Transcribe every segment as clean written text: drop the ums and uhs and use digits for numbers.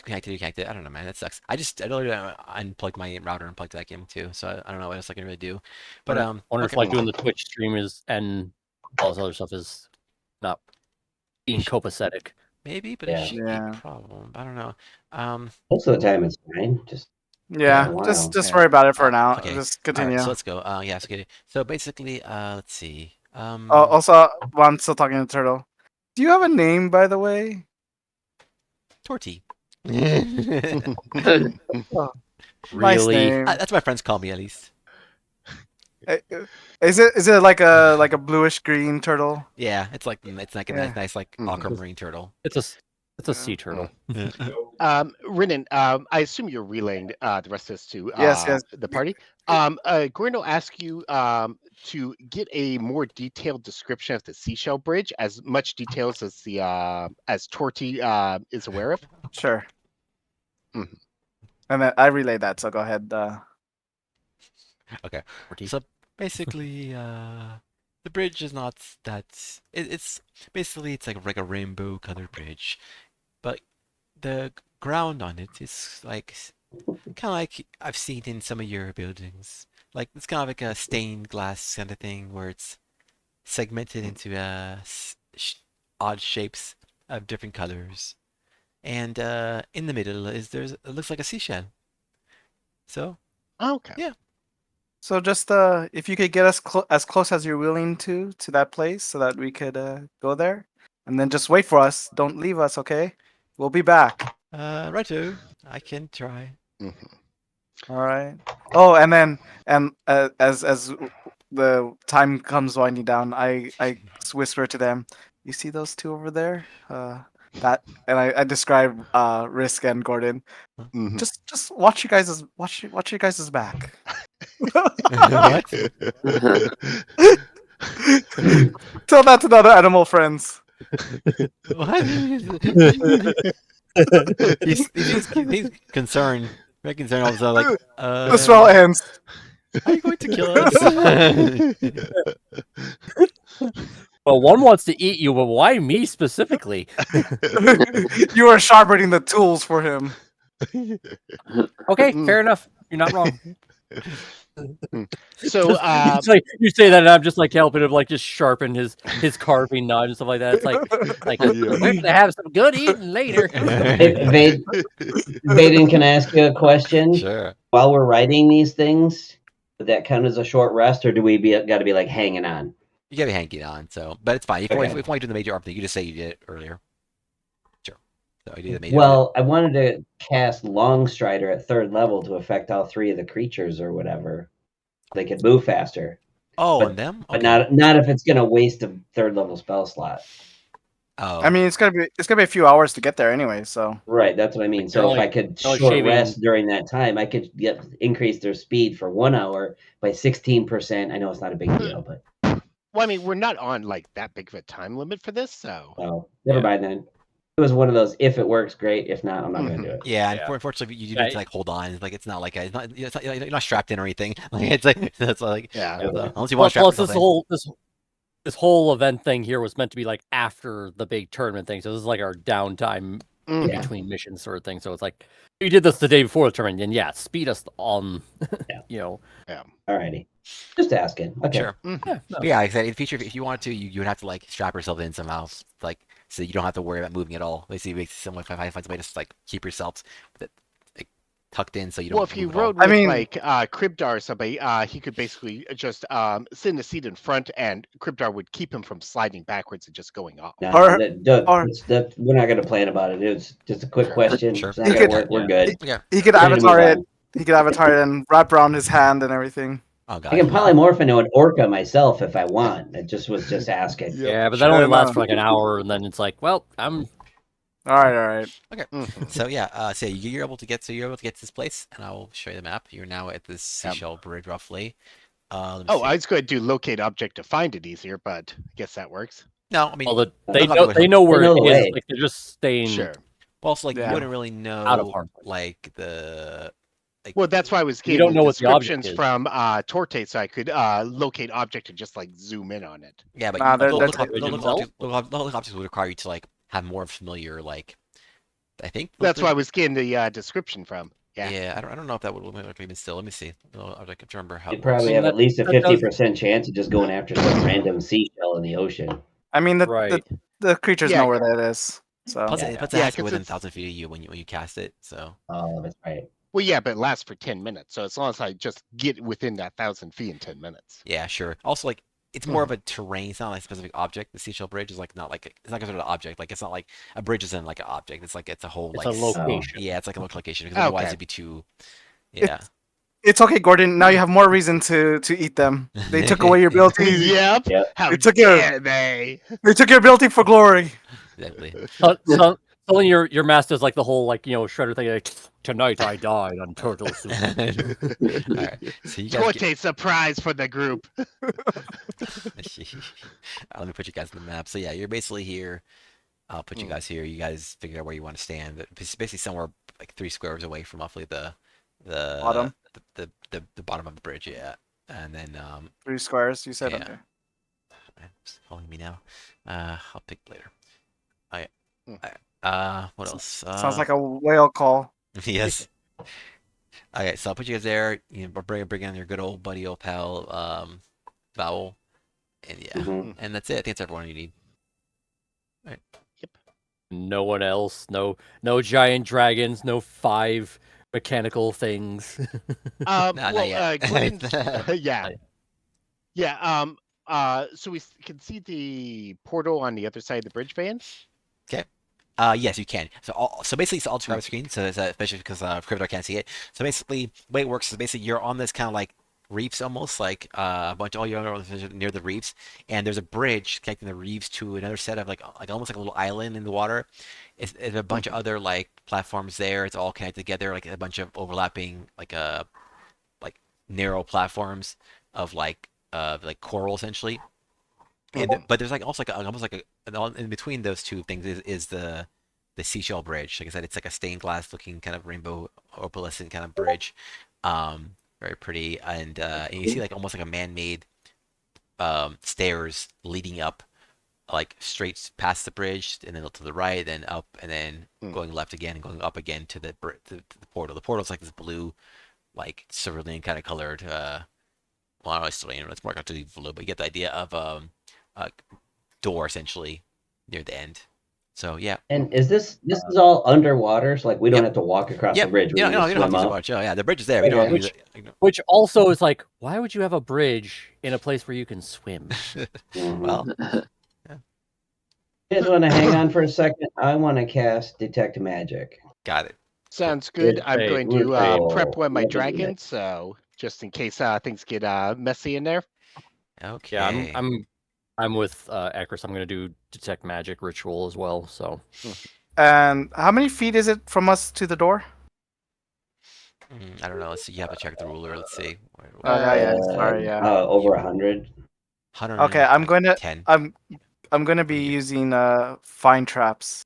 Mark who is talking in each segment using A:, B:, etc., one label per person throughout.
A: reconnected. I don't know, man. That sucks. I literally unplugged my router and plugged that game too. So I don't know what else I can really do. But
B: I wonder if
A: okay.
B: like doing the Twitch stream is and all this other stuff is not being copacetic.
A: Maybe, but it
C: Yeah.
A: shouldn't be a problem. I don't know.
C: Most of the time it's fine. Just
D: Yeah,
C: a while.
D: just worry about it for now.
A: Okay.
D: Just
A: All
D: continue.
A: right, so let's go. Yeah, so basically, let's see.
D: Also, while I'm still talking to Turtle, do you have a name, by the way?
A: Torty.
D: Nice
B: Really?
D: name.
A: That's what my friends call me, at least.
D: Is it like a bluish green turtle?
A: Yeah, it's like a nice like aquamarine turtle.
B: It's a sea turtle.
E: Renan, I assume you're relaying the rest of this to
D: Yes.
E: the party. Gordon will ask you to get a more detailed description of the seashell bridge, as much details as the as Torty is aware of.
D: Sure.
E: Mhm.
D: And then I relayed that, so go ahead.
A: Okay. So basically, the bridge is not that. It's basically it's like a rainbow colored bridge, but the ground on it is like kind of like I've seen in some of your buildings. Like it's kind of like a stained glass kind of thing where it's segmented into odd shapes of different colors, and in the middle it looks like a seashell. So
E: Okay.
A: yeah.
D: So just if you could get us as close as you're willing to that place, so that we could go there, and then just wait for us. Don't leave us, okay? We'll be back.
A: Righto, I can try.
D: All right. Oh, and then as the time comes winding down, I whisper to them, "You see those two over there? That," and I describe Risk and Gordon. Just watch you guys' back.
A: What?
D: Tell that to the other animal friends.
A: What? he's concerned. Very concerned. Also, like,
D: This all ends.
A: Are you going to kill us?
B: Well, one wants to eat you, but why me specifically?
D: You are sharpening the tools for him.
B: Okay, fair enough. You're not wrong.
E: So
B: It's like, you say that, and I'm just like helping him, like just sharpen his carving knives and stuff like that. It's like we're gonna have some good eating later.
C: Vaden, can I ask you a question?
A: Sure.
C: While we're writing these things, would that count as a short rest, or do we got to be like hanging on?
A: You gotta be hanging on. So, but it's fine. If you want to do the major arm thing, you just say you did it earlier. Sure. So I did the major.
C: Well, I wanted to cast Longstrider at 3rd level to affect all 3 of the creatures or whatever. They could move faster.
A: Oh,
C: but,
A: and them?
C: But not if it's gonna waste a 3rd level spell slot.
D: Oh. I mean, it's gonna be a few hours to get there anyway. So
C: right, that's what I mean. So if I could short rest during that time, I could increase their speed for 1 hour by 16%. I know it's not a big deal, but
E: well, I mean, we're not on like that big of a time limit for this, so.
C: Oh, never mind then. It was one of those. If it works, great. If not, I'm not going to do it.
A: Yeah, unfortunately, you need to like hold on. Like it's not like you're not strapped in or anything. Like it's like unless you want to strap
B: yourself in. This whole event thing here was meant to be like after the big tournament thing. So this is like our downtime between missions sort of thing. So it's like you did this the day before the tournament, and speed us on. You know.
E: Yeah.
C: Alrighty. Just asking. Okay.
A: Sure. Yeah, like I said, in the future, if you wanted to, you would have to like strap yourself in somehow, like so you don't have to worry about moving at all. Basically, makes it similar. If I find a way to like keep yourself like tucked in, so you don't.
E: Well, if you rode with like Kribdar or somebody, he could basically just sit in the seat in front, and Kribdar would keep him from sliding backwards and just going off.
C: No, we're not going to plan about it. It's just a quick question.
A: Sure.
C: It's not going to work. We're good.
D: He could avatar it. He could avatar it and wrap around his hand and everything.
A: Oh, God.
C: I can polymorph into an orca myself if I want. It just was asking.
B: Yeah, but that only lasts for like an hour, and then it's like, well, I'm.
D: All right.
A: Okay. So yeah, so you're able to get to this place, and I'll show you the map. You're now at this seashell bridge, roughly.
E: I was going to do locate object to find it easier, but I guess that works.
A: No, I mean,
B: well, they know where it is. Like they're just staying.
E: Sure.
A: Well, also, like you wouldn't really know
B: out of harm.
A: Like the.
E: Well, that's why I was getting descriptions from Torte, so I could locate object and just like zoom in on it.
A: Yeah, but local objects would require you to like have more familiar like I think
E: That's why I was getting the description from. Yeah.
A: Yeah, I don't know if that would look even still. Let me see. I can remember how
C: You
A: it
C: probably
A: works.
C: have at least a
B: that does-
C: 50% chance of just going after some random seashell in the ocean.
D: I mean,
B: Right.
D: the creatures
E: Yeah.
D: know where that is. So
A: Plus,
C: Yeah,
A: it, plus
E: yeah.
A: it has to be
E: 'cause
A: within
E: it's-
A: 1,000 feet of you when you cast it. So
C: Oh, that's right.
E: Well, yeah, but it lasts for 10 minutes. So as long as I just get within that 1,000 feet in 10 minutes.
A: yeah, sure. Also, like it's more of a terrain. It's not like a specific object. The seashell bridge is like not like it's not considered an object. Like it's not like a bridge isn't like an object. It's like it's a whole
B: It's
A: like
B: a location.
A: yeah, it's like a local location because otherwise
E: Okay.
A: it'd be too yeah.
D: it's okay, Gordon. Now you have more reason to eat them. They took away your ability.
E: Yep.
C: Yep.
E: How
D: They took your-
E: dare they?
D: They took your ability for glory.
A: Exactly.
B: So your master's like the whole like Shredder thing. Like, tonight I died on Turtle Soup.
A: All right. So you guys.
E: Torte surprise for the group.
A: Let me put you guys on the map. So yeah, you're basically here. I'll put you guys here. You guys figure out where you want to stand. It's basically somewhere like 3 squares away from roughly the
D: Bottom?
A: the bottom of the bridge. Yeah, and then
D: 3 squares. You said
A: Yeah.
D: okay.
A: it's following me now. I'll pick later. What else?
D: Sounds like a whale call.
A: Yes. Okay, so I'll put you guys there. Bring in your good old buddy, old pal, Vowel, and yeah,
C: Mhm.
A: and that's it. I think that's everyone you need.
B: No one else. No giant dragons. No 5 mechanical things.
A: not
E: Well,
A: yet.
E: Gordon's- yeah. Yeah. So we can see the portal on the other side of the bridge, Van.
A: Yes, you can. So basically, it's all two screen. So it's, especially because Crypto can't see it. So basically, the way it works is basically you're on this kind of like reefs, almost like a bunch of all your near the reefs, and there's a bridge connecting the reefs to another set of like almost like a little island in the water. It's a bunch of other like platforms there. It's all connected together, like a bunch of overlapping like narrow platforms of like coral essentially. But there's like also like almost like in between those two things is the seashell bridge. Like I said, it's like a stained glass looking kind of rainbow opalescent kind of bridge. Very pretty, and you see like almost like a man-made stairs leading up, like straight past the bridge, and then to the right, then up, and then going left again, and going up again to the portal. The portal's like this blue, like cerulean kind of colored. Well, I don't know, cerulean. It's more like to blue, but you get the idea of a door essentially near the end. So yeah.
C: And is this is all underwater? So like we don't have to walk across the bridge. We
A: Yeah,
C: can
A: no,
C: just
A: you don't have
C: swim
A: to
C: up.
A: watch. Oh yeah, the bridge is there. We don't have to use it.
B: Which also is like, why would you have a bridge in a place where you can swim?
C: Mhm.
A: Well,
C: You guys want to hang on for a second? I want to cast Detect Magic.
A: got it.
E: Sounds good. I'm
B: Hey,
E: going to
C: wonderful.
E: prep one of my
C: Lovely.
E: dragons, so just in case things get messy in there.
A: Okay.
B: Yeah, I'm with Akris. I'm gonna do Detect Magic Ritual as well. So
D: And how many feet is it from us to the door?
A: I don't know. Let's see. You have to check the ruler. Let's see.
D: Yeah. Sorry, yeah.
C: Over 100.
A: 100.
D: Okay, I'm going to
A: 10.
D: I'm going to be using fine traps.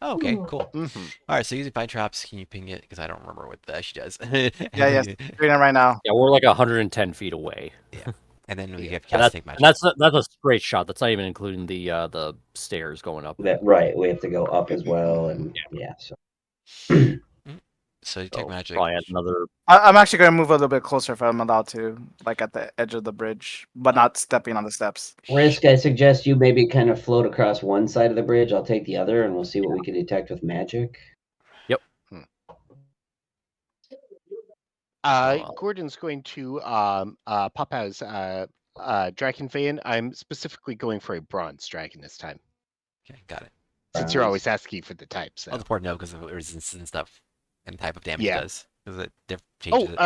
A: Oh, okay, cool.
E: Mm-hmm.
A: All right, so using fine traps, can you ping it? Because I don't remember what that actually does.
D: Yes. Doing it right now.
B: yeah, we're like 110 feet away.
A: And then we have
B: And
A: cast take magic.
B: that's a straight shot. That's not even including the stairs going up.
C: Right. We have to go up as well, and yeah. So
A: So you take
B: So
A: magic.
B: probably add another.
D: I'm actually going to move a little bit closer if I'm allowed to, like at the edge of the bridge, but not stepping on the steps.
C: Risk, I suggest you maybe kind of float across one side of the bridge. I'll take the other, and we'll see what we can detect with magic.
E: Gordon's going to pop out his dragon vein. I'm specifically going for a bronze dragon this time,
A: Okay, got it.
E: since you're always asking for the type. So.
A: I'll support no because of resistance and stuff and type of damage
E: Yeah.
A: it does. Because it changes it.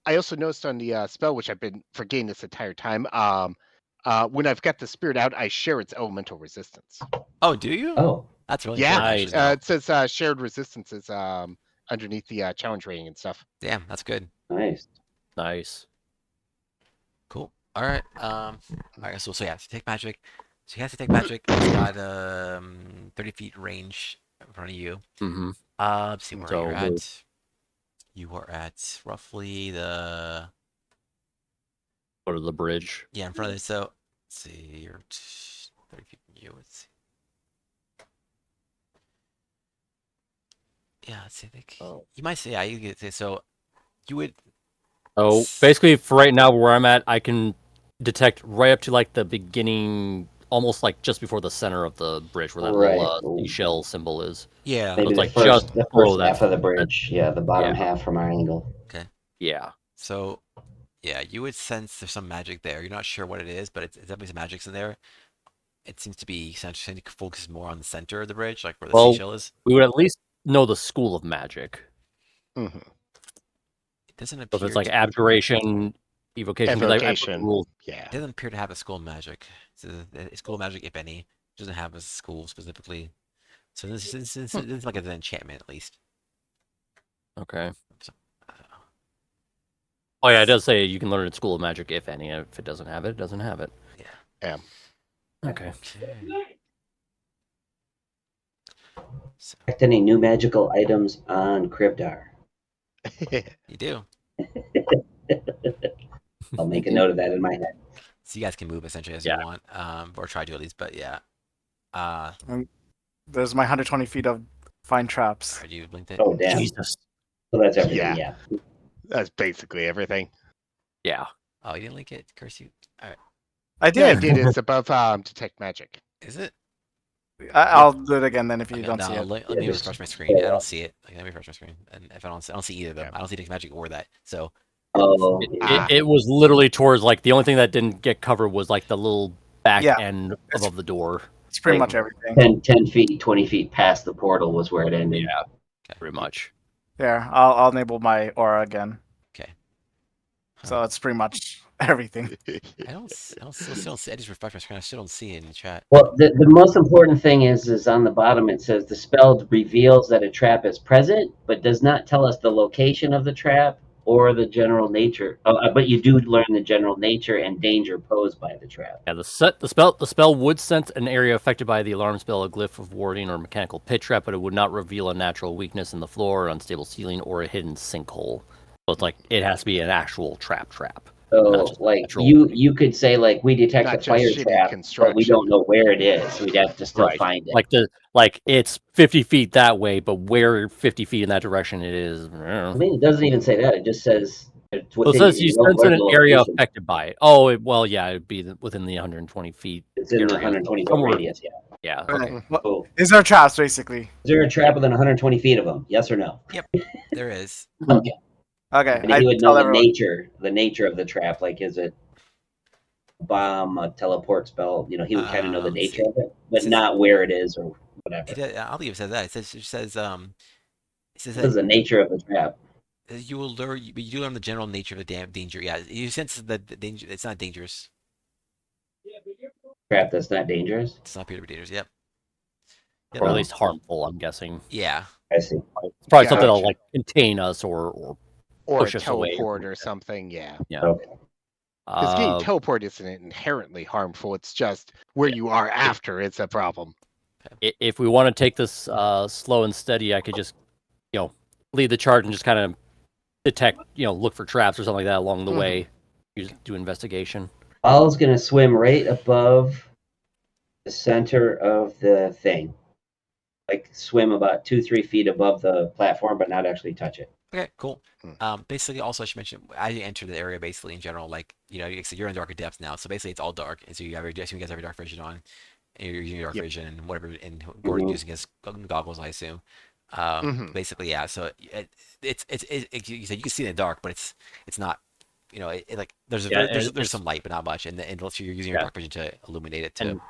E: I also noticed on the spell, which I've been forgetting this entire time, when I've got the spirit out, I share its elemental resistance.
A: Oh, do you?
C: Oh,
A: That's really
E: Yeah,
A: good. actually, though.
E: it says shared resistances underneath the challenge rating and stuff.
A: Damn, that's good.
C: nice.
B: Nice.
A: Cool. All right. All right. So yeah, so take magic. So he has to take magic. He's got 30 feet range in front of you.
B: Mm-hmm.
A: Let's see where
B: So
A: you're
B: we'll-
A: at. You are at roughly the
B: Go to the bridge.
A: in front of this. So let's see, you're 30 feet from you. Let's see. Yeah, let's see.
B: Oh.
A: You might say, yeah, you could say so. You would.
B: So basically, for right now, where I'm at, I can detect right up to like the beginning, almost like just before the center of the bridge, where that little seashell symbol is.
A: Yeah.
C: Maybe
B: it's
C: the
B: like
C: first,
B: just
C: the
B: below
C: first
B: that
C: half of the
B: point.
C: bridge. Yeah, the bottom
B: Yeah.
C: half from our angle.
A: Okay.
B: Yeah.
A: So, yeah, you would sense there's some magic there. You're not sure what it is, but it's definitely some magic's in there. It seems to be essentially focused more on the center of the bridge, like where the
B: Well,
A: seashell is.
B: we would at least know the school of magic.
E: Mhm.
A: It doesn't
B: So if
A: appear
B: it's like
A: to.
B: abjuration, evocation, because I put the
E: Evocation.
B: rules.
E: Yeah.
A: It doesn't appear to have a school of magic. So a school of magic, if any, doesn't have a school specifically. So this is like an enchantment at least.
B: Okay.
A: So,
B: Oh yeah, it does say you can learn at school of magic, if any. If it doesn't have it, it doesn't have it.
E: Yeah.
B: Okay.
A: So,
C: Expect any new magical items on Kribdar?
A: you do.
C: I'll make a note of that in my head.
A: So you guys can move essentially as
B: Yeah.
A: you want, or try to at least. But yeah.
D: There's my 120 feet of fine traps.
A: Alright, you blinked it.
C: Oh, damn.
B: Jesus.
C: So that's everything,
E: Yeah.
C: yeah.
E: That's basically everything.
B: Yeah.
A: Oh, you didn't link it. Curse you. All right.
D: I
E: Yeah, I
D: did.
E: did. It's above detect magic.
A: Is it?
D: I'll do it again then if you
A: Okay,
D: don't
A: no,
D: see it.
A: let
C: Yeah,
A: me
C: just
A: refresh my screen.
C: pull
A: I
C: it
A: don't
C: up.
A: see it. Like, let me refresh my screen, and if I don't see either of them,
E: Yeah.
A: I don't see detect magic or that. So
C: Oh,
B: It was literally towards like the only thing that didn't get covered was like the little back
D: Yeah.
B: end above the door.
D: It's pretty
C: Like,
D: much everything.
C: 10 feet, 20 feet past the portal was where it ended.
B: Yeah.
A: okay.
B: Pretty much.
D: There, I'll enable my aura again.
A: Okay.
D: So it's pretty much everything.
A: still don't see. I just refreshed my screen. I still don't see it in the chat.
C: Well, the most important thing is on the bottom it says the spell reveals that a trap is present, but does not tell us the location of the trap or the general nature. But you do learn the general nature and danger posed by the trap.
B: Yeah, the spell would sense an area affected by the alarm spell, a glyph of warding, or mechanical pit trap, but it would not reveal a natural weakness in the floor, unstable ceiling, or a hidden sinkhole. So it's like it has to be an actual trap.
C: So,
B: Not just
C: like
B: natural.
C: you could say like we detect
E: Not
C: a
E: just
C: fire
E: shitty
C: trap, but we
E: construction.
C: don't know where it is. We'd have to still
B: Right.
C: find it.
B: Like it's 50 feet that way, but where 50 feet in that direction it is.
C: I mean, it doesn't even say that. It just says it's
B: Well, it
C: within.
B: says you
C: don't
B: sense
C: learn
B: an
C: the
B: area
C: location.
B: affected by it. Oh, well, yeah, it'd be within the 120 feet.
C: It's in the
B: area,
C: 120 foot
B: somewhere-
C: radius. Yeah.
B: Yeah.
D: Okay.
B: Okay.
D: Well,
C: Cool.
D: is there traps basically?
C: Is there a trap within 120 feet of them? Yes or no?
A: There is.
C: Okay.
D: Okay,
C: And
D: I
C: he would
D: tell
C: know the
D: everyone.
C: nature of the trap. Like, is it a bomb, a teleport spell? You know, he would kind of know the
A: Let's
C: nature
A: see.
C: of it, but
A: This is-
C: not where it is or whatever.
A: I don't think it says that. It says
C: This is the nature of the trap.
A: you will learn. You do learn the general nature of the danger. Yeah, you sense the danger. It's not dangerous.
C: Trap that's not dangerous.
A: It's not appear to be dangerous. Yep. Yep.
B: Or at least harmful, I'm guessing.
A: Yeah.
C: I see.
B: It's probably
E: Yeah,
B: something that'll
E: gotcha.
B: like contain us or
E: Or
B: push
E: a
B: us away.
E: teleport or something. Yeah.
C: Okay.
E: Because getting
B: Uh,
E: teleport isn't inherently harmful. It's just where you are after it's a problem.
B: if we want to take this slow and steady, I could just, lead the charge and just kind of detect, look for traps or something like that along the
E: Mhm.
B: way. Do investigation.
C: Ball's gonna swim right above the center of the thing. Like swim about 2-3 feet above the platform, but not actually touch it.
A: Okay, cool.
E: Hmm.
A: Basically, also I should mention as you enter the area, basically in general, like you're in darker depths now, so basically it's all dark, and so you guys have your dark vision on, and you're using your dark
E: Yep.
A: vision and whatever, and Gordon
C: Mhm.
A: using his goggles, I assume.
E: Mhm.
A: Basically, yeah. So you said you can see in the dark, but it's not. Like there's
B: Yeah,
A: there's some light, but not much, and unless you're using your
B: Yeah.
A: dark vision to illuminate it too.
B: And-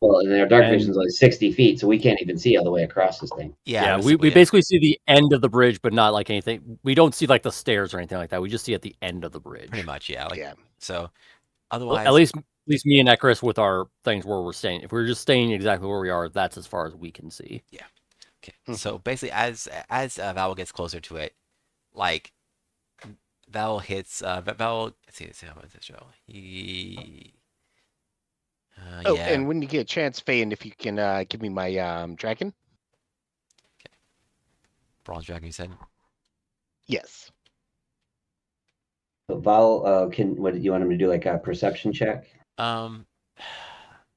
C: Well, and their dark
B: And-
C: vision's like 60 feet, so we can't even see all the way across this thing.
B: Yeah, we
A: basically,
B: basically see the end of the bridge, but not like anything. We don't see like the stairs or anything like that. We just see at the end of the bridge.
A: pretty much, yeah. Like
E: Yeah.
A: so.
B: Well,
A: Otherwise,
B: at least me and Ekaris with our things where we're staying. If we're just staying exactly where we are, that's as far as we can see.
A: okay.
E: Mhm.
A: So basically, as Val gets closer to it, like Val hits Val. Let's see how about this show.
E: Oh,
A: Yeah.
E: and when you get a chance, Faye, if you can give me my dragon.
A: Bronze Dragon, you said.
E: Yes.
C: So Val, what do you want him to do? Like a perception check?
A: Let's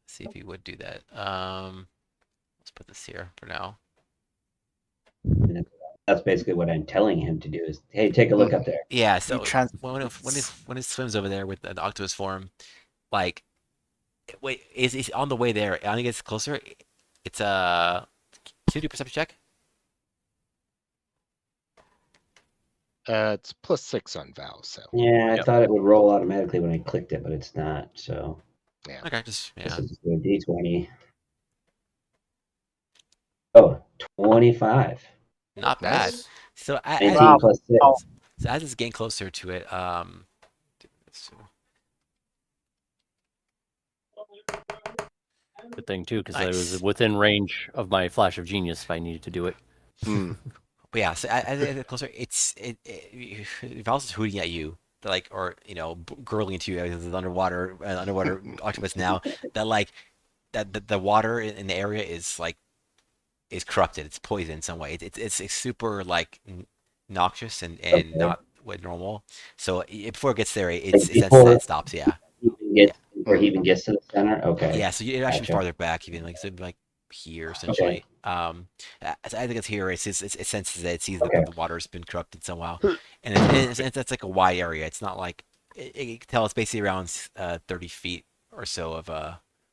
A: see if he would do that. Let's put this here for now.
C: That's basically what I'm telling him to do. Is hey, take a look up there.
A: Yeah, so
D: trans-
A: when it swims over there with the octopus form, like, wait, is on the way there? I think it's closer. It's can you do a perception check?
E: It's +6 on Val, so
C: Yeah, I
B: Yep.
C: thought it would roll automatically when I clicked it, but it's not. So
A: Okay, just
C: this
A: yeah.
C: is a D20. Oh, 25.
A: Not bad.
E: nice.
A: So
C: 19
D: Wow.
C: plus 6.
D: Oh.
A: so as it's getting closer to it, so-
B: Good thing too, because I
A: Nice.
B: was within range of my flash of genius if I needed to do it.
E: Hmm.
A: but yeah, so as it gets closer, Val's hooting at you, like, or gurgling into you as an underwater octopus now. That like that the water in the area is like is corrupted. It's poisoned in some way. It's super like noxious and
C: Okay.
A: not what normal. So before it gets there,
C: Like
A: it
C: before
A: it stops. Yeah.
C: before he even gets to the center. Okay.
A: Yeah, so it actually
C: Gotcha.
A: farther back, even like so like here essentially. As I think it's here. It senses that it sees
C: Okay.
A: that the water's been corrupted somehow, and it's like a wide area. It's not like you can tell it's basically around 30 feet or so of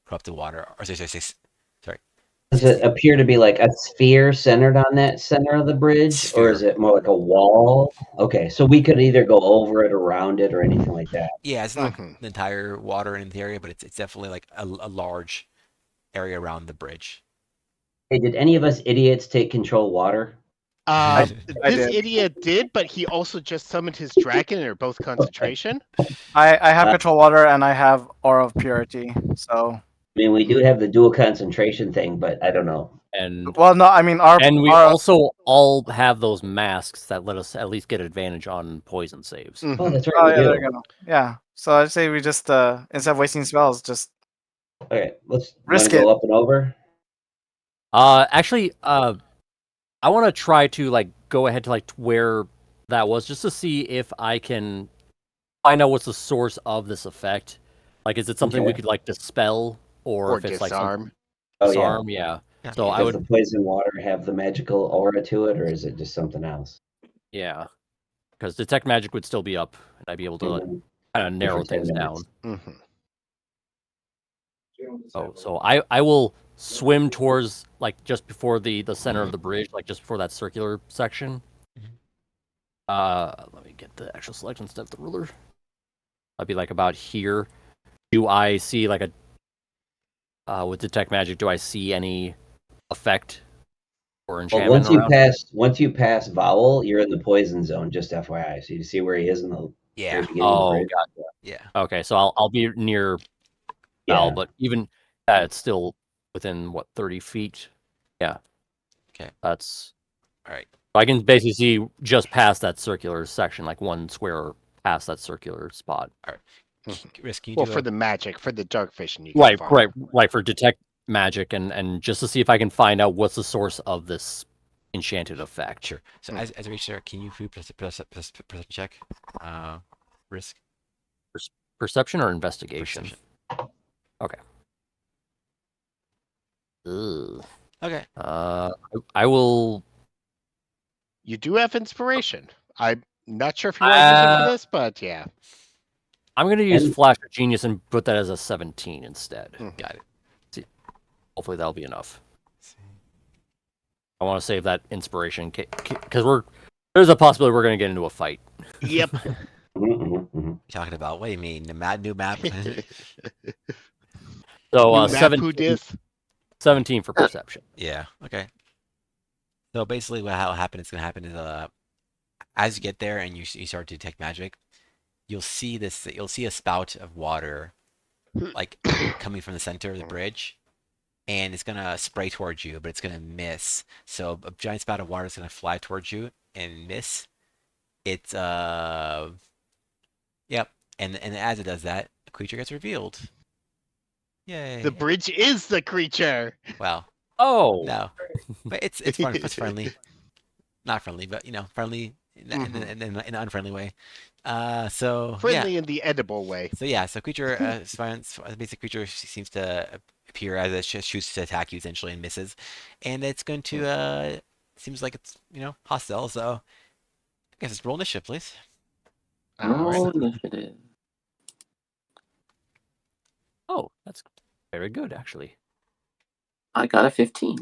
A: corrupted water. Or sorry.
C: Does it appear to be like a sphere centered on that center of the bridge, or is
A: Sphere.
C: it more like a wall? Okay, so we could either go over it, around it, or anything like that.
A: Yeah, it's not
E: Mhm.
A: the entire water in the area, but it's definitely like a large area around the bridge.
C: Hey, did any of us idiots take control water?
D: I
E: This
D: did.
E: idiot did, but he also just summoned his dragon, and they're both concentration.
D: I have
C: Uh,
D: control water and I have aura of purity. So
C: I mean, we do have the dual concentration thing, but I don't know.
B: And
D: well, no, I mean our
B: we
D: our
B: also all have those masks that let us at least get advantage on poison saves.
C: Oh,
E: Mhm.
C: that's right.
D: oh
C: we
D: yeah,
C: do.
D: there you go. Yeah. So I'd say we just instead of wasting spells, just
C: Okay, let's
D: Risk
C: wanna
D: it.
C: go up and over.
B: Actually, I want to try to like go ahead to like where that was just to see if I can find out what's the source of this effect. Like, is it something we
C: Okay.
B: could like dispel, or
E: Or
B: if it's like
E: disarm.
C: Oh, yeah.
B: disarm? Yeah.
A: Yeah.
B: So I
C: Does
B: would,
C: the poison water have the magical aura to it, or is it just something else?
B: yeah, because detect magic would still be up, and I'd be able to
C: Mhm.
B: kind of narrow
C: For 10
B: things down.
C: minutes.
E: Mhm.
B: Oh, so I will swim towards like just before the center of the bridge, like just before that circular section. Let me get the actual selection instead of the ruler. I'd be like about here. Do I see like a with detect magic? Do I see any effect or
C: Well,
B: enchantment around?
C: once you pass vowel, you're in the poison zone. Just FYI, so you see where he is in the
A: Yeah.
C: very beginning of the
B: Oh,
C: bridge.
B: gotcha.
A: Yeah.
B: Okay, so I'll be near Val,
C: Yeah.
B: but even that, it's still within what 30 feet. Yeah.
A: Okay.
B: That's
A: All right.
B: I can basically see just past that circular section, like one square past that circular spot.
A: Risk, can you
E: Well,
A: do
E: for
A: a-
E: the magic, for the dark vision, you can
B: Right,
E: follow.
B: right, for detect magic and just to see if I can find out what's the source of this enchanted effect.
A: Sure. So
E: Hmm.
A: as we reach there, can you do perception check? Risk.
B: Perception or investigation?
A: Perception.
B: Okay. Ugh.
A: Okay.
B: I will.
E: You do have inspiration. I'm not sure if you want to use it for this, but yeah.
B: I'm gonna use
C: And-
B: Flash of Genius and put that as a 17 instead.
A: Got it.
B: Hopefully that'll be enough. I want to save that inspiration because there's a possibility we're gonna get into a fight.
E: Yep.
C: Mhm, mhm, mhm.
A: Talking about what do you mean? The new map?
B: So
E: New map,
B: 17,
E: who dis?
B: 17 for perception.
A: Yeah. Okay. So basically, how it's gonna happen is as you get there and you start to detect magic, you'll see a spout of water, like coming from the center of the bridge, and it's gonna spray towards you, but it's gonna miss. So a giant spout of water is gonna fly towards you and miss. It's yep. And as it does that, a creature gets revealed. Yay.
E: The bridge is the creature.
A: Well,
B: Oh,
A: no, but it's fun. It's friendly, not friendly, but friendly in an unfriendly way. So
E: Friendly
A: yeah.
E: in the edible way.
A: So yeah, so creature, basic creature seems to appear as it shoots to attack you essentially and misses, and it's going to seems like it's hostile. So I guess it's roll initiative, please.
E: All right.
F: Roll initiative.
B: Oh, that's very good, actually.
F: I got a 15.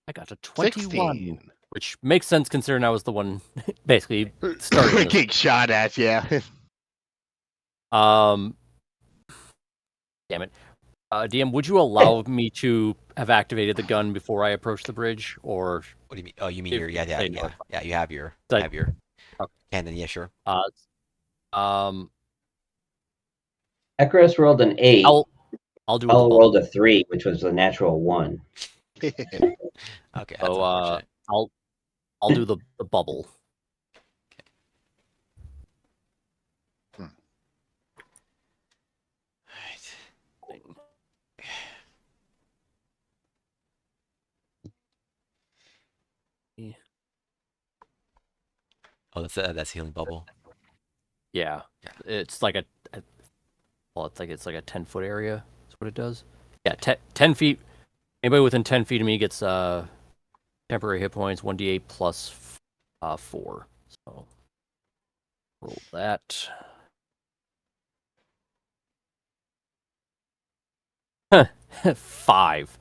B: I got a 21,
E: 16.
B: which makes sense considering I was the one basically starting this.
E: Getting shot at, yeah.
B: Damn it. DM, would you allow me to have activated the gun before I approach the bridge, or
A: What do you mean? Oh, you mean
B: If
A: your
B: you say no,
A: yeah. You have your
B: Like- Okay.
A: cannon. Yeah, sure.
C: Ekaris rolled an 8.
B: I'll do the
C: Ella
B: bubble.
C: rolled a 3, which was a natural 1.
A: Okay, that's
B: So
A: unfortunate.
B: I'll do the bubble.
A: Alright. Oh, that's healing bubble.
B: Yeah,
A: Yeah.
B: it's like it's like a 10-foot area. That's what it does. Yeah, 10 feet. Anybody within 10 feet of me gets temporary hit points 1d8 plus 4. So roll that. Five.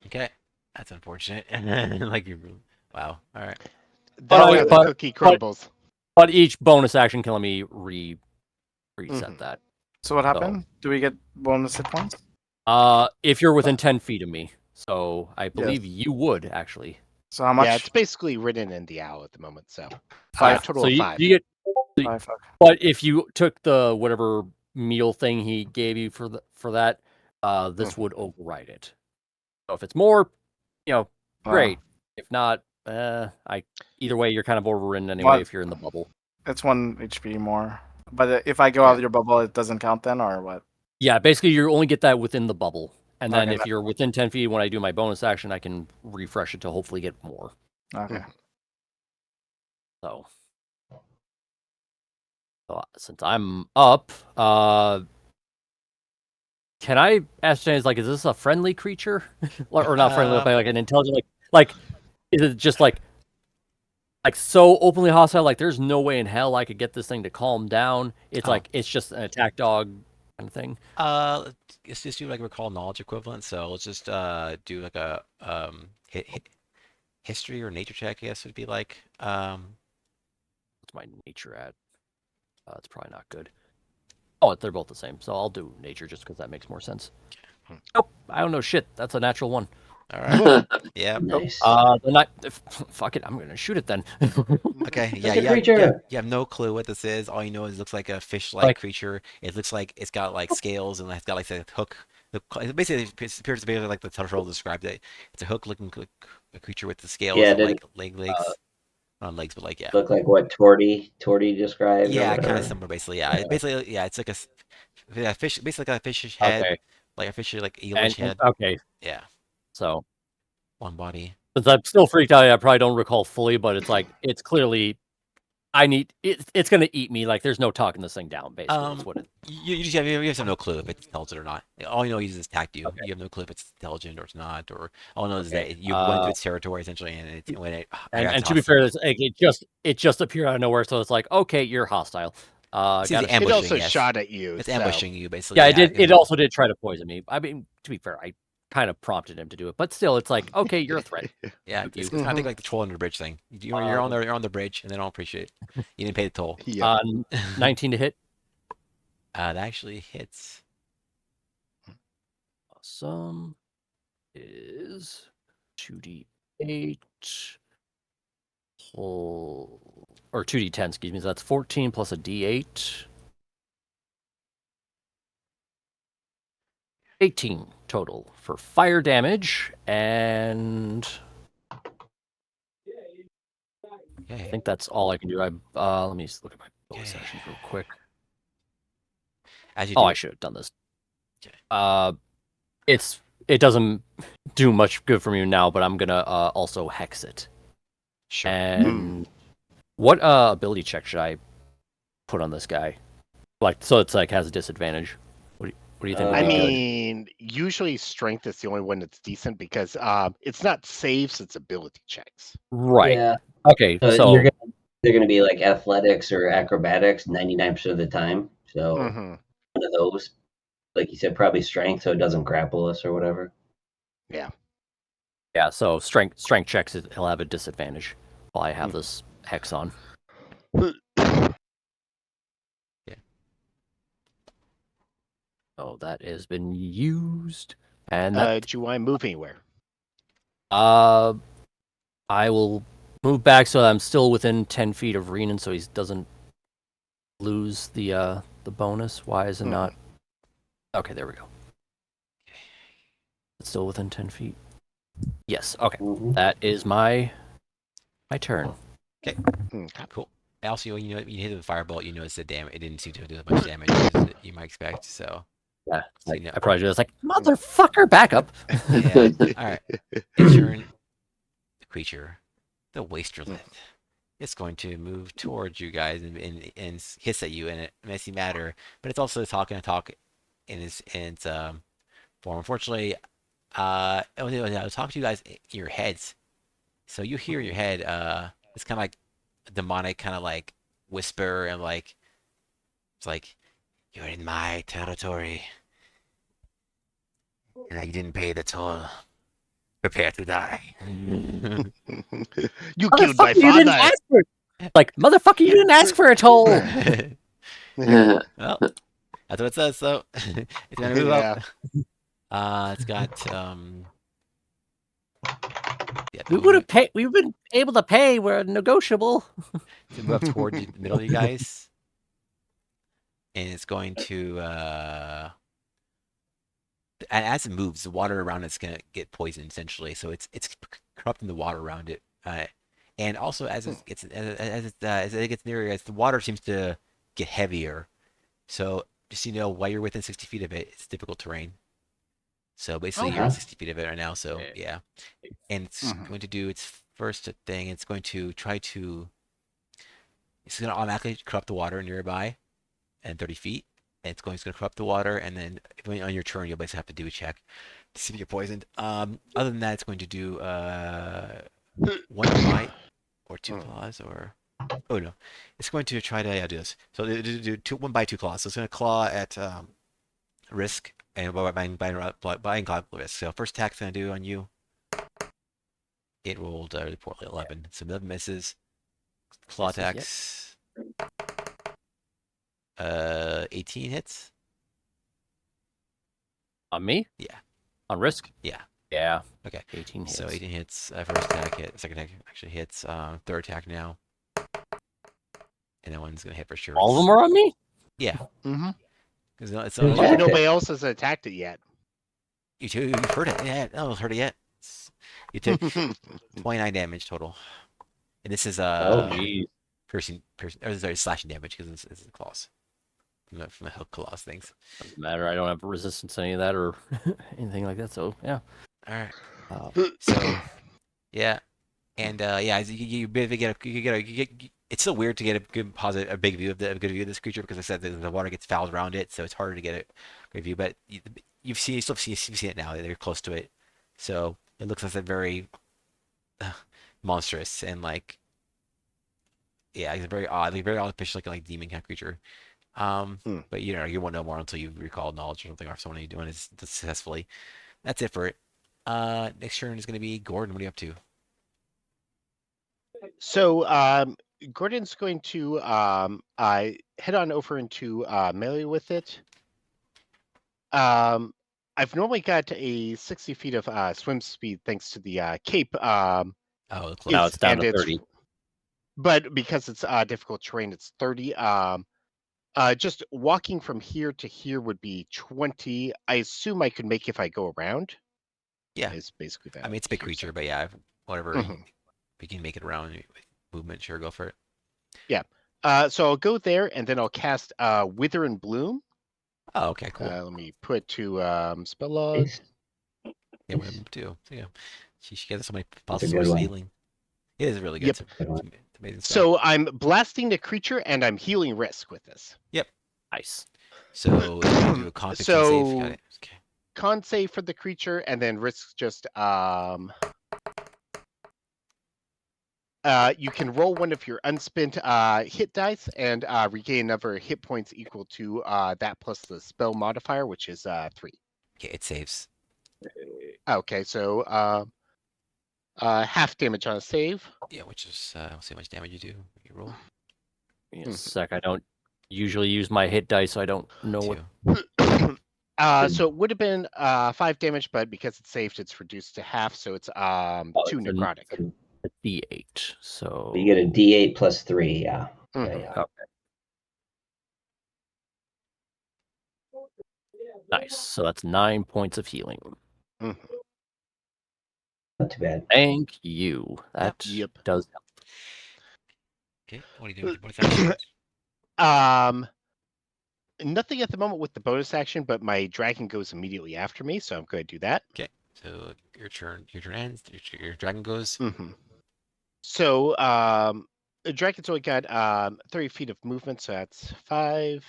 A: Okay, that's unfortunate. Like you, wow. All right.
E: That's
B: But-
E: how the
B: but-
E: cookie crumbles.
B: But each bonus action can let me reset
E: Mhm.
B: that.
D: So what happened? Do we get bonus hit points?
B: If you're within 10 feet of me. So I believe you would actually.
D: So how much?
E: Yeah, it's basically written in the owl at the moment. So
D: Five.
E: total
B: So
E: of
B: you,
E: 5.
B: you get,
D: Five. Okay.
B: but if you took the whatever meal thing he gave you for that, this would override it. So if it's more,
D: Wow.
B: great. If not, either way you're kind of overridden anyway
D: What?
B: if you're in the bubble.
D: It's 1 HP more. But if I go out of your bubble, it doesn't count then, or what?
B: Yeah, basically you only get that within the bubble. And then
D: Okay,
B: if you're within 10 feet when I do my bonus action, I can refresh it to hopefully get more.
D: Okay.
B: So since I'm up, can I ask James, like, is this a friendly creature? or not friendly, but like an intelligent, like is it just like so openly hostile, like there's no way in hell I could get this thing to calm down? It's
A: Oh.
B: like it's just an attack dog kind of thing.
A: Let's just do like recall knowledge equivalent. So let's just do like a history or nature check. I guess would be like
B: What's my nature at? It's probably not good. Oh, they're both the same, so I'll do nature just because that makes more sense. Nope, I don't know shit. That's a natural 1.
A: all right. Yeah.
C: Nice.
B: Fuck it, I'm gonna shoot it then.
A: Okay. Yeah.
C: It's a
A: Yeah.
C: creature.
A: You have no clue what this is. All you know is it looks like a fish-like
B: Like-
A: creature. It looks like it's got like scales and it's got like a hook. It basically appears to be like the turtle described it. It's a hook-looking a creature with the scales
C: Yeah,
A: and
C: did-
A: like legs. Not legs, but like yeah.
C: Look like what Torty described. or
A: Yeah, kind
C: whatever.
A: of similar, basically. Yeah, basically, yeah, it's like a fish, basically like a fish's head,
B: Okay.
A: like a fish, like
B: And,
A: eelish head.
B: okay,
A: Yeah,
B: so
A: one body.
B: since I'm still freaked out, I probably don't recall fully, but it's like it's clearly it's gonna eat me. Like there's no talking this thing down. Basically, is what it.
A: You just you just have no clue if it's intelligent or not. All you know is it's attacked you.
B: Okay.
A: You have no clue if it's intelligent or it's not, or all you know is
B: Okay,
A: that you went into its territory essentially, and
B: And to be fair, it just appeared out of nowhere, so it's like, okay, you're hostile.
A: It's easy
B: Gotta
A: ambushing,
E: It also
A: yes.
E: shot at you.
A: it's
E: so-
A: ambushing you basically.
B: Yeah, it did. It
A: yeah.
B: also did try to poison me. I mean, to be fair, I kind of prompted him to do it, but still, it's like, okay, you're a threat.
A: Yeah,
B: Fuck
A: it's
B: you.
A: kind of like the troll under the bridge thing. You're on there, you're on the bridge, and they don't appreciate it. You didn't pay the toll.
E: Yeah.
B: 19 to hit.
A: That actually hits.
B: Awesome. Is 2d8 or 2d10, excuse me. So that's 14 plus a d8. 18 total for fire damage, and I
A: Okay.
B: think that's all I can do. Let me just look at my bonus
A: Okay.
B: actions real quick.
A: As you
B: Oh,
A: do,
B: I should have done this.
A: Okay.
B: It doesn't do much good for me now, but I'm gonna also hex it.
A: sure.
B: And what ability check should I put on this guy? Like, so it's like has a disadvantage. What do you think would
E: I
B: be good?
E: mean, usually strength is the only one that's decent because it's not saves, it's ability checks.
B: Right.
C: Yeah.
B: Okay.
C: So
B: So
C: they're gonna be like athletics or acrobatics 99% of the time. So
E: Hmm.
C: one of those, like you said, probably strength, so it doesn't grapple us or whatever.
E: Yeah.
B: yeah. So strength checks. He'll have a disadvantage while I have this hex on. Oh, that has been used, and that
E: Do I move anywhere?
B: I will move back so that I'm still within 10 feet of Renan, so he doesn't lose the bonus. Why is it not? Okay, there we go. It's still within 10 feet. Yes. Okay,
C: Mhm.
B: that is my turn.
E: Okay.
A: Cool. Also, you know, you hit the firebolt, you notice the damage. It didn't seem to do as much damage as you might expect. So,
B: Yeah,
A: So
B: like,
A: you know-
B: I probably just like motherfucker, back up.
A: yeah. All right. Its turn. The creature, the Wasterlith, it's going to move towards you guys and hiss at you in a messy manner. But it's also talking to talk in its form. Unfortunately, I was talking to you guys in your heads, so you hear in your head. It's kind of like a demonic kind of like whisper and like it's like you're in my territory, and I didn't pay the toll. Prepare to die.
E: You killed my
B: Motherfucker, you didn't
E: father.
B: ask for it. Like, motherfucker, you didn't ask for a toll.
A: Well, that's what it says. So it's gonna move up. It's got yeah,
B: We would have paid. We've been able to pay. We're negotiable.
A: to move up toward the middle of you guys, and it's going to and as it moves, the water around it's gonna get poisoned essentially. So it's corrupting the water around it. And also as it gets as it gets nearer, as the water seems to get heavier. So just so you know, while you're within 60 feet of it, it's difficult terrain. So basically, you're at
C: Okay.
A: 60 feet of it right now. So yeah, and it's going to do its first thing. It's going to try to. It's going to automatically corrupt the water nearby, and 30 feet. And it's going to corrupt the water, and then when on your turn, you'll basically have to do a check to see if you're poisoned. Other than that, it's going to do one bite or two claws, or oh no, it's going to try to do this. So do one bite, two claws. So it's going to claw at risk and buying claw risk. So first attack's going to do on you. It rolled really poorly, 11. So 11 misses. Claw
B: Misses, yep.
A: attacks. 18 hits.
B: On me?
A: Yeah.
B: On risk?
A: Yeah.
B: Yeah.
A: Okay.
B: 18 hits.
A: So 18 hits. First attack hit. Second attack actually hits. Third attack now. And that one's gonna hit for sure.
B: All of them are on me?
A: Yeah.
E: Mm-hmm.
A: Because it's
E: Nobody else has attacked it yet.
A: you've heard it. Yeah, no one's heard it yet. You took 29 damage total. And this is
B: Geez.
A: slashing damage because it's the claws. From the hook claws things.
B: Doesn't matter. I don't have resistance to any of that or anything like that. So yeah.
A: Alright. So yeah. And yeah, you get it's still weird to get a good a big view of a good view of this creature because I said the water gets fouled around it, so it's harder to get a good view. But you've seen it now. They're close to it, so it looks like a very monstrous and like yeah, it's very odd, very artificial, like demon kind of creature. But you know you won't know more until you recall knowledge or something, or someone doing it successfully. That's it for it. Next turn is going to be Gordon. What are you up to?
E: So Gordon's going to head on over into melee with it. I've normally got a 60 feet of swim speed thanks to the cape.
B: Now it's down to 30.
E: But because it's difficult terrain, it's 30. Just walking from here to here would be 20. I assume I could make if I go around.
A: Yeah,
E: is basically that.
A: I mean, it's a big creature, but yeah, whatever. If you can make it around with movement, sure, go for it.
E: Yeah. So I'll go there, and then I'll cast Wither and Bloom.
A: Oh, okay, cool.
E: Let me put to spell log.
A: Yeah, what him too. So, yeah, she gets so many
C: That's a
A: possible
C: good
A: sources of
C: one.
A: healing. It is really good.
E: Yep.
A: It's amazing stuff.
E: So I'm blasting the creature, and I'm healing risk with this.
A: Yep.
B: Nice.
A: So you can do a con 15 save.
E: So-
A: Got it. Okay.
E: Con save for the creature, and then risk just you can roll one of your unspent hit dice and regain another hit points equal to that plus the spell modifier, which is 3.
A: Okay, it saves.
E: Okay, so half damage on a save.
A: Yeah, which is we'll see how much damage you do. You roll
B: Give me a sec. I don't usually use my hit dice, so I don't know what.
A: 2.
E: So it would have been 5 damage, but because it's saved, it's reduced to half, so it's 2
B: it's a-
E: necrotic.
B: A D8. So
C: You get a D8 plus 3. Yeah.
E: Mhm.
C: Yeah.
B: okay. Nice. So that's 9 points of healing.
E: Mhm.
C: Not too bad.
B: Thank you. That
E: Yep.
B: does help.
A: Okay, what do you do with your bonus action?
E: Nothing at the moment with the bonus action, but my dragon goes immediately after me, so I'm going to do that.
A: So your turn ends. Your dragon goes.
E: Mm-hmm. So the dragon's only got 30 feet of movement, so that's 5,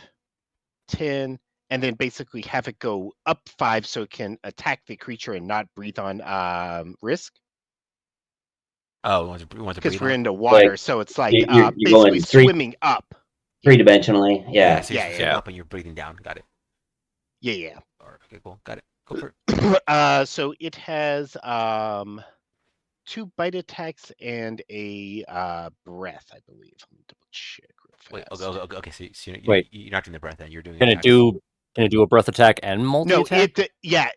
E: 10, and then basically have it go up 5 so it can attack the creature and not breathe on risk.
A: Oh, we want to
E: Because
A: breathe
E: we're
A: on?
E: in the water,
C: Like,
E: so it's like
C: you're
E: basically
C: going
E: swimming up.
C: 3-dimensionally. Yeah.
A: So you're
E: Yeah,
A: swimming
B: yeah.
A: up and you're breathing down. Got it.
E: Yeah.
A: Okay, cool. Got it. Go for it.
E: So it has 2 bite attacks and a breath, I believe. Let me double check real
A: Wait.
E: fast.
A: Okay. So
B: Wait.
A: you're not doing the breath then. You're doing.
B: Can it do a breath attack and multi
E: No,
B: attack?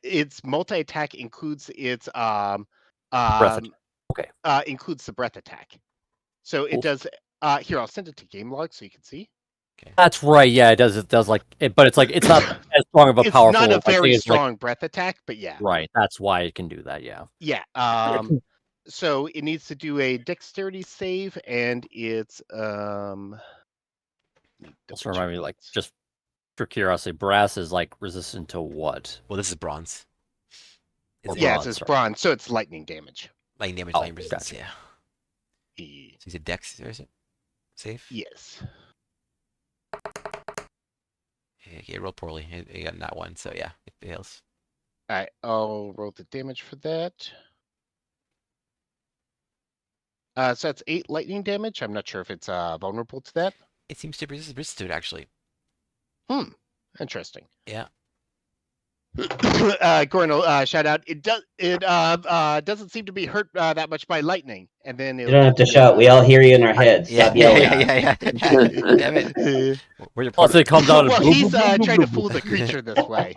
E: its multi attack includes its
B: Breath attack. Okay.
E: includes the breath attack. So
B: Cool.
E: it does. Here, I'll send it to game log so you can see.
B: That's right. Yeah, it does. It does but it's like it's not as strong of a
E: It's
B: powerful.
E: not a
B: I think
E: very
B: it's like-
E: strong breath attack, but yeah.
B: right. That's why it can do that. Yeah.
E: Yeah. So it needs to do a dexterity save, and it's
B: Just remind me, like, just for curiosity, brass is like resistant to what?
A: Well, this is bronze.
B: Or
E: yeah,
B: bronze,
E: it's
B: sorry.
E: bronze, so it's lightning damage.
A: Lightning damage,
B: Oh,
A: lightning resistance.
B: gotcha.
A: Yeah. So you said dex, or is it? Safe?
E: Yes.
A: Okay, roll poorly. You got not one, so yeah, it fails.
E: All right, I'll roll the damage for that. So that's 8 lightning damage. I'm not sure if it's vulnerable to that.
A: It seems to resist to it, actually.
E: Interesting.
A: Yeah.
E: Gornal, shout out. It doesn't seem to be hurt that much by lightning. And then
C: You don't have to shout. We all hear you in our heads.
A: Yeah,
C: Stop yelling.
A: yeah. Damn it. Where's your
B: Plus, it comes out.
E: Well,
B: and
E: he's trying to fool the creature this way.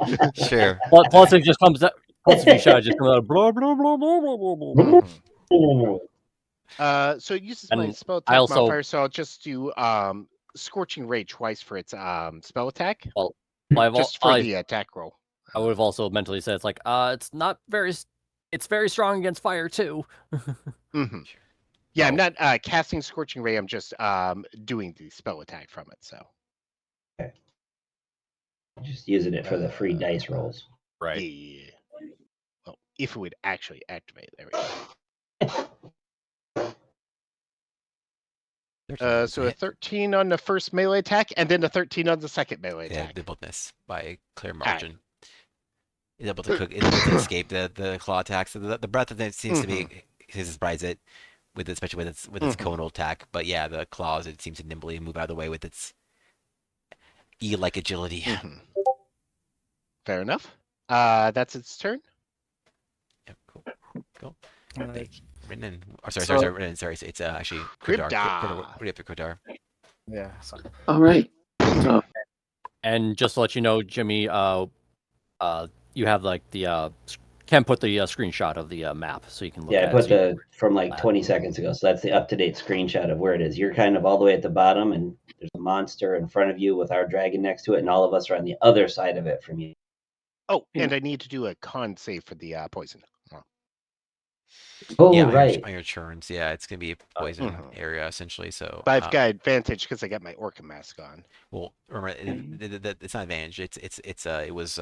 A: Sure.
B: Plus, it just comes out. Plus, if you shout, it just comes out. Blah blah blah blah blah blah blah.
E: So it uses my
B: And
E: spell
B: I
E: attack
B: also-
E: modifier, so I'll just do Scorching Ray twice for its spell attack. Just for the attack roll.
B: I would have also mentally said it's like it's not very. It's very strong against fire too.
E: Mm-hmm. Yeah, I'm not casting Scorching Ray. I'm just doing the spell attack from it. So
C: Just using it for the free dice rolls.
B: Right.
E: yeah. Well, if it would actually activate, there we go. So a 13 on the first melee attack, and then a 13 on the second melee
A: Yeah,
E: attack.
A: they both miss by a clear margin. It's able to escape the claw attacks. So the breath of it seems to be his surprise it with especially with its conal attack. But yeah, the claws it seems to nimbly move out of the way with its eel-like agility.
E: Mhm. Fair enough. That's its turn.
A: Yeah, cool.
D: Alright.
A: Renan. Oh,
D: So-
A: sorry, Renan. Sorry, it's actually Kridar.
E: Kridar.
A: What do you have for Kridar?
D: Yeah. So,
F: All right. So,
B: And just to let you know, Jimmy, you have like the can put the screenshot of the map so you can look
C: Yeah, I
B: at
C: put
B: it.
C: from like 20 seconds ago. So that's the up-to-date screenshot of where it is. You're kind of all the way at the bottom, and there's a monster in front of you with our dragon next to it, and all of us are on the other side of it from you.
E: Oh, and I need to do a con save for the poison.
C: Oh,
A: yeah,
C: right.
A: on your turns. Yeah, it's gonna be a poison area essentially. So
E: But I've got advantage because I got my Orca mask on.
A: well, remember it's not advantage. It was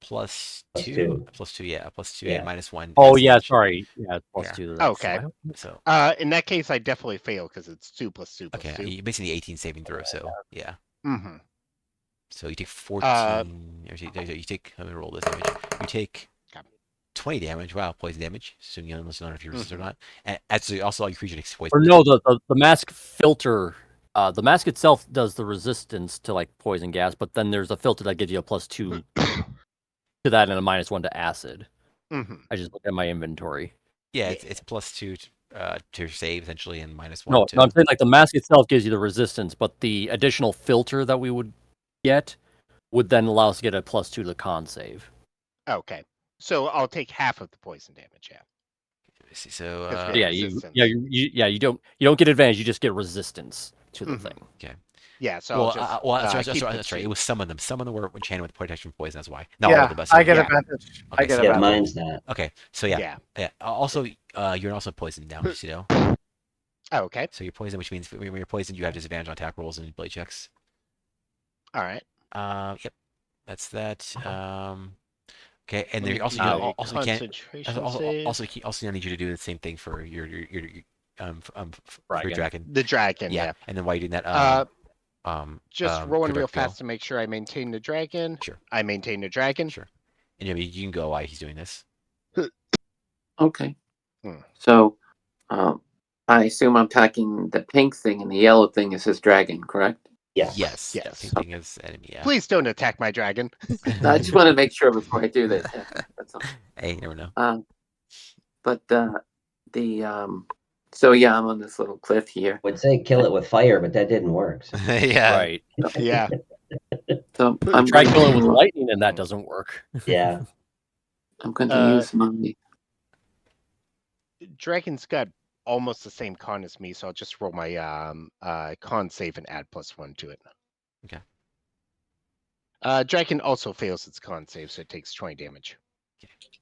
C: Plus
A: +2.
C: two.
A: +2, yeah, +2
C: Yeah.
A: and -1.
B: Oh yeah,
A: advantage.
B: sorry. Yeah, it's
A: Yeah.
B: +2.
E: Okay.
A: So
E: In that case, I definitely fail because it's 2 + 2 +
A: okay,
E: 2.
A: you basically 18 saving throw. So yeah.
E: Mm-hmm.
A: So you take 14. You take. Let me roll this damage. You take
E: Okay.
A: 20 damage. Wow, poison damage. Assuming unless you don't know if you're resistant or not. And actually, also all your creature takes poison.
B: Or no, the mask filter. The mask itself does the resistance to like poison gas, but then there's a filter that gives you a +2 to that and a -1 to acid.
E: hmm
B: I just looked at my inventory.
A: Yeah, it's +2 to your save essentially, and -1
B: No,
A: to.
B: no, I'm saying like the mask itself gives you the resistance, but the additional filter that we would get would then allow us to get a +2 to the con save.
E: Okay. So I'll take half of the poison damage. Yeah.
A: Let's see, so
E: Because we have
B: Yeah,
E: resistance.
B: you don't get advantage. You just get resistance to the
E: Mhm.
B: thing.
E: Yeah. So
A: well,
E: I'll just.
A: that's
E: keep
A: right.
E: the
A: That's right. It
E: two.
A: was some of them. Some of them were enchanted with protection from poison. That's why. Not all
D: Yeah,
A: of them, but
D: I get
E: yeah.
D: advantage.
A: Okay,
D: I get
A: so
C: Yeah,
D: advantage.
C: mine's not.
A: Okay, so yeah. Also, you're also poisoned now, just, you know.
E: Oh, okay.
A: So you're poisoned, which means when you're poisoned, you have disadvantage on attack rolls and ability checks.
E: All right.
A: Yep, that's that. Okay, and
E: Let
A: there
E: me
A: also
E: do
A: you
E: a
A: also can't
E: concentration
A: also
E: save.
A: I need you to do the same thing for your for
B: Dragon.
A: dragon.
E: The dragon.
A: Yeah,
E: Yeah.
A: and then while you're doing that,
E: Just rolling real
A: Kudrak, go.
E: fast to make sure I maintain the dragon.
A: Sure.
E: I maintain the dragon.
A: Sure. And you can go while he's doing this.
F: Okay.
E: Hmm.
F: So, I assume I'm attacking the pink thing and the yellow thing is his dragon, correct?
C: Yes.
A: Yes.
E: Yes.
A: Same thing as enemy. Yeah.
E: Please don't attack my dragon.
F: I just want to make sure before I do this. Yeah, that's all.
A: Hey, you never know.
F: But so yeah, I'm on this little cliff here.
C: Would say kill it with fire, but that didn't work. So.
A: Yeah.
B: Right.
E: Yeah.
F: So I'm
B: Try
F: going
B: killing with
F: to,
B: lightning, and that doesn't work.
C: Yeah.
F: I'm going to use my.
E: Dragon's got almost the same con as me, so I'll just roll my con save and add +1 to it.
A: Okay.
E: Dragon also fails its con save, so it takes 20 damage.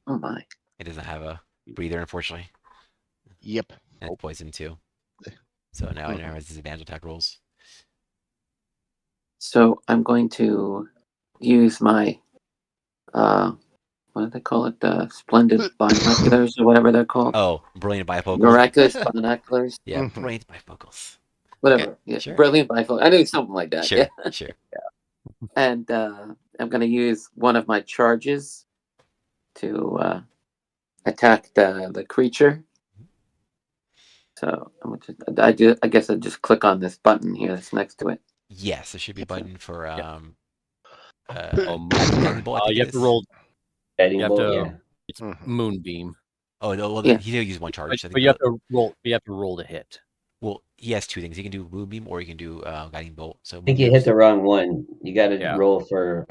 F: Oh my.
A: It doesn't have a breather, unfortunately,
E: Yep.
A: and poison too. So now it has disadvantage attack rolls.
F: So I'm going to use my what do they call it? Splendid binoculars or whatever they're called.
A: Oh, brilliant bifocals.
F: Miraculous binoculars.
A: Yeah,
E: Mhm.
A: brilliant bifocals.
F: Whatever.
A: Okay,
F: Yeah,
A: sure.
F: brilliant bifocals. I knew something like that.
A: Sure,
F: Yeah.
A: sure.
F: And I'm going to use one of my charges to attack the creature. So I guess I just click on this button here that's next to it.
A: Yes, there should be a button for
B: Moonbeam.
A: bolt, I think
B: You
A: it
B: have to
A: is.
B: roll.
C: Guiding
B: You have
C: bolt,
B: to.
C: yeah.
B: It's
E: Mhm.
B: Moonbeam,
A: Oh no, well
F: Yeah.
A: he'll use one charge. I think
B: but you have to roll. You have to roll to hit.
A: Well, he has two things. He can do Moonbeam or he can do Guiding Bolt. So
C: I think you hit the wrong one. You got to
B: Yeah.
C: roll for.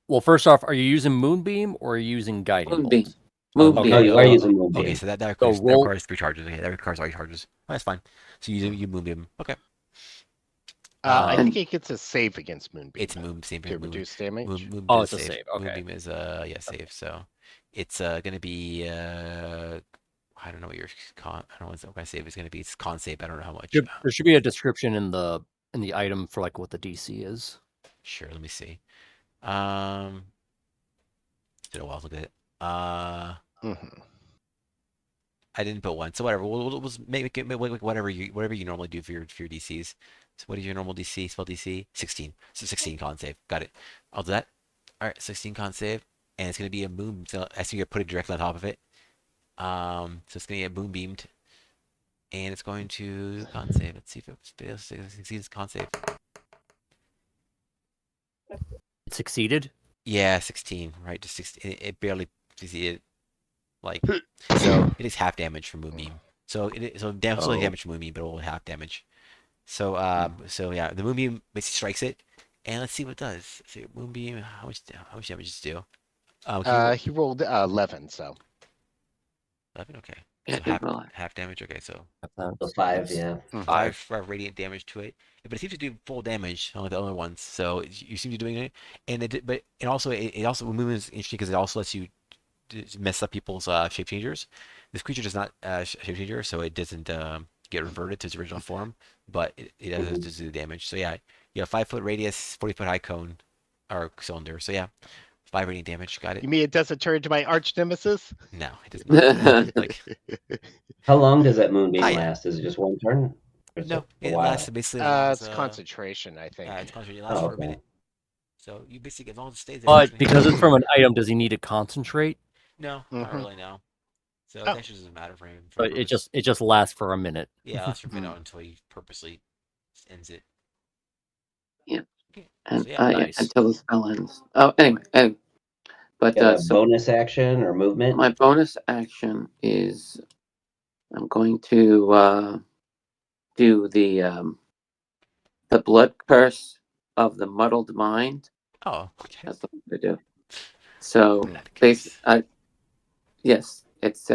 B: Well, first off, are you using Moonbeam or are you using Guiding
F: Moonbeam.
B: Bolt?
F: Moonbeam.
C: Oh, you are
B: okay.
C: using Moonbeam.
A: Okay, so that
B: So
A: requires,
B: roll-
A: 3 charges. Okay, that requires all your charges. Oh, that's fine. So you Moonbeam. Okay.
E: I
B: Um,
E: think it gets a save against Moonbeam.
A: It's Moon same
E: to
A: thing.
E: reduce damage.
A: Moonbeam
B: Oh,
A: is
B: it's a save, okay.
A: Moonbeam is save. So it's gonna be I don't know what your con. I don't know what my save is gonna be. It's con save. I don't know how much.
B: There should be a description in the item for like what the DC is.
A: Sure. Let me see. Did a while to look at it.
E: Mhm.
A: I didn't put one, so whatever. We'll make it whatever you normally do for your DCs. So what is your normal DC? Spell DC 16. So 16 con save. Got it. I'll do that. All right, 16 con save, and it's gonna be a moon. So I see you're putting directly on top of it. So it's gonna get moon beamed, and it's going to con save. Let's see if it fails. Succeeds con save.
B: It succeeded.
A: Yeah, 16. Right, just 16. It barely succeeded. Like, so it is half damage from Moonbeam. So still damage from Moonbeam, but it will half damage. So yeah, the Moonbeam basically strikes it, and let's see what it does. So Moonbeam, how much damage does it do?
E: He rolled 11, so
A: 11. Okay.
F: Yeah,
A: So
F: big roll.
A: half damage. Okay, so
C: So 5, yeah.
E: Mhm.
A: 5 radiant damage to it, but it seems to do full damage on the other ones. So you seem to be doing it, and it also Moonbeam is interesting because it also lets you mess up people's shape changers. This creature does not shape changer, so it doesn't get reverted to its original form, but it does do the damage. So yeah, you have 5-foot radius, 40-foot high cone or cylinder. So yeah, 5 radiant damage. Got it.
E: You mean it doesn't turn into my arch nemesis?
A: No, it does not. Like,
C: How long does that Moonbeam
A: yeah.
C: last? Is it just one turn? Or is
A: no,
C: it
A: it
C: a while?
A: lasts basically as long
E: It's
A: as,
E: concentration, I think.
A: it's concentration. It lasts for a
C: okay.
A: minute. So you basically, as long as it stays there.
B: But
A: actually-
B: because it's from an item, does he need to concentrate?
A: No, not
E: Mhm.
A: really. No. So it
E: Oh.
A: actually doesn't matter for him. For
B: But
A: purpose.
B: it just lasts for a minute.
A: Yeah, that's your minute until he purposely ends it.
F: Yeah.
A: Okay.
F: And
A: So yeah,
B: nice.
F: until the spell ends. Oh, anyway. But
C: Got a
F: so
C: bonus action or movement?
F: my bonus action is I'm going to do the blood curse of the muddled mind.
A: Oh, okay.
F: That's what I'm gonna do. So
A: That case.
F: yes, it's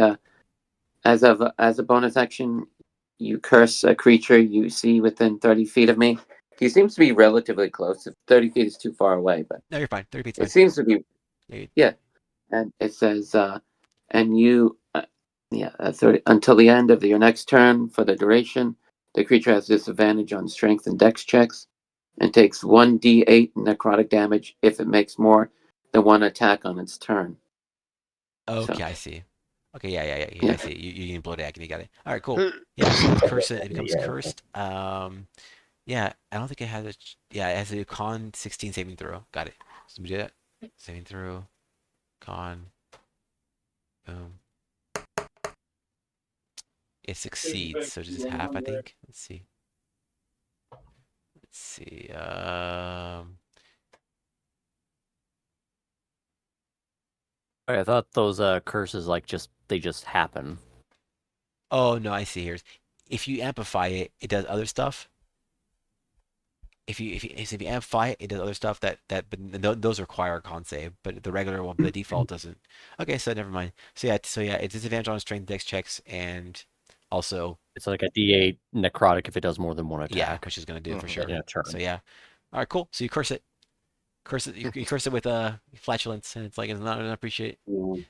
F: as a bonus action, you curse a creature you see within 30 feet of me. He seems to be relatively close. If 30 feet is too far away, but
A: No, you're fine. 30 feet's
F: it
A: fine.
F: seems to be.
A: Yeah,
F: Yeah, and it says, and you, 30, until the end of your next turn for the duration, the creature has disadvantage on strength and dex checks, and takes 1d8 necrotic damage if it makes more than one attack on its turn.
A: Okay,
F: So-
A: I see. Okay, yeah.
F: Yeah.
A: I see. You can blow the agony. Got it. All right, cool. Yeah, so it's cursed. It becomes
C: Yeah.
A: cursed. Yeah, I don't think it has a. Yeah, it has a con 16 saving throw. Got it. So we do that. Saving throw, con. Boom. It succeeds, so just half, I think. Let's see. Let's see.
B: I thought those curses they just happen.
A: Oh no, I see. Here's if you amplify it, it does other stuff. If you amplify it, it does other stuff but those require a con save, but the regular one, the default doesn't. Okay, so never mind. So yeah, it's disadvantage on strength dex checks, and also
B: It's like a D8 necrotic if it does more than one attack.
A: yeah, which is gonna do it for
E: Mhm.
A: sure.
B: In a turn.
A: So yeah, all right, cool. So you curse it, you curse it with flatulence, and it's like it's not appreciate.
C: Mm.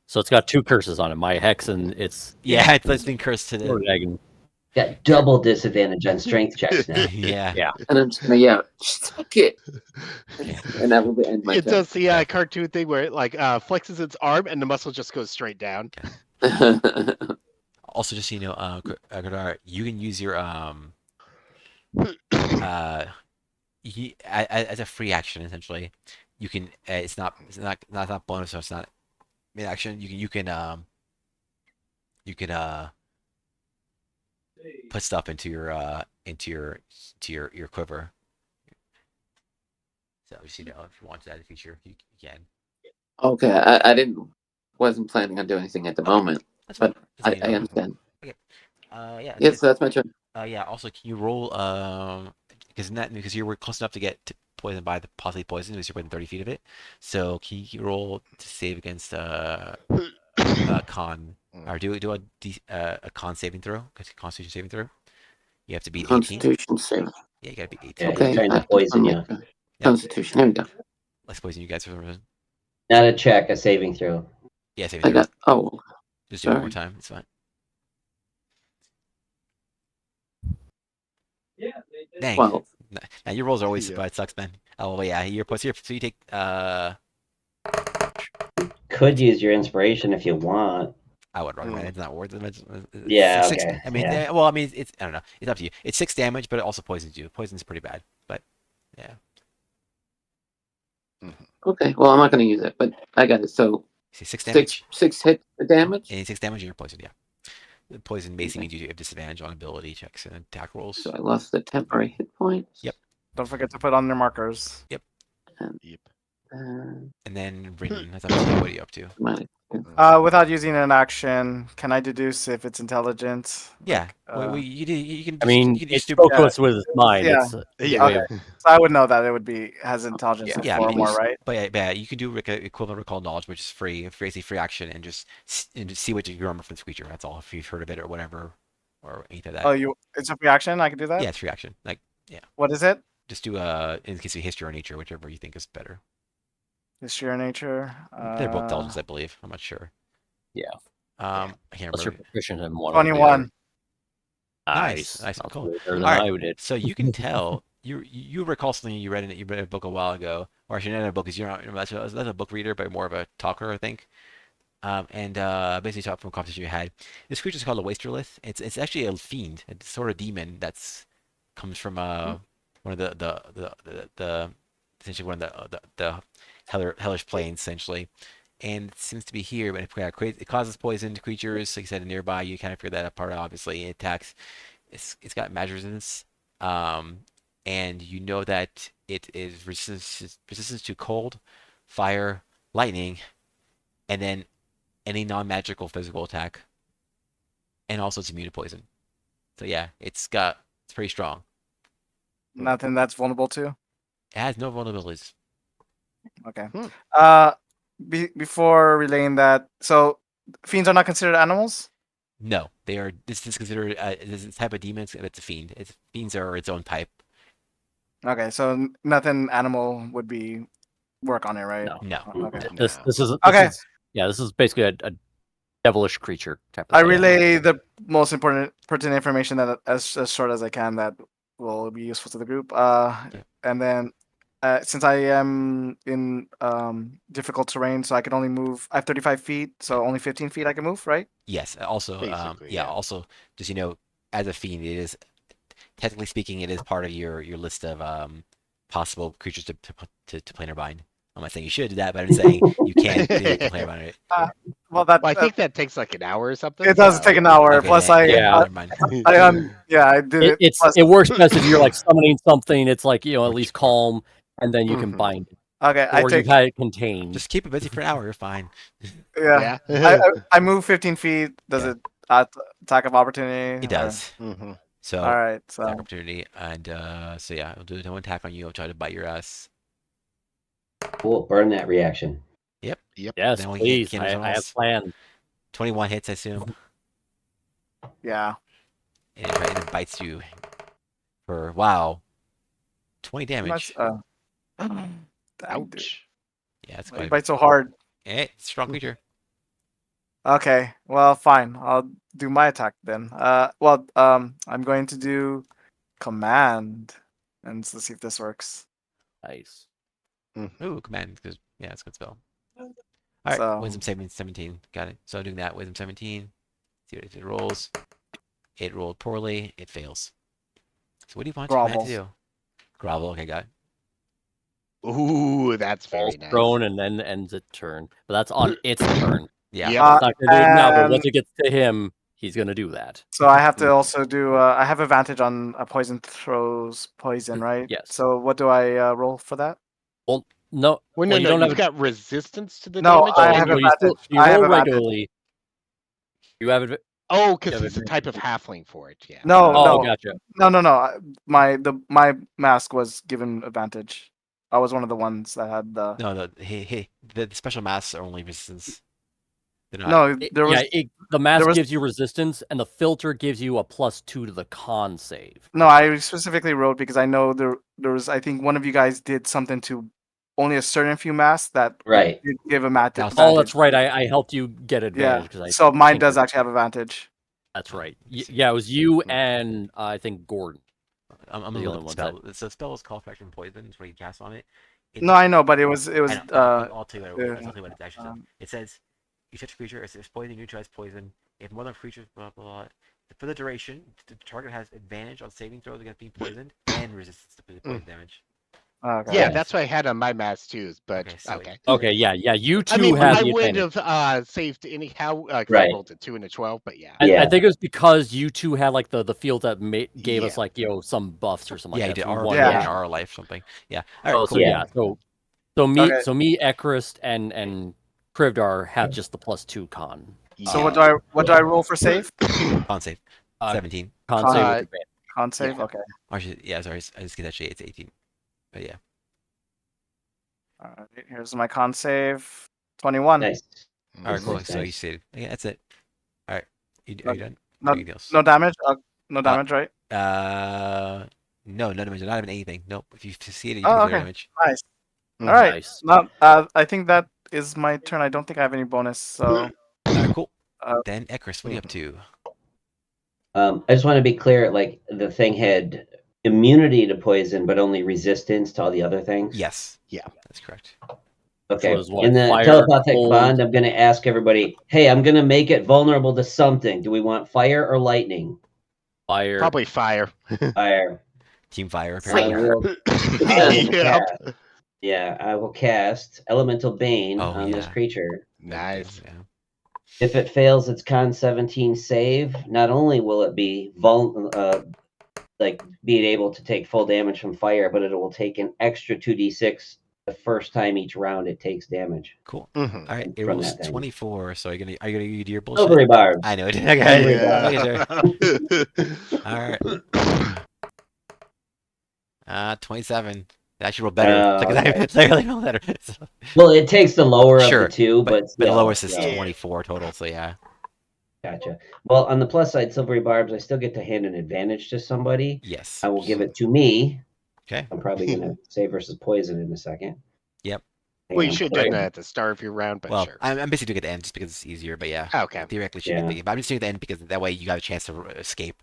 B: So it's got two curses on it. My hex and it's
A: Yeah, it's been cursed to
B: Lord
A: the
B: Agony.
C: Got double disadvantage on strength checks now.
A: yeah.
B: Yeah.
F: And I'm just gonna yell, "Suck it!"
A: Yeah.
F: And that will end my
E: It
F: turn.
E: does the cartoon thing where it like flexes its arm and the muscle just goes straight down.
A: Also, just so you know, Gradar, you can use your as a free action essentially. You can it's not bonus, so it's not mid action. You can put stuff into your quiver. So just you know, if you want to add a feature, you can.
F: Okay, I wasn't planning on doing anything at the moment,
A: That's
F: but
A: fine. Just so
F: I
A: you know.
F: understand.
A: Yeah.
F: Yes, so that's my turn.
A: Yeah. Also, can you roll because you were close enough to get poisoned by the possibly poisoned because you're within 30 feet of it. So can you roll to save against con or do a con saving throw? Constitution saving throw. You have to beat 18.
F: Constitution save.
A: Yeah, you gotta beat 18.
C: Yeah, he's
F: Okay,
C: trying to
F: I just
C: poison
F: wanna
C: you.
F: make a Constitution. There we go.
A: Let's poison you guys for some reason.
C: Not a check, a saving throw.
A: Yeah, saving
F: I
A: throw.
F: got. Oh,
A: Just do it one more
F: sorry.
A: time. It's fine. Dang.
F: Well,
A: Now your rolls are always
E: Yeah.
A: but it sucks, man. Oh well, yeah. You're plus here, so you take
C: Could use your inspiration if you want.
A: I would recommend it. It's not worth it. It's
C: Yeah,
A: six,
C: okay,
A: I mean,
C: yeah.
A: well, I mean, it's I don't know. It's up to you. It's 6 damage, but it also poisons you. Poison's pretty bad, but yeah.
F: okay. Well, I'm not going to use it, but I got it. So
A: See, 6 damage.
F: six hit damage.
A: And 6 damage, and you're poisoned. Yeah. The poison basically means you have disadvantage on ability checks and attack rolls.
F: So I lost the temporary hit points.
A: Yep.
D: Don't forget to put on your markers.
E: Yep.
F: And
A: And then Rin, that's up to you. What are you up to?
F: my-
D: Without using an action, can I deduce if it's intelligent?
A: Yeah.
D: Like,
A: You can.
B: I mean,
A: you can do
B: it
A: stupid.
B: spoke to us with its mind.
D: Yeah.
B: It's
E: Yeah.
D: Okay. So I would know that it would be has intelligence
B: Yeah.
D: of
A: Yeah,
D: 4 or
A: but
D: more,
A: you-
D: right?
A: But yeah, you can do equivalent recall knowledge, which is free, basically free action, and just see what you remember from the creature. That's all. If you've heard of it or whatever, or anything like that.
D: Oh, it's a reaction. I can do that.
A: Yeah, it's free action. Like,
D: What is it?
A: just do in case of history or nature, whichever you think is better.
D: History or nature.
A: They're both intelligence, I believe. I'm not sure.
B: Yeah.
A: I can't
B: unless you're
A: remember.
B: proficient in one. or the
D: 21.
B: other.
A: Nice,
B: Nice.
A: cool.
B: Way better than
A: Alright.
B: I did.
A: So you can tell you recall something you read in a book a while ago, or actually not in a book, because you're not that's a book reader, but more of a talker, I think. And basically talk from a conversation you had. This creature is called a Wasterlith. It's actually a fiend, a sort of demon that's comes from one of the essentially one of the hellish plains, essentially. And it seems to be here, but it causes poison to creatures. Like I said, nearby, you kind of figure that apart. Obviously, it attacks. It's got magic resistance, and you know that it is resistance to cold, fire, lightning, and then any non-magical physical attack, and also it's immune to poison. So yeah, it's pretty strong.
D: Nothing that's vulnerable to.
A: It has no vulnerabilities.
D: Okay.
E: Hmm.
D: Before relaying that, so fiends are not considered animals.
A: No, they are. This is considered this type of demon. It's a fiend. Fiends are its own type.
D: Okay, so nothing animal would be work on it, right?
B: No.
A: No.
D: Okay.
B: This
E: No.
B: this is
D: Okay.
B: this is basically a devilish creature type of
D: I
B: thing.
D: relay the most pertinent information that as short as I can that will be useful to the group. And then since I am in difficult terrain, so I can only move. I have 35 feet, so only 15 feet I can move, right?
A: Yes. Also,
E: Basically,
A: yeah.
E: yeah.
A: Also, just as a fiend, it is technically speaking, it is part of your list of possible creatures to plane or bind. I'm not saying you should do that, but I'm saying you can plane or bind it.
D: Well, that
E: Well, I think that takes like an hour or something.
D: it does take an hour.
A: Okay,
D: Plus,
A: then,
B: Yeah.
A: never mind.
D: I did it. Plus,
B: It works best if you're like summoning something. It's like at least calm, and then you can
E: Mhm.
B: bind it,
D: okay, I
B: or
D: take
B: you've had it contained.
A: Just keep it busy for an hour. You're fine.
D: yeah.
E: Yeah.
D: I move 15 feet. Does
A: Yeah.
D: it attack of opportunity?
A: It does.
E: Mhm.
A: So
D: All right. So
A: attack opportunity, and so yeah, I'll do no attack on you. I'll try to bite your ass.
C: Cool. Burn that reaction.
B: Yes,
A: Then we
B: please.
A: get
B: I have
A: results.
B: plans.
A: 21 hits, I assume,
D: yeah.
A: and it bites you for 20 damage.
D: Dang, dude.
E: Ouch.
A: Yeah, it's
D: You
A: quite.
D: bite so hard.
A: It's a strong creature.
D: Okay, well, fine. I'll do my attack then. I'm going to do command, and let's see if this works.
B: Nice.
A: Ooh, command, because yeah, it's a good spell. All right,
D: So-
A: wisdom saving 17. Got it. So doing that, wisdom 17. See what it rolls. It rolled poorly. It fails. So what do you want command
D: Grovels.
A: to do? Grovel. Okay, got it.
E: Ooh, that's very
B: Falls
E: nice.
B: prone and then ends its turn, but that's on its turn.
A: Yeah.
E: Yep.
B: It's not gonna do it now, but
D: and-
B: once it gets to him, he's gonna do that.
D: So I have to also do. I have advantage on a poison throws poison, right?
B: Yes.
D: So what do I roll for that?
B: No,
E: Well, no,
B: you
E: no,
B: don't
E: you've
B: have
E: got resistance to the
D: No,
E: damage.
D: I
E: and
D: have
E: you-
B: you still
D: advantage.
B: you
D: I have
B: roll
D: advantage.
B: regularly. You have it.
E: Oh,
B: Yeah,
E: because
B: but
E: it's a type of halfling for it. Yeah.
D: No,
B: Oh,
D: no,
B: gotcha.
D: no. My mask was given advantage. I was one of the ones that had the.
A: No, the special masks are only resistance. They're not.
D: No, there was
B: The mask
D: was-
B: gives you resistance, and the filter gives you a +2 to the con save.
D: no. I specifically wrote because I know there was. I think one of you guys did something to only a certain few masks that
C: Right.
D: did give a mat
A: That was-
B: Oh, that's
D: advantage.
B: right. I helped you get advantage
D: Yeah.
B: because I.
D: So mine
B: think
D: does
B: that-
D: actually have advantage.
B: That's right.
A: Let's see.
B: Yeah, it was you
E: Hmm.
B: and I think Gordon.
A: I'm
B: the
A: gonna
B: only
A: look at
B: ones
A: the spell. The spell is called Fraction Poison. It's what you cast on it.
D: No, I know, but it was.
A: I know, I'll tell you what
D: yeah,
A: I'll tell you what it actually says. It says, you touch a creature, it's poison, neutralize poison. If more than a creature, blah, blah, blah. For the duration, the target has advantage on saving throws against being poisoned and resistance to poison damage.
D: Okay.
E: Yeah,
C: Yes.
E: that's what I had on my mask too. But
A: Okay, so
E: okay.
B: Okay, yeah. You two
E: I mean,
B: had
E: I
B: the
E: would
B: advantage.
E: have saved anyhow. 'Cause
C: Right.
E: I rolled a 2 and a 12, but yeah.
B: I
C: Yeah.
B: think it was because you two had like the field that gave us
E: Yeah.
B: like some buffs or something
A: Yeah, you
B: like
A: did
B: that. so we
A: R,
B: won
D: Yeah.
B: that.
A: R life something. Yeah. All right,
B: Oh,
A: cool.
B: so yeah.
D: Okay.
B: So me, Ekrist, and Krivdar have just the +2 con.
D: So
E: Yeah.
D: what do I roll for save?
A: Con save.
B: Uh,
A: 17.
B: Con save with
E: Uh,
B: advantage.
D: Con save.
E: Yeah.
D: Okay.
A: Actually, yeah, sorry. I just get actually it's 18. But yeah.
D: All right. Here's my con save. 21.
C: Nice.
A: All right, cool.
C: Nice,
A: So you
C: nice.
A: saved. Yeah, that's it. All right. Are you done?
D: No,
A: Anything else?
D: no damage. No damage, right?
A: No damage. Not even anything. Nope. If you see it, you
D: Oh,
A: can
D: okay.
A: damage.
D: Nice.
E: Mhm.
D: All right.
B: Nice.
D: No, I think that is my turn. I don't think I have any bonus. So
A: All right, cool.
D: Uh,
A: Then Ekris, what are you up to?
C: I just want to be clear. Like the thing had immunity to poison, but only resistance to all the other things.
A: Yes.
E: Yeah.
A: That's correct.
C: Okay.
B: was what,
C: In the
B: fire,
C: telepathic
B: cold?
C: bond, I'm going to ask everybody. Hey, I'm going to make it vulnerable to something. Do we want fire or lightning?
B: Fire.
E: Probably fire.
C: Fire.
A: Team Fire,
C: So I
A: apparently.
C: will-
E: Yep.
C: Yeah. Yeah, I will cast Elemental Bane
A: Oh,
C: on this
A: yeah.
C: creature.
E: Nice.
A: Yeah.
C: If it fails its Con 17 save, not only will it be being able to take full damage from fire, but it will take an extra 2d6 the first time each round it takes damage.
A: Cool.
E: Mhm.
A: All right, it
C: From
A: rolls
C: that thing.
A: 24. So are you gonna do your bullshit?
C: Silvery barbs.
A: I know it. Okay.
C: Yeah.
A: Making sure. All right. 27. It actually rolled better.
C: Oh, okay.
A: It's like really rolled better. So-
C: Well, it takes the lower of
A: Sure,
C: the two, but
A: but the
C: still,
A: lowest is
C: yeah.
A: 24 total. So yeah.
C: Gotcha. Well, on the plus side, Silvery Barbs, I still get to hand an advantage to somebody.
A: Yes.
C: I will give it to me.
A: Okay.
C: I'm probably going to say versus poison in a second.
A: Yep.
C: Hang
E: Well, you
C: on,
E: should have
C: quick.
E: done that at the start of your round, but
A: Well,
E: sure.
A: I'm basically doing it at the end just because it's easier. But yeah.
E: Okay.
A: Theoretically, should be
C: Yeah.
A: at the beginning. But I'm just doing it at the end because that way you got a chance to escape.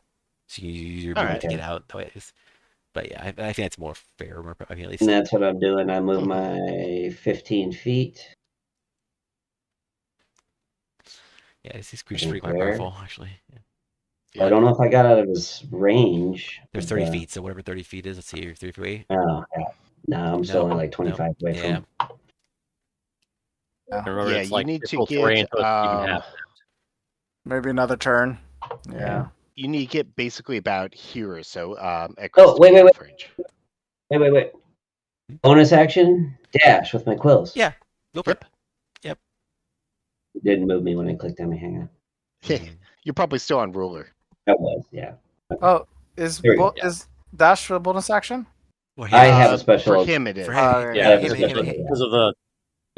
A: So you use your
E: All
A: movement
E: right.
A: to get out. That way it is. But yeah, I think it's more fair. I mean, at least.
C: And that's what I'm doing. I move
E: Mhm.
C: my 15 feet.
A: Yeah, these creatures
C: Okay,
A: pretty quite
C: there.
A: powerful, actually. Yeah.
E: Yeah.
C: I don't know if I got out of his range.
A: There's
C: of
A: 30
C: the-
A: feet, so whatever 30 feet is, let's see, you're 30 feet away.
C: Oh, yeah. No, I'm still
A: No,
C: only like 25 away
A: Yeah.
C: from.
B: And remember,
E: Yeah,
B: it's
E: you
B: like
E: need to
B: difficult terrain,
E: get
B: so it's even half.
D: Maybe another turn. Yeah.
E: you need to get basically about here or so at
C: Oh, wait,
E: Christopher's range.
C: Wait. Bonus action, dash with my quills.
A: Yeah, go for it.
C: It didn't move me when I clicked on my hang on.
A: Mhm.
E: You're probably still on ruler.
C: I was, yeah.
D: Oh, is
C: There we go.
D: is dash a bonus action?
A: Well,
C: I
A: yeah,
C: have a special.
E: For him, it is.
A: for
D: Oh,
A: him,
D: yeah,
C: I have
A: him,
C: a
A: him,
C: special.
A: him,
B: Because of the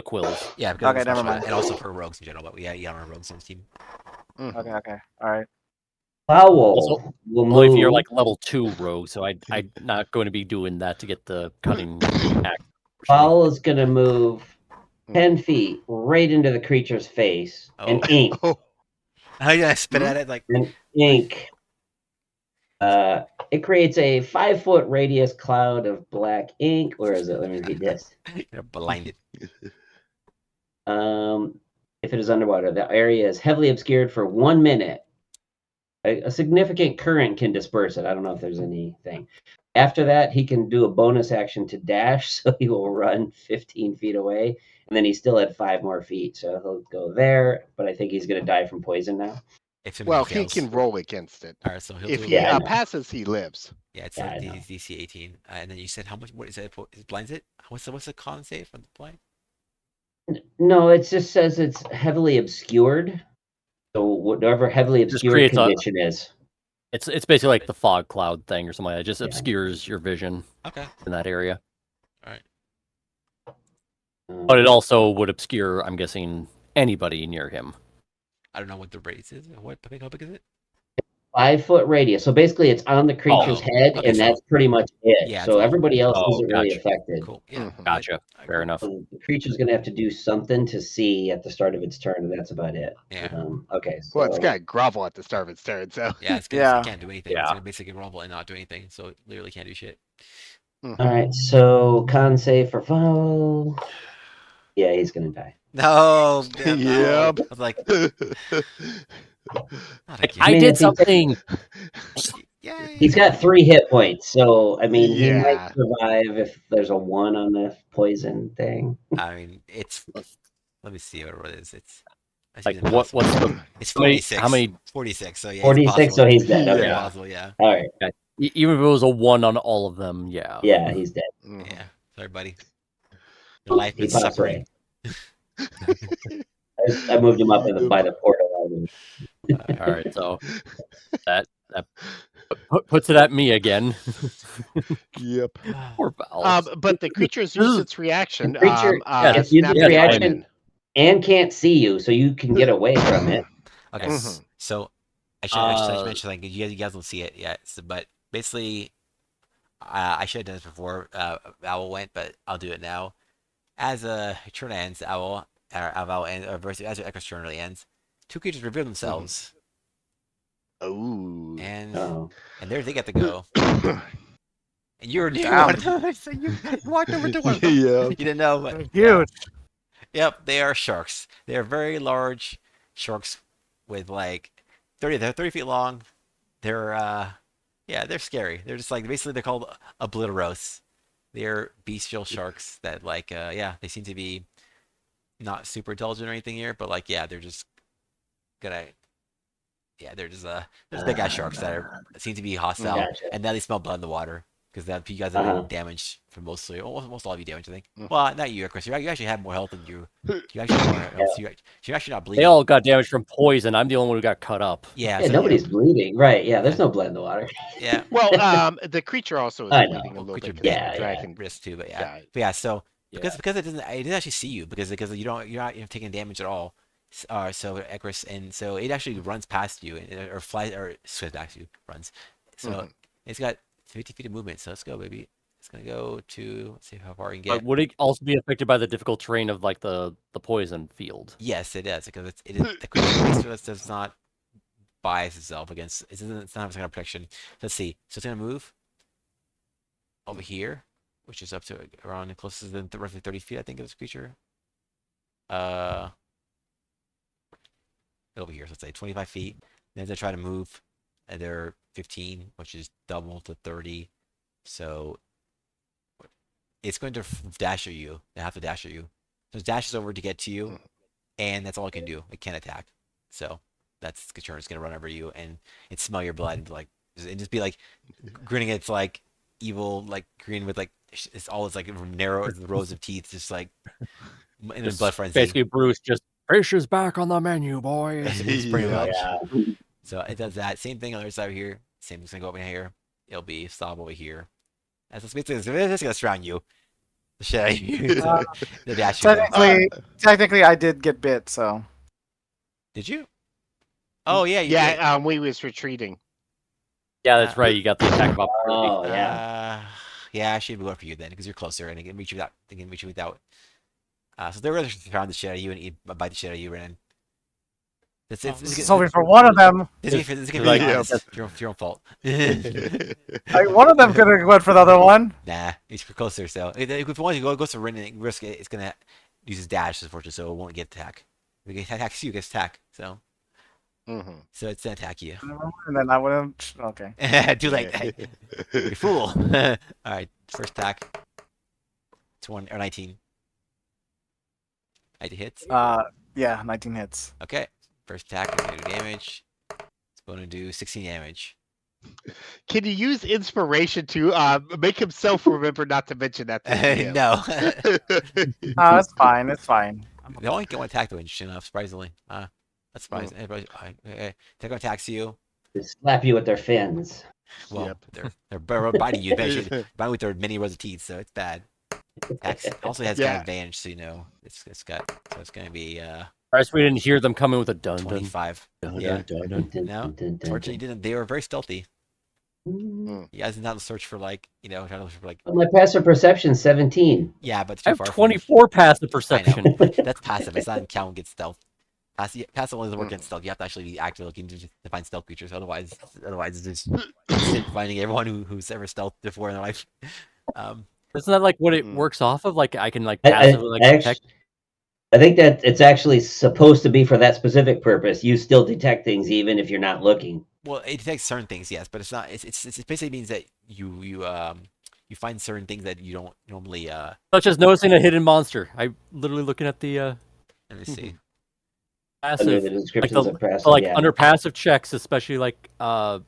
B: quills.
A: yeah, because of
D: Okay,
A: the
D: never
A: special,
D: mind.
A: and also for rogues in general. But yeah, on our rogues on this team.
E: Mhm.
D: Okay. All right.
C: Foul
B: Also,
C: will
B: Only if you're
C: move.
B: like level 2 rogue, so I'm not going to be doing that to get the cutting axe.
C: Foul is going to move 10 feet right into the creature's face and
A: Oh.
C: ink.
E: Oh,
A: How you gonna spit at it like
C: And ink. It creates a 5-foot radius cloud of black ink. Where is it? Let me read this.
A: you're blinded?
C: If it is underwater, the area is heavily obscured for 1 minute. A significant current can disperse it. I don't know if there's anything. After that, he can do a bonus action to dash, so he will run 15 feet away, and then he still had 5 more feet, so he'll go there. But I think he's going to die from poison now.
A: If
E: well,
A: he
E: he
A: fails.
E: can roll against it.
A: All right, so he'll
E: If
A: do.
E: he
C: Yeah, I know.
E: passes, he lives.
A: Yeah, it's
C: Yeah,
A: like
C: I know.
A: DC 18, and then you said how much? What is it? It blinds it? What's the con save for the blind?
C: No, it just says it's heavily obscured. So whatever heavily
B: Just
C: obscured
B: creates a-
C: condition is.
B: It's basically like the fog cloud thing or something like that. It just
C: Yeah.
B: obscures your vision
A: Okay.
B: in that area.
C: Um,
B: But it also would obscure, I'm guessing, anybody near him.
A: I don't know what the radius is. How big is it?
C: 5-foot radius. So basically, it's on the creature's
B: Oh,
C: head,
A: okay,
C: and
A: so-
C: that's pretty much it.
A: Yeah,
C: so
A: it's-
C: everybody else
B: Oh,
C: isn't really
B: gotcha.
C: affected.
A: Cool. Yeah.
E: Mhm.
B: Gotcha. Fair enough.
C: So the creature's going to have to do something to see at the start of its turn, and that's about it.
A: Yeah.
C: Okay. So
E: Well, it's got to grovel at the start of its turn, so.
A: Yeah, it's gonna,
D: Yeah.
A: it can't do anything. It's
B: Yeah.
A: gonna basically grovel and not do anything. So it literally can't do shit.
C: all right. So con save for foul. Yeah, he's going to die.
A: No. no.
E: Yep.
A: I was like, not
B: Like,
A: again.
B: I
C: mean,
B: did
C: if he-
B: something.
A: Yay.
C: He's got 3 hit points, so I mean, he
E: Yeah.
C: might survive if there's a 1 on the poison thing.
A: I mean, it's. Let me see what it is. It's.
B: Like,
A: even
B: what's
A: possible.
B: the
A: It's
B: how many-
A: 46.
B: how many-
A: 46. So yeah.
C: 46,
A: it's
C: so
A: possible.
C: he's dead.
E: Yeah.
C: Okay.
A: It's possible. Yeah.
C: All right.
B: even if it was a 1 on all of them? Yeah.
C: Yeah, he's dead.
E: Mhm.
A: Yeah. Sorry, buddy. Your life
C: He
A: is
C: passed
A: suffering.
C: away. I moved him up by the portal.
B: All right. So that puts it at me again.
E: Yep.
B: Poor Val.
E: But the creature's used its reaction.
C: The creature
B: gets
C: used
E: snapping
C: its
E: it
C: reaction.
E: in.
C: And can't see you, so you can get away from it.
A: Okay,
E: Mhm.
A: so I should
B: Uh,
A: mention like you guys don't see it yet, but basically, I should have done this before Owl went, but I'll do it now. As a turn ends, Owl ends, as your Echo's turn really ends, 2 creatures reveal themselves,
E: Oh.
A: and
C: Oh.
A: there they get to go. And you're
D: Damn.
A: one of them, so you walked over to one of them.
E: Yeah.
A: You didn't know, but
D: Huge.
A: Yep, they are sharks. They are very large sharks with like 30 feet long. They're yeah, they're scary. They're just like basically they're called obliteros. they're bestial sharks that like yeah, they seem to be not super intelligent or anything here, but like yeah, they're just gonna yeah, they're just there's big ass sharks that seem to be hostile,
C: Gotcha.
A: and now they smell blood in the water because that you guys have
C: Uh-huh.
A: been damaged for mostly almost all of you damaged, I think.
E: Mhm.
A: Well, not you, Chris. You actually have more health than you. You actually have more health. So you're actually not bleeding.
B: They all got damaged from poison. I'm the only one who got cut up.
A: Yeah,
C: Yeah,
A: so,
C: nobody's bleeding, right? Yeah, there's no blood in the water.
A: yeah.
E: Well, the creature also is
C: I know.
E: bleeding a little
A: Creature
E: bit. 'cause
A: bleeding.
E: the
C: Yeah,
E: dragon.
A: Risk too, but yeah.
E: Yeah.
A: But yeah, so
B: Yeah.
A: because it didn't actually see you because you don't you're not taking damage at all. So Ekris, and so it actually runs past you or flies or swims past you, runs. So
E: Mhm.
A: it's got 50 feet of movement. So let's go, baby. It's gonna go to let's see how far we can
B: But
A: get.
B: would it also be affected by the difficult terrain of like the poison field?
A: Yes, it is because it is the creature does not bias itself against. It's not some kind of protection. Let's see. So it's gonna move over here, which is up to around closer than roughly 30 feet, I think, of this creature. Over here, so let's say 25 feet. Then they try to move, and they're 15, which is double to 30. So it's going to dash at you. They have to dash at you. So it dashes over to get to you, and that's all it can do. It can't attack. So that's the turn. It's gonna run over you and smell your blood and just be like grinning its like evil like grin with like it's all its like narrow rows of teeth, just like in a
B: Just
A: blood frenzy.
B: Basically, Bruce just fish is back on the menu, boys.
A: It's pretty
E: Yeah.
A: much.
C: Yeah.
A: So it does that. Same thing on the other side here. Same thing's gonna go over here. It'll be stop over here. That's basically it's gonna surround you. The shit out of you.
D: Uh,
A: The dash you.
D: Technically, I did get bit, so
A: Did you? Oh yeah, you did.
E: Yeah, we was retreating.
B: Yeah, that's right. You got the attack of opportunity.
C: Oh, yeah.
A: Yeah, I should be going for you then because you're closer and it can reach you without. They can reach you without. So they're really surround the shit out of you and bite the shit out of you, Renan. This is
D: so for one of them,
A: this is gonna be
B: like,
A: honest.
B: yeah.
A: It's your own fault.
D: one of them could have went for the other one.
A: Nah, it's closer. So if one goes to Renan, risk it. It's gonna use his dash, unfortunately, so it won't get attack. If it attacks you, it gets attack. So
E: Mhm.
A: it's gonna attack you.
D: And then I would have. Okay.
A: Too late. You fool. All right, first attack. 20 or 19. 19 hits.
D: Yeah, 19 hits.
A: Okay. First attack is gonna do damage. It's gonna do 16 damage.
E: Can you use inspiration to make himself remember not to mention that? To him?
A: No.
D: It's fine. It's fine.
A: They only get one attack though, interesting enough, surprisingly. That's surprising. Everybody, they're gonna attack you.
C: They slap you with their fins.
A: Well,
E: Yep.
A: they're biting you, biting with their many rows of teeth, so it's bad. Attacks also has
E: Yeah.
A: advantage, so you know it's gonna be
B: First, we didn't hear them coming with a dun dun
A: 25.
B: dun
A: Yeah.
B: dun dun.
A: No, Fortunately, you didn't. They were very stealthy. You guys did not search for like trying to look for like
C: But my passive perception 17.
A: yeah, but it's
B: I
A: too
B: have
A: far from you.
B: 24 passive perception.
A: That's passive. It's not in count against stealth. Passive only doesn't work against stealth. You have to actually be active looking to find stealth creatures. Otherwise, it's just finding everyone who's ever stealthed before in their life.
B: Isn't that like what it
E: Mm.
B: works off of? Like I can like
C: I,
B: passively like detect.
C: I think that it's actually supposed to be for that specific purpose. You still detect things even if you're not looking.
A: Well, it detects certain things, yes, but it's not. It basically means that you find certain things that you don't normally.
B: Such as noticing a hidden monster. I literally looking at the
A: Let me see.
C: Under
B: passive,
C: the
B: like
C: descriptions
B: the
C: of passive,
B: like
C: yeah.
B: under passive checks, especially like what's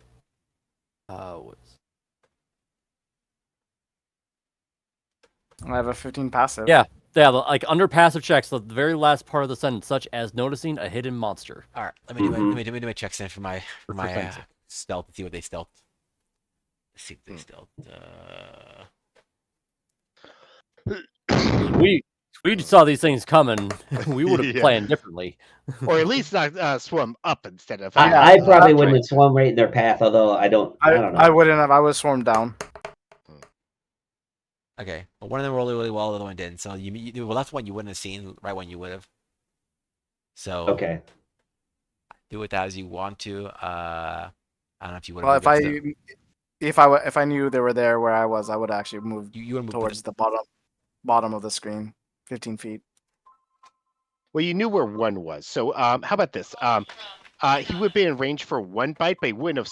D: I have a 15 passive.
B: Yeah. Like under passive checks, the very last part of the sentence, such as noticing a hidden monster.
A: All right, let me
C: Mhm.
A: do my checks in for my
B: fancy.
A: stealth to see what they stealth. Let's see what they stealth.
B: We saw these things coming. We would have
E: Yeah.
B: planned differently.
E: Or at least not swim up instead of.
C: I probably
D: that's
C: wouldn't
B: right.
C: have swum right in their path, although I don't know.
D: I wouldn't have. I would have swarmed down.
A: Okay, well, one of them rolled really well, the other one didn't. So well, that's one you wouldn't have seen right when you would have. So
C: Okay.
A: do it as you want to. I don't know if you would.
D: Well, if I knew they were there where I was, I would actually move
A: you would move
D: towards the bottom of the screen, 15 feet.
E: Well, you knew where one was. So how about this? He would be in range for one bite, but he wouldn't have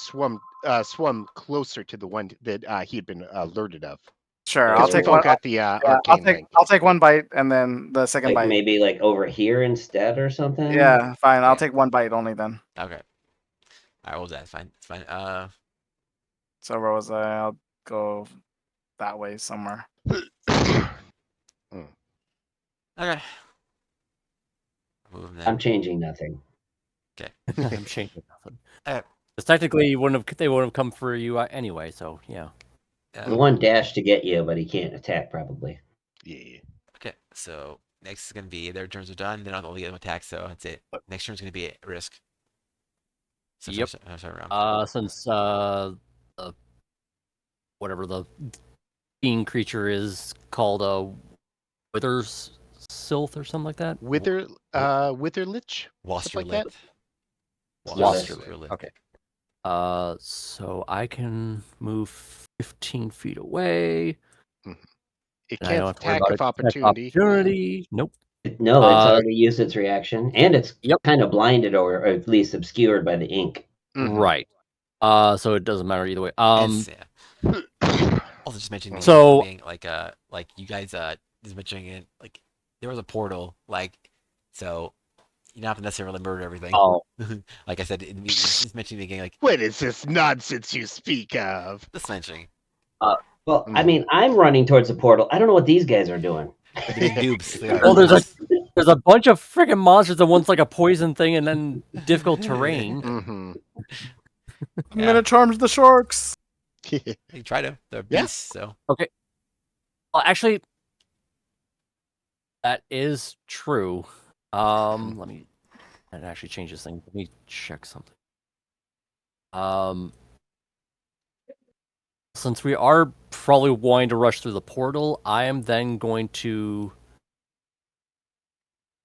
E: swum closer to the one that he had been alerted of.
D: Sure,
C: Yeah,
D: I'll
E: Because
D: take
E: we've all
D: one.
E: got the
D: Yeah,
E: arcane link.
D: I'll take one bite and then the second
C: Like
D: bite.
C: maybe like over here instead or something.
D: Yeah, fine. I'll
A: Yeah.
D: take one bite only then.
A: Okay. Alright, well that's fine. It's fine.
D: So where was I? I'll go that way somewhere.
A: Okay. Move then.
C: I'm changing nothing.
B: I'm changing nothing.
A: Uh,
B: Because technically, they wouldn't have come for you anyway. So yeah.
C: The one dash to get you, but he can't attack probably.
E: Yeah.
A: Okay, so next is gonna be their turns are done. They're not only getting attack, so that's it. Next turn's gonna be at risk. So
B: Yep.
A: sorry, round.
B: Since whatever the being creature is called Withers Sylph or something like that.
E: Witherlich?
A: Lost your
E: like that?
A: lip.
C: Lost
A: your lip.
B: Okay. So I can move 15 feet away.
E: It
B: And I don't
E: can't
B: have to worry
E: attack
B: about
E: of
B: attack
E: opportunity.
B: opportunity. Nope.
C: No, it's
B: Uh,
C: already used its reaction, and it's
B: Yep.
C: kind of blinded or at least obscured by the ink.
E: Mhm.
B: Right. So it doesn't matter either way.
A: Yeah. Also, just mentioning
B: So-
A: being like you guys just mentioning it like there was a portal so you don't have to necessarily murder everything.
B: Oh,
A: Like I said, just mentioning again like
E: What is this nonsense you speak of?
A: just mentioning
C: Well, I
E: Mm.
C: mean, I'm running towards the portal. I don't know what these guys are doing.
A: the big noobs. They are
B: Well,
A: noobs.
B: there's a bunch of freaking monsters, and one's like a poison thing, and then difficult terrain.
E: Mm-hmm.
D: I'm
A: Yeah.
D: gonna charge the sharks.
A: They try to. They're
E: Yeah.
A: beasts. So
B: Well, actually, that is true. Let me actually change this thing. Let me check something. Since we are probably wanting to rush through the portal, I am then going to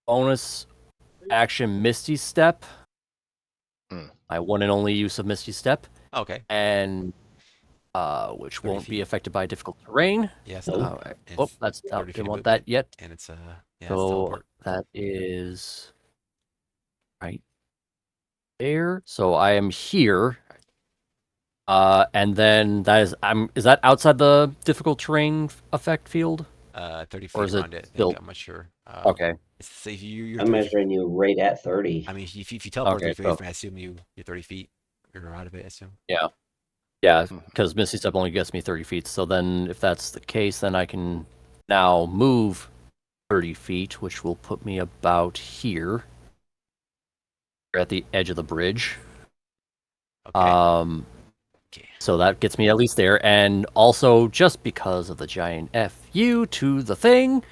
B: bonus action Misty Step.
E: Hmm.
B: My one and only use of Misty Step,
A: okay.
B: and which
A: 30
B: won't be
A: feet.
B: affected by difficult terrain.
A: Yes.
C: Nope.
A: It's
B: That's
A: 30
B: I
A: feet
B: didn't
A: of
B: want
A: movement,
B: that yet.
A: and it's it's
B: So
A: teleport.
B: that is right there. So I am here. And then is that outside the difficult terrain effect field?
A: 30
B: Or
A: feet
B: is it
A: around it. I think.
B: still-
A: I'm not sure.
B: Okay.
A: So if you're
C: I'm
A: 30
C: measuring you right at 30.
A: I mean, if you teleport
B: Okay,
A: 30 feet away
B: so-
A: from it, I assume you're 30 feet. You're out of it. I assume.
B: Yeah,
E: Mhm.
B: because Misty Step only gets me 30 feet. So then, if that's the case, then I can now move 30 feet, which will put me about here, at the edge of the bridge.
A: Okay. Okay.
B: So that gets me at least there, and also just because of the giant FU to the thing,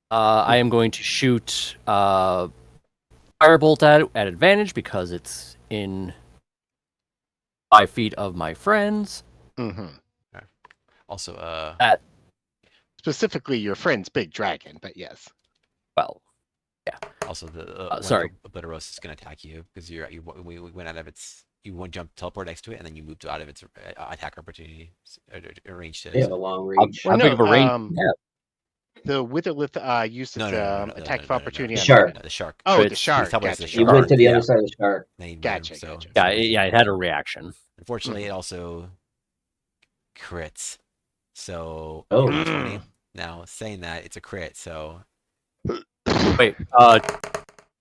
B: I am going to shoot Firebolt at advantage because it's in 5 feet of my friends.
E: Mm-hmm.
A: Also,
E: Specifically, your friend's big dragon, but yes.
B: Well,
A: also the
B: sorry.
A: Obliteros is gonna attack you because we went out of its. You won't jump teleport next to it, and then you moved out of its attack opportunity range to.
C: They have a long reach.
B: how big of a range? Yeah,
E: The Witherlith used its attack of opportunity
C: The
E: on
C: shark.
A: The shark.
E: Oh,
B: It's-
E: the shark.
A: teleports the
E: Gotcha.
C: You
A: shark.
C: went to the
B: Yeah.
C: other side of the shark.
A: Then you
E: Gotcha,
A: move, so,
E: gotcha.
B: yeah, it had a reaction.
A: Unfortunately, it also crits. So
C: Oh.
A: 20. Now saying that it's a crit, so
B: Wait,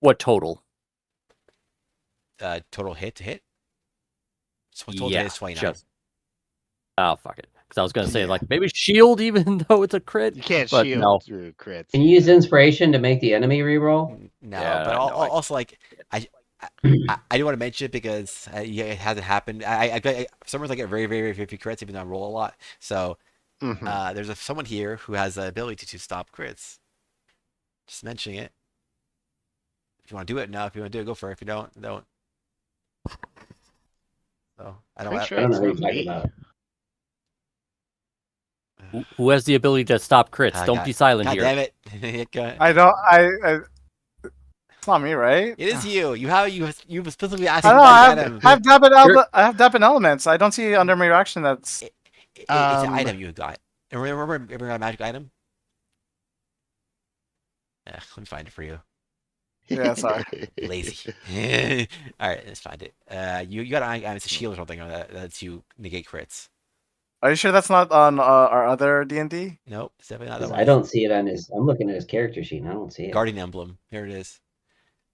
B: what total?
A: total hit to hit. So total
B: Yeah,
A: hit is 29.
B: just- Oh, fuck it. Because I was going to say, like, maybe shield even though it's a crit.
E: You can't
B: But
E: shield
B: no.
E: through crits.
C: Can you use inspiration to make the enemy reroll?
A: No,
B: Yeah,
A: but
B: no, I-
A: also like I do want to mention it because yeah, it hasn't happened. For some reason I get very, very, very few crits even though I roll a lot. So
E: Mhm.
A: there's someone here who has the ability to stop crits. Just mentioning it. If you want to do it now, if you want to do it, go for it. If you don't, don't. So I don't.
E: Pretty
C: I
E: sure
C: don't know
E: it's
C: who you're
E: not
C: talking
E: me.
C: about.
B: Who has the ability to stop crits?
A: Ah,
B: Don't
A: God-
B: be silent
A: God
B: here.
A: damn it! It
D: I don't. It's not me, right?
A: is you. You specifically asked
D: I
A: me
D: know.
A: that
D: I
A: item.
D: have Dapper elements. I don't see under my reaction. That's
A: It's an
E: Um,
A: item you got. And remember a magic item? Yeah, let me find it for you.
D: Yeah, sorry.
A: Lazy. All right, let's find it. You got an item. It's a shield or something that lets you negate crits.
D: Are you sure that's not on our other D&D?
A: Nope, it's definitely not that one.
C: I don't see it on his. I'm looking at his character sheet and I don't see it.
A: Guardian emblem. Here it is.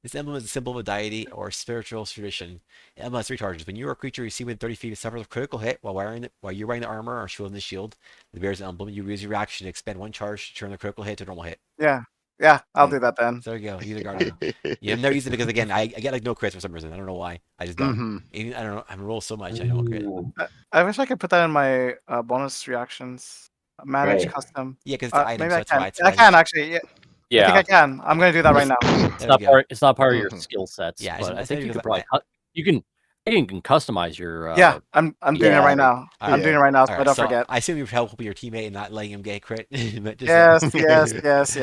A: This emblem is a symbol of a deity or spiritual tradition. The emblem has 3 charges. When you or a creature you see within 30 feet suffers a critical hit while you're wearing the armor or shielding the shield, the bear's emblem, you use your reaction to expend 1 charge to turn the critical hit to a normal hit.
D: Yeah, I'll do that then.
A: So there you go. Use a guardian. You never use it because again, I get like no crits for some reason. I don't know why. I just don't.
E: Mhm.
A: Even, I don't know. I roll so much. I don't crit.
D: I wish I could put that in my bonus reactions. Manage
C: Right.
D: custom.
A: Yeah, because it's the item,
D: Maybe
A: so
D: I
A: that's why
D: can.
A: it's
D: I can actually. Yeah, I think I can. I'm gonna do that right now.
B: It's
A: There
B: not
A: we go.
B: part. It's not part of your
E: Mhm.
B: skill sets.
A: Yeah,
B: but
A: it's
B: I think you
A: because
B: could probably you can customize your.
D: Yeah, I'm doing it
C: yeah.
D: right now. I'm
A: Alright.
D: doing it right now, so I
A: Alright,
D: don't
A: so
D: forget.
A: I assume you're helping your teammate and not letting him get crit. But just,
D: Yes.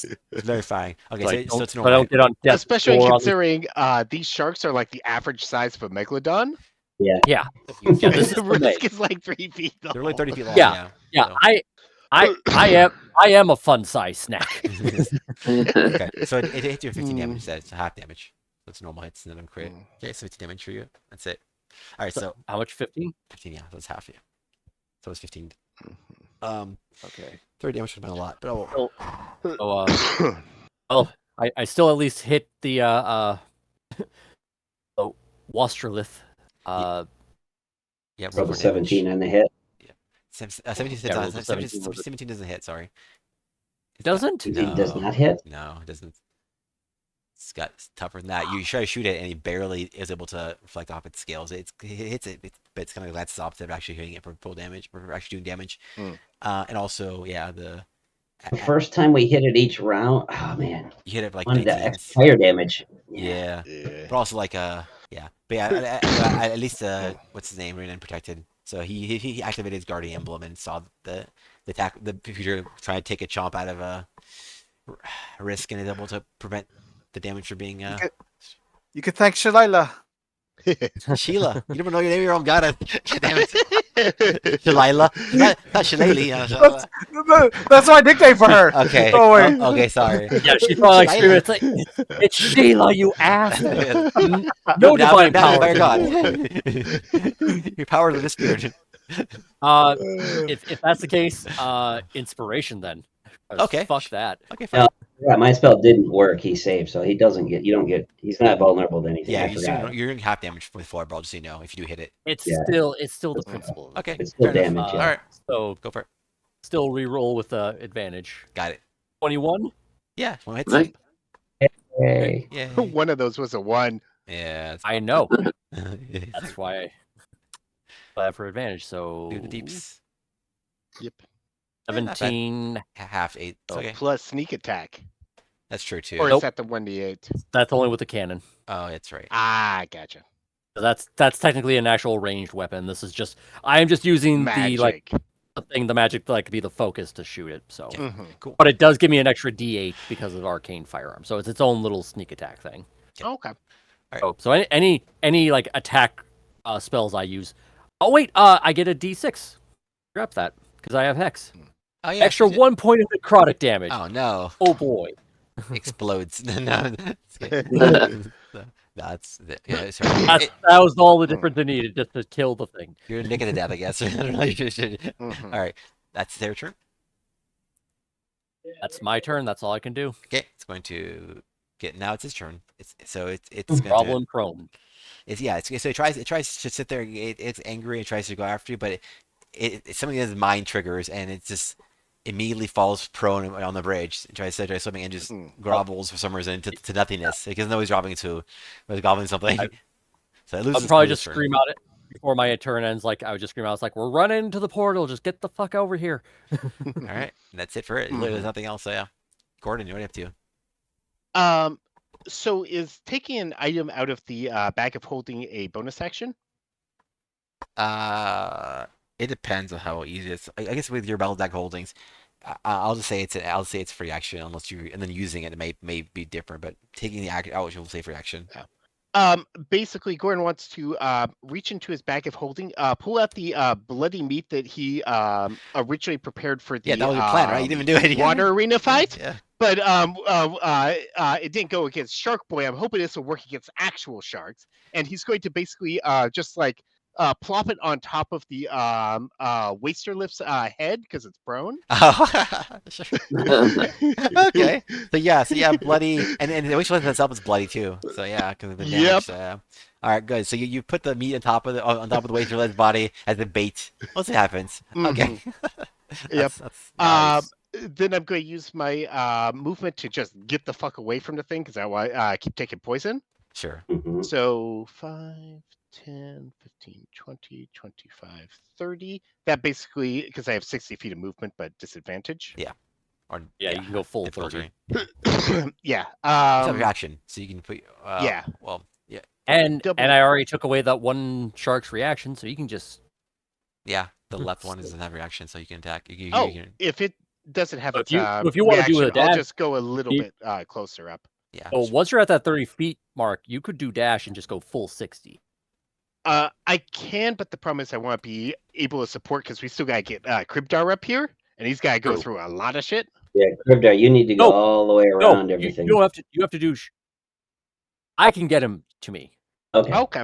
A: It's very fine. Okay,
B: Like,
A: so it's
B: so I
A: normal.
B: don't get on death
E: Especially
B: or on the-
E: considering these sharks are like the average size of a megalodon.
B: Yeah,
A: Huge.
B: yeah. This is
E: The
B: for me.
E: risk is like 3 feet
A: They're only
E: tall.
A: 30 feet long.
B: Yeah, Yeah,
A: so.
B: I am a fun size snack.
A: Okay, so it hits you for 15 damage
E: Mm.
A: instead. It's a half damage. So it's normal hits and then crit.
E: Mm.
A: Okay, so 15 damage for you. That's it. Alright, so
B: How much? 15.
A: 15, yeah, so it's half you. So it's 15.
E: Mhm.
B: Okay.
A: 30 damage would have been a lot, but oh,
B: So well, I still at least hit the Wastrolith.
A: yeah,
C: Roll
A: roll for
C: 17
A: damage.
C: on the hit.
A: 17
B: Yeah, roll
A: doesn't,
B: the 17 was it.
A: 17 doesn't hit, sorry.
B: It doesn't.
C: It does
A: No.
C: not hit.
A: No, it doesn't. It's got tougher than that. You try to shoot it, and he barely is able to reflect off its scales. It hits it, but it's kind of that's the opposite of actually hitting it for full damage, or actually doing damage.
E: Mm.
A: And also, yeah,
C: The first time we hit it each round, oh man,
A: you hit it like
C: wanted that
A: 19.
C: extra fire damage.
A: Yeah,
E: Yeah.
A: but also like yeah, but yeah, at least what's his name? Remain protected. So he activated his guardian emblem and saw the attack the creature trying to take a chomp out of a risk and is able to prevent the damage from being
D: You could thank Shalila.
A: Sheila. You never know your name of your own god. Damn it. Shalila. Not Shillelagh.
D: That's my nickname for her.
A: Okay.
D: Oh wait.
A: Okay, sorry.
B: Yeah, she's probably like
A: Sheila.
B: screaming. It's like it's Sheila, you ass. No
A: Now-
B: divine
A: now
B: power.
A: you're god. Your powers are disappeared.
B: If that's the case, inspiration then. 'Cause
A: Okay.
B: Fuck that.
A: Okay, fine.
C: Yeah, my spell didn't work. He saved, so he doesn't get. You don't get. He's not vulnerable to anything.
A: Yeah,
C: I forgot.
A: you're doing half damage with Floor just so you know, if you do hit it.
B: It's
C: Yeah.
B: still the principle. of it.
A: Okay.
C: It's still
A: fair enough.
C: damage. Yeah.
A: Alright,
B: So
A: go for it.
B: still re-roll with advantage.
A: Got it.
B: 21.
A: Yeah, one hit.
F: Right.
C: Hey.
A: Yeah.
E: One of those was a 1.
A: Yeah.
B: I know.
A: It's
B: That's why I have for advantage. So
A: do the deeps.
E: Yep.
A: not bad.
B: 17.
A: Half 8. It's okay.
E: Plus sneak attack.
A: That's true too.
E: Or
B: Nope.
E: is that the 1d8?
B: That's only with the cannon.
A: Oh, that's right.
E: Ah, gotcha.
B: So that's technically an actual ranged weapon. This is just I am just using
E: Magic.
B: the magic to be the focus to shoot it. So,
E: Mhm.
A: Cool.
B: but it does give me an extra D8 because of arcane firearm. So it's its own little sneak attack thing.
E: Okay.
B: So any like attack spells I use. Oh wait, I get a D6. Grab that because I have hex.
A: Oh yeah.
B: Extra 1 point of necrotic damage.
A: Oh no.
B: Oh boy.
A: Explodes. No, that's yeah, sorry.
B: That was all the difference I needed just to kill the thing.
A: You're nicking to death, I guess. All
E: Mhm.
A: right, that's their turn.
B: That's my turn. That's all I can do.
A: Okay, it's going to get now. It's his turn. It's going to
B: Problem prone.
A: so it tries to sit there. It's angry. It tries to go after you, but it something has mind triggers and it just immediately falls prone on the bridge. It tries swimming and just grovels for some reason to nothingness. It doesn't know he's dropping to, but he's gobbling something. So it loses.
B: I'll probably
A: his
B: just
A: turn.
B: scream out it before my turn ends. Like I would just scream out, "It's like we're running to the portal. Just get the fuck over here."
A: All right, and that's it for it. Literally, there's nothing else. So yeah, Gordon, what are you up to?
E: So is taking an item out of the bag of holding a bonus action?
A: It depends on how easy it is. I guess with your battle deck holdings, I'll just say it's free action unless you and then using it may be different. But taking the act out, you'll say free action.
E: Basically, Gordon wants to reach into his bag of holding, pull out the bloody meat that he originally prepared for the
A: Yeah, that was your plan, right? You didn't even do it.
E: water arena fight.
A: Yeah.
E: But it didn't go against Shark Boy. I'm hoping this will work against actual sharks. And he's going to basically just like plop it on top of the Wasterlift's head because it's prone.
A: Oh, sure. Okay. So yeah, bloody, and the Wasteland itself is bloody too. So yeah, because of the damage.
E: Yep.
A: So, yeah. All right, good. So you put the meat on top of the Wasteland's body as a bait. We'll see what happens. Okay.
E: Yep.
A: That's
E: Um,
A: nice.
E: then I'm going to use my movement to just get the fuck away from the thing because I keep taking poison.
A: Sure.
C: Mhm.
E: So 5, 10, 15, 20, 25, 30. That basically, because I have 60 feet of movement, but disadvantage.
A: Or
B: Yeah, you can go full
A: it's full
B: 30.
A: turn.
E: Yeah.
A: You have your action, so you can put.
E: Yeah.
A: Well, yeah,
B: And
E: Double-
B: I already took away that one shark's reaction, so you can just.
A: yeah. The left one doesn't have reaction, so you can attack. You
E: Oh,
A: can,
E: if it doesn't have
B: So
E: its
B: if you wanna do a
E: reaction, I'll
B: dash,
E: just go a little
B: you-
E: bit closer up.
A: yeah.
B: So once you're at that 30 feet mark, you could do dash and just go full 60.
E: I can, but the problem is I want to be able to support because we still gotta get Kribdar up here, and he's gotta go
B: True.
E: through a lot of shit.
C: Yeah, Kribdar, you need to go
B: No,
C: all the way
B: No,
C: around
B: you
C: everything.
B: don't have to. You have to do. I can get him to me.
C: Okay.
E: Okay.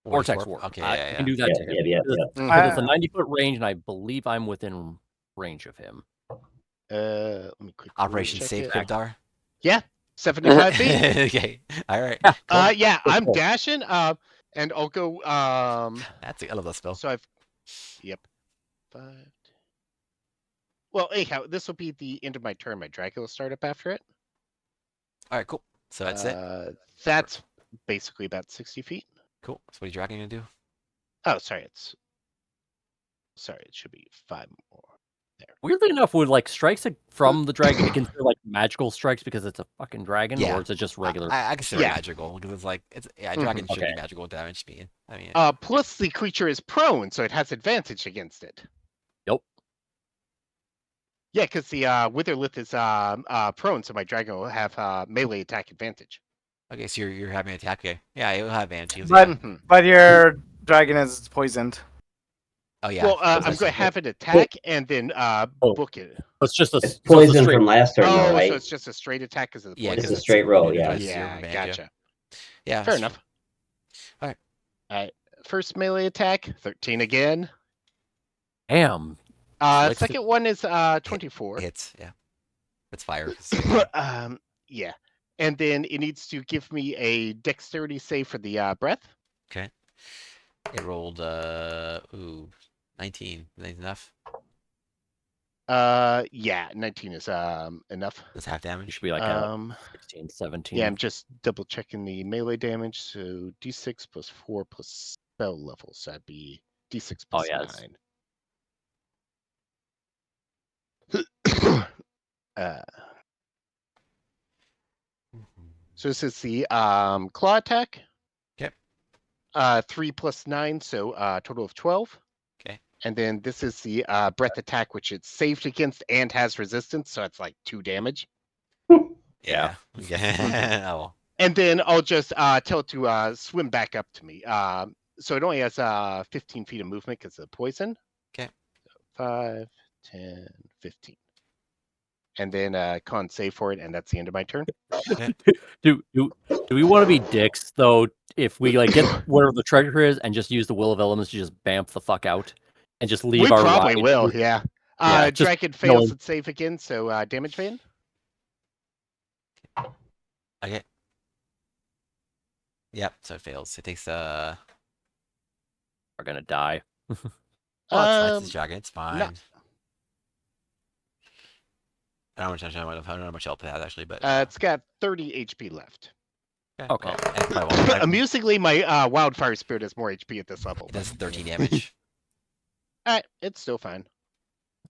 B: Vortex warp.
A: Okay,
B: I
A: yeah.
B: can do that
C: Yeah,
B: to him.
C: yeah.
B: Because it's a 90-foot range, and I believe I'm within range of him.
E: Let me quickly
A: Operation
E: check
A: Save
E: it.
A: Kribdar.
E: 75 feet.
A: Okay. All right.
B: Yeah.
A: Cool.
E: Yeah, I'm
B: Cool.
E: dashing. And I'll go.
A: That's I love that spell.
E: So I've. Yep. 5. Well, anyhow, this will be the end of my turn. My Dracula will start up after it.
A: All right. Cool. So that's it.
E: That's basically about 60 feet.
A: Cool. So what are you dragon gonna do?
E: Oh, sorry. Sorry, it should be 5 more.
B: Weirdly enough, would like strikes from the dragon be considered like magical strikes because it's a fucking dragon,
A: Yeah.
B: or is it just regular?
A: I consider
E: Yeah.
A: it magical because it's like
E: Mhm.
A: dragon should
B: Okay.
A: be magical damage being. I mean,
E: Plus the creature is prone, so it has advantage against it.
B: Nope.
E: Yeah, because the Witherlith is prone, so my dragon will have melee attack advantage.
A: okay, so you're having an attack. Okay. Yeah, it will have advantage.
D: But-
A: yeah.
E: Mhm.
D: But your dragon is poisoned.
A: Oh yeah.
E: Well, I'm
A: that's
E: going to
A: good.
E: have it attack and then
B: Oh.
E: book it.
B: It's just a.
C: It's
B: so it's a
C: poison
B: straight-
C: from last turn, though,
E: Oh,
C: right?
E: so it's just a straight attack because of the
A: Yeah,
E: poison.
C: It's a straight roll, yeah.
E: Yeah, gotcha.
A: Yeah.
E: Fair
A: that's
E: enough.
A: Alright.
E: Alright. First melee attack, 13 again.
B: Damn. Like
E: Second one is 24.
A: true. Hits. Yeah. It's fire.
E: Yeah. And then it needs to give me a dexterity save for the breath.
A: It rolled 19. Is that enough?
E: Yeah, 19 is enough.
A: That's half
B: You
A: damage.
B: should be like 16, 17.
E: Yeah, I'm just double checking the melee damage. So d6 plus 4 plus spell level. So that'd be d6 plus
B: yes.
E: 9.
A: Mhm.
E: So this is the claw attack.
A: Okay.
E: 3 plus 9, so total of 12.
A: Okay.
E: And then this is the breath attack, which it's saved against and has resistance, so it's like 2 damage.
A: Yeah. Yeah. Oh. Well.
E: And then I'll just tell it to swim back up to me. So it only has 15 feet of movement because of the poison.
A: Okay.
E: So 5, 10, 15. And then con save for it, and that's the end of my turn.
B: Do we want to be dicks though? If we like get where the treasure is and just use the will of elements to just bamf the fuck out and just leave
E: We
B: our
E: probably
B: ride-
E: will, yeah.
B: Yeah, just
E: Dragon fails
B: knowing-
E: its save again, so damage van.
A: Okay. Yep. So it fails. It takes
B: are gonna die.
A: Oh, it's nice.
E: Um,
A: It's dragon. It's fine. I don't know how much health it has actually, but
E: It's got 30 HP left.
B: Okay.
A: Well, and probably won't-
E: Amusingly, my wildfire spirit has more HP at this level.
A: it does 13 damage.
E: Alright, it's still fine.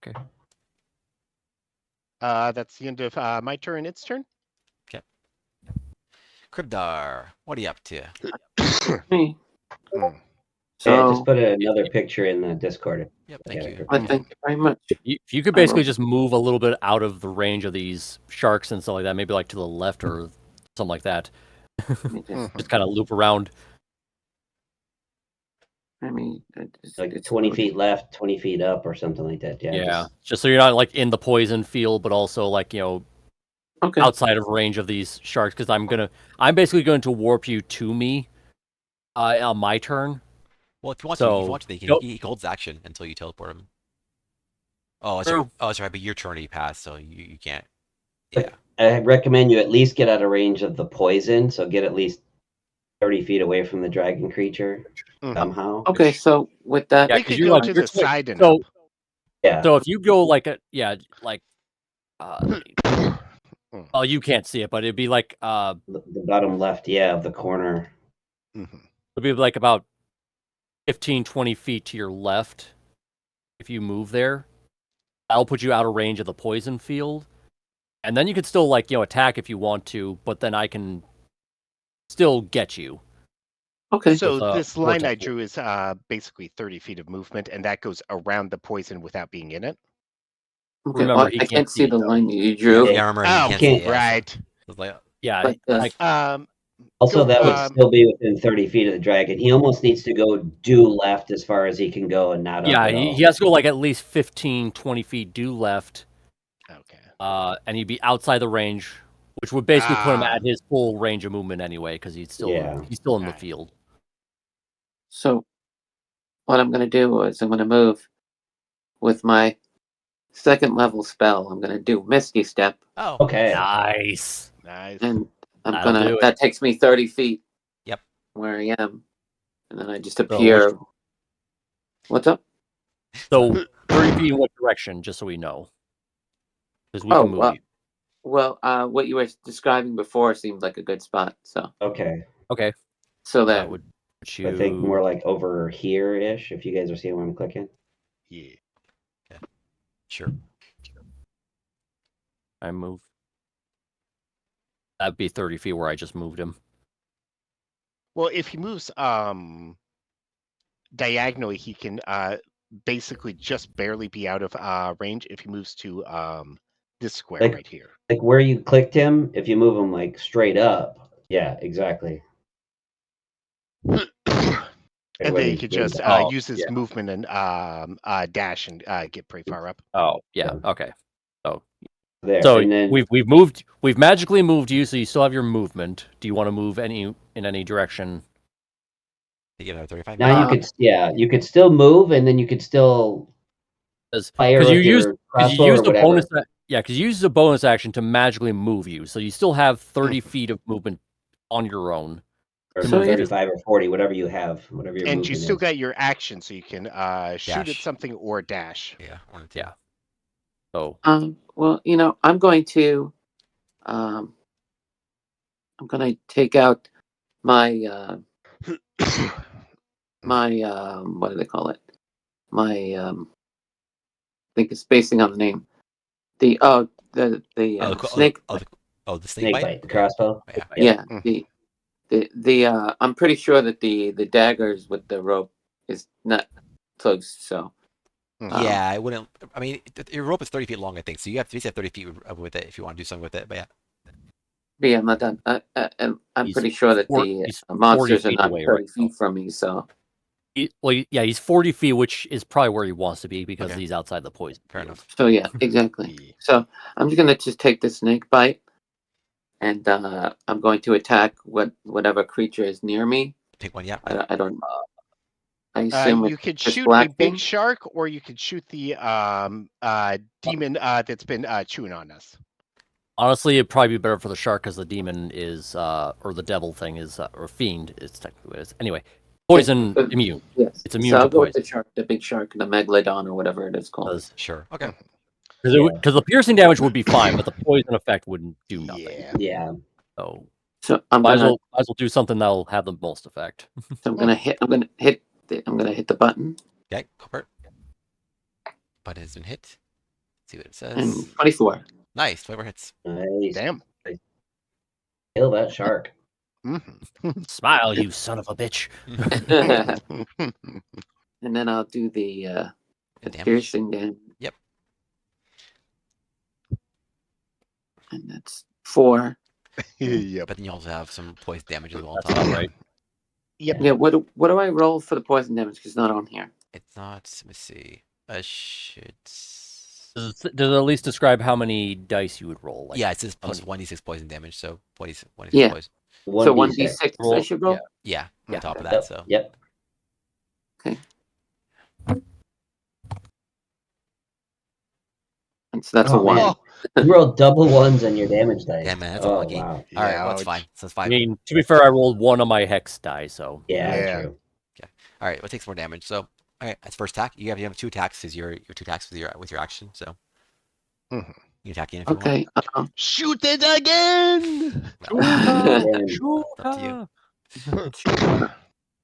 B: Okay.
E: That's the end of my turn. Its turn.
A: Kribdar, what are you up to?
F: Me.
E: Hmm.
C: Yeah,
F: So
C: just put another picture in the Discord.
A: Yep. Thank you.
F: I thank you very much.
B: If you could basically just move a little bit out of the range of these sharks and stuff like that, maybe like to the left or something like that.
F: Let me just,
E: Mhm.
B: Just kind of loop around.
C: Like 20 feet left, 20 feet up, or something like that. Yeah.
B: Yeah, just so you're not like in the poison field, but also like
F: Okay.
B: outside of range of these sharks. Because I'm basically going to warp you to me on my turn.
A: Well, if you want
B: So,
A: to,
B: go-
A: he holds action until you teleport him. Oh, that's
B: True.
A: right. Oh, that's right. But your turn he passed, so you can't.
C: But-
A: Yeah.
C: I recommend you at least get out of range of the poison, so get at least 30 feet away from the dragon creature
E: Mhm.
C: somehow.
F: Okay, so with that,
B: Yeah,
E: We
B: 'cause
E: could
B: you're
E: go
B: like-
E: to
B: you're
E: the
B: quick.
E: side and
B: So,
C: Yeah.
B: so if you go like a
E: up.
B: well, you can't see it, but it'd be like
C: The bottom left, of the corner.
E: Mhm.
B: it'd be like about 15, 20 feet to your left. If you move there, that'll put you out of range of the poison field, and then you could still attack if you want to, but then I can still get you.
F: okay,
E: So
B: With,
E: this line I
B: vortex.
E: drew is basically 30 feet of movement, and that goes around the poison without being in it.
F: okay.
B: Remember,
F: Well,
B: he
F: I
B: can't
F: can't
B: see
F: see
B: it,
F: the
B: though.
F: line you drew.
C: Yeah.
A: Yeah, remember,
E: Oh,
A: he can't see it.
E: right.
A: So it's like,
B: Yeah,
F: But,
B: like
C: Also,
E: Go,
C: that would
E: um,
C: still be within 30 feet of the dragon. He almost needs to go due left as far as he can go and not up
B: yeah,
C: at
B: he,
C: all.
B: he has to go like at least 15, 20 feet due left,
E: Okay.
B: and he'd be outside the range, which would basically put him
E: Ah.
B: at his full range of movement anyway, because he's still in the
E: Alright.
B: field.
F: So what I'm gonna do is I'm gonna move with my second level spell. I'm gonna do Misty Step,
A: oh,
C: Okay.
B: Nice.
E: Nice.
F: and I'm
B: That'll do
F: gonna
B: it.
F: that takes me 30 feet.
A: Yep.
F: Where I am, and then I just
B: which-
F: appear. What's up?
B: So 30 feet in what direction, just so we know, because we
F: Oh,
B: can move
F: well,
B: you.
F: Well, what you were describing before seemed like a good spot. So
C: Okay.
B: Okay,
F: so
B: that
F: that
B: would put you.
C: I think more like over here-ish, if you guys are seeing where I'm clicking.
E: Yeah.
A: sure.
B: I move. That'd be 30 feet where I just moved him.
E: Well, if he moves diagonally, he can basically just barely be out of range if he moves to this square
C: Like-
E: right here.
C: Like where you clicked him, if you move him like straight up. Yeah, exactly.
E: And
C: Where
E: then he
C: he's
E: could
C: moved
E: just
C: up.
E: use his movement and dash and get pretty far up.
B: Oh, yeah. Okay.
C: There.
B: So
C: and then
B: we've magically moved you, so you still have your movement. Do you want to move in any direction?
A: You get another 35.
C: now you could still move, and then you could still fire
B: Because
C: with
B: you
C: your
B: use
C: crossbow or
B: the
C: whatever.
B: bonus. Because you use the bonus action to magically move you, so you still have 30 feet of movement on your own.
C: Or
F: So, yeah.
C: 35 or 40, whatever you have, whatever your
E: And
C: movement
E: you still
C: is.
E: got your action, so you can shoot at
A: Dash.
E: something or dash.
A: Yeah, one or two.
B: Yeah. So
F: well, I'm going to take out my what do they call it? My I think it's spacing on the name. The snake.
A: The snake
C: Snake
A: bite.
C: bite, the crossbow.
A: Yeah.
F: Yeah,
E: Mhm.
F: the I'm pretty sure that the daggers with the rope is not close. So
A: Yeah, I wouldn't. I mean, your rope is 30 feet long, I think. So you have to 30 feet with it if you want to do something with it. But yeah.
F: but yeah, I'm not done. I'm
B: He's
F: pretty sure that
B: he's
F: the monsters
B: 40
F: are
B: feet
F: not
B: away
F: 30
B: right
F: feet
B: now.
F: from me. So
B: he's 40 feet, which is probably where he wants to be because
A: Okay.
B: he's outside the poison.
A: Fair
B: field.
A: enough.
F: so yeah, exactly.
E: Yeah.
F: So I'm just gonna take the snake bite, and I'm going to attack whatever creature is near me.
A: Take one. Yeah.
F: I don't. I assume
E: You
F: it's
E: could
F: just
E: shoot a
F: black
E: big
F: thing?
E: shark, or you could shoot the demon that's been chewing on us.
B: Honestly, it'd probably be better for the shark because the demon is, or the devil thing is, or fiend is technically what it is. Anyway, poison
F: But-
B: immune.
F: Yes.
B: It's immune
F: so
B: to
F: I'll go with
B: poison.
F: the big shark, the megalodon or whatever it is called.
A: Sure. Okay.
B: Because the piercing damage would be fine, but the poison effect wouldn't do nothing.
E: Yeah.
C: Yeah.
B: So
F: So I'm
B: might as
F: gonna
B: well do something that'll have the most effect.
F: I'm gonna hit the button,
A: Okay. Go for it. Button has been hit. Let's see what it says.
F: and 24.
A: Nice. 24 hits.
C: Nice.
E: Damn.
C: Kill that shark.
E: Mhm.
B: Smile, you son of a bitch.
F: And then I'll do the
A: Damage.
F: piercing damage.
A: Yep.
F: And that's 4.
E: Yep.
A: But then you also have some poison damage as well. on
B: That's
A: top.
B: about right.
E: Yep.
F: Yeah, what do I roll for the poison damage? Because it's not on here.
A: It's not. Let me see. I should.
B: Does it at least describe how many dice you would roll? Like,
A: Yeah, it says
B: how
A: plus
B: many-
A: 1d6 poison damage. So 1d6
F: Yeah.
A: poison.
F: So
C: 1d6.
F: 1d6 I should roll.
A: Yeah. On
B: Yeah.
A: top of that.
C: Yep.
A: So.
C: Yep.
F: Okay. That's a
C: Oh,
F: 1.
C: man. You rolled double ones on your damage dice.
A: Yeah, man, that's
C: oh,
A: unlucky.
C: wow.
A: All right, well, that's
E: ouch.
A: fine. So it's
B: I
A: 5.
B: mean, to be fair, I rolled 1 on my hex die, so
C: Yeah,
E: Yeah.
C: true.
A: All right, what takes more damage? So, all right, that's first attack. You have 2 attacks as your 2 attacks with your action. So
E: Mhm.
A: you can attack again if you want.
F: Okay.
E: Shoot it again.
C: Then
A: Up to you.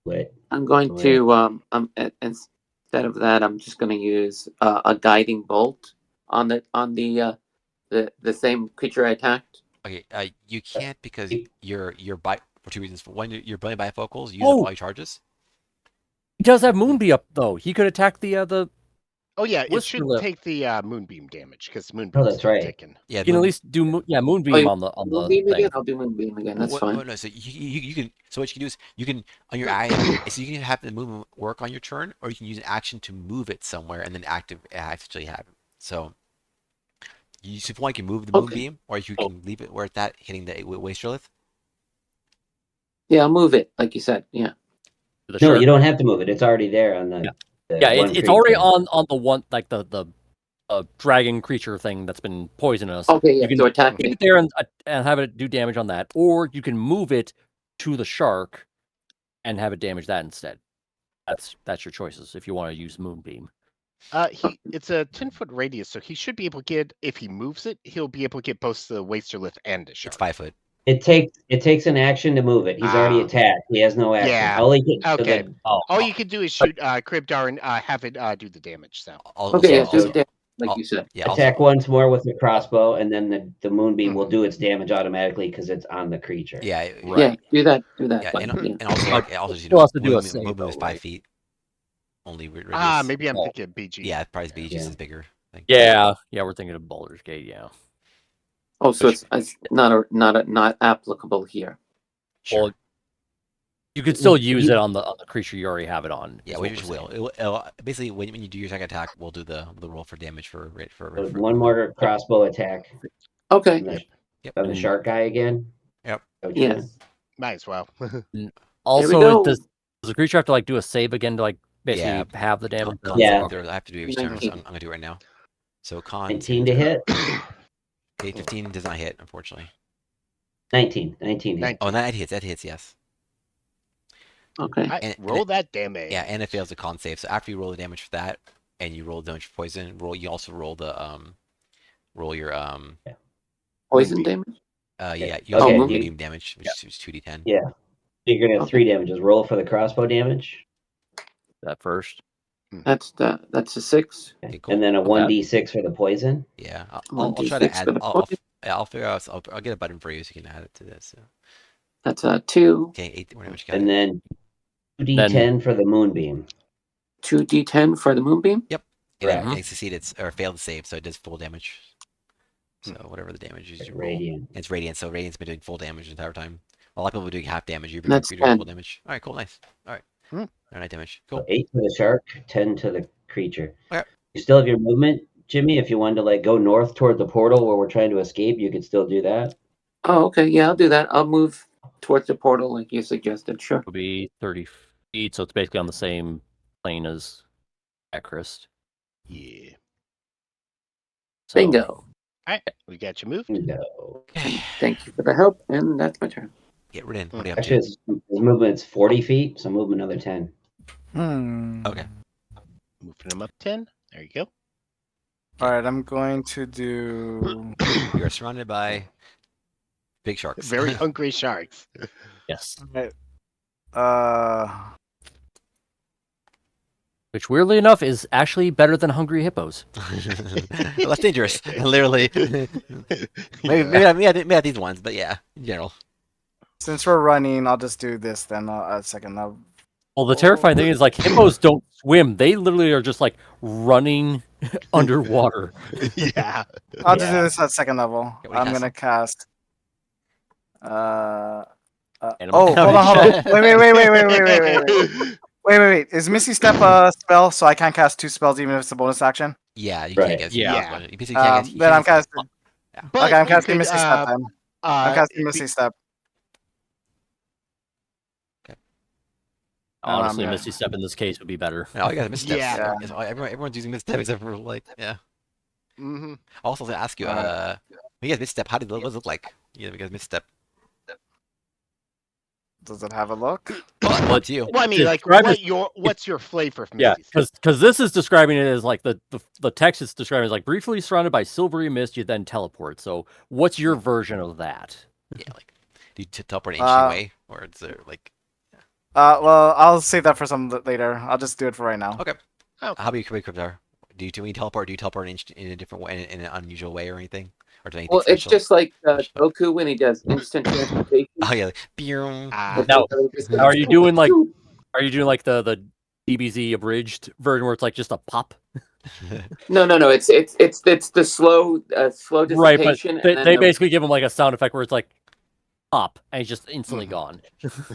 C: split.
F: I'm going
C: Right.
F: to instead of that, I'm just going to use a guiding bolt on the same creature I attacked.
A: Okay, you can't because you're by for 2 reasons. For one, you're brilliant bifocals. You use up
B: Oh!
A: all your charges.
B: he does have Moonbeam up though. He could attack the.
E: Oh yeah, it
B: Whisper
E: should
B: Lip.
E: take the moonbeam damage because moonbeam.
C: that's right.
E: Taken.
A: Yeah,
B: You can at least do Moonbeam
F: Oh, you
B: on the
F: Moonbeam
B: thing.
F: again? I'll do Moonbeam again. That's fine.
A: No, so you can. So what you can do is you can on your eye. So you can have the movement work on your turn, or you can use an action to move it somewhere and then actually have it. So you if one can move the
F: Okay.
A: moonbeam, or you can leave it where it's at, hitting the Wastrelith.
F: Yeah, I'll move it, like you said. Yeah.
B: The
C: No,
B: shark.
C: you don't have to move it. It's already there on the.
B: Yeah.
C: the
B: Yeah,
C: one
B: it's already
C: creature.
B: on the one like the dragon creature thing that's been poisonous.
F: Okay, yeah,
B: You can
F: so attack
B: keep
F: me.
B: it there and have it do damage on that, or you can move it to the shark and have it damage that instead. That's your choices if you want to use Moonbeam.
E: It's a 10-foot radius, so he should be able to get. If he moves it, he'll be able to get both the Wasterlith and the shark.
A: It's 5 foot.
C: It takes an action to move it. He's already
E: Ah.
C: attacked. He has no action.
E: Yeah.
C: All he can, so
E: Okay.
C: the-
E: All you can do is shoot Cribdar and have it do the damage. So
F: Okay, yeah,
A: Also,
F: do it like
A: I'll-
F: you said.
A: yeah,
C: attack once more with the crossbow, and then the moonbeam will
E: Mhm.
C: do its damage automatically because it's on the creature.
A: yeah,
B: Right.
F: Yeah, do that.
A: yeah,
F: but,
A: and,
F: yeah.
A: and also
B: But
A: also you
B: still
A: know,
B: has to do a save,
A: movement is
B: though,
A: 5
B: right?
A: feet. Only radius.
E: maybe I'm
B: Oh.
E: thinking BG.
A: Yeah, probably Beaches
C: Yeah.
A: is bigger. I think.
B: Yeah, we're thinking of Baldur's Gate. Yeah.
F: Oh, so it's not applicable here.
A: Sure.
B: Well, you could still use it on the creature you already have it on.
A: Yeah,
B: is
A: we
B: what
A: just
B: we're
A: will.
B: saying.
A: It'll basically when you do your second attack, we'll do the roll for damage for
C: So one more crossbow attack
F: Okay.
C: on the,
A: Yep.
C: on the shark guy again.
A: Yep.
C: What you
F: Yes.
C: said?
E: Might as well.
B: Also,
F: go.
B: does the creature have to do a save again to basically
A: Yeah.
B: have the damage?
A: Con
C: Yeah.
A: save there, I have to do each turn, so
F: 19.
A: I'm gonna do it right now. So con
C: 19 to hit.
A: Okay, 15 does not hit, unfortunately.
C: 19 hit.
A: Oh, that hits, yes.
F: Okay.
A: And-
E: roll that damage.
A: Yeah, and it fails the con save. So after you roll the damage for that, and you roll the damage for poison, you also roll the roll your
F: Poison
E: Moonbeam.
F: damage?
A: yeah, you also
C: Okay,
A: roll
F: you-
A: medium damage, which is 2d10.
C: Yeah. You're gonna have
F: Okay.
C: 3 damages. Roll for the crossbow damage,
B: That first.
F: That's a 6.
A: Okay, cool.
C: and then a
B: Okay.
C: 1d6 for the poison.
A: Yeah, I'll
F: 1d6
A: try to add.
F: for the poison.
A: I'll figure out. I'll get a button for you so you can add it to this. So.
F: That's a 2.
A: Okay, 8. What you got?
C: And then 2d10 for the moonbeam.
F: 2d10 for the moonbeam.
C: Correct.
A: It succeeded or failed to save, so it does full damage. So whatever the damage is, you roll.
C: Radiant.
A: It's radiant, so radiant's been doing full damage the entire time. A lot of people are doing half damage. You're
F: That's
A: doing
F: 10.
A: full damage. All right, cool, nice. All right,
E: Hmm.
A: 9 damage.
C: So
A: Cool.
C: 8 to the shark, 10 to the creature.
A: Okay.
C: You still have your movement, Jimmy. If you wanted to go north toward the portal where we're trying to escape, you could still do that.
F: Oh, okay. Yeah, I'll do that. I'll move towards the portal like you suggested. Sure.
B: Would be 30 feet, so it's basically on the same plane as Acrist.
E: Yeah.
B: So,
F: Bingo.
E: All right, we got you moved.
C: No.
A: Okay.
F: Thank you for the help, and that's my turn.
A: Get rid in. What are you up
C: Actually,
A: to?
C: his movement's 40 feet, so move another 10.
A: Okay.
E: Moving him up 10. There you go.
D: All right, I'm going to do.
A: You're surrounded by big sharks.
E: Very hungry sharks.
B: Yes.
D: Right. Uh,
B: Which, weirdly enough, is actually better than Hungry Hippos.
A: Less dangerous, literally. maybe not these ones, but yeah, in general.
D: since we're running, I'll just do this then. A second.
B: Well, the terrifying thing is, hippos don't swim. They literally are just, running underwater.
E: Yeah.
D: I'll just do
C: Yeah.
D: this at second level.
A: Yeah, what do you
D: I'm gonna cast.
B: Animal
D: Oh, hold on, hold on.
B: control.
D: Wait. Is Misty Step a spell, so I can't cast 2 spells even if it's a bonus action?
A: Yeah, you
C: Right.
A: can't get.
B: Yeah.
A: You basically can't get.
D: Then I'm casting.
E: But
D: Okay, I'm
E: you
D: casting
E: could,
D: Misty Step then. I'm casting
E: be-
D: Misty Step.
B: Honestly,
D: yeah.
B: Misty Step in this case would be better.
A: Yeah, all you guys missteps.
E: Yeah.
A: Everyone's using missteps except for like, yeah.
E: Mm-hmm.
A: Also, to ask you, when you guys misstep, how did what does it look like? You guys misstep.
D: Does it have a look?
A: Well, up to you.
E: Well, I mean, like,
B: Describe it-
E: what's your flavor of
B: Yeah,
E: Misty Step?
B: because this is describing it as like the text is describing it as like briefly surrounded by silvery mist, you then teleport. So what's your version of that?
A: Yeah, like, do you teleport an ancient
D: Uh,
A: way, or is there like,
D: Well, I'll save that for some later. I'll just do it for right now.
A: okay?
E: Oh.
A: How about you, Cryptar? When you teleport, do you teleport in a different way, in an unusual way, or anything, or do anything
F: Well, it's
A: special?
F: just like Goku when he does instant transportation.
A: Oh yeah, like, pew.
E: Ah,
B: Now,
F: Just
B: are you doing like the DBZ abridged version where it's like just a pop?
F: No. It's the slow
B: Right, but
F: dissipation.
B: they
F: and then
B: basically give him like a sound effect where it's like pop and he's just instantly gone.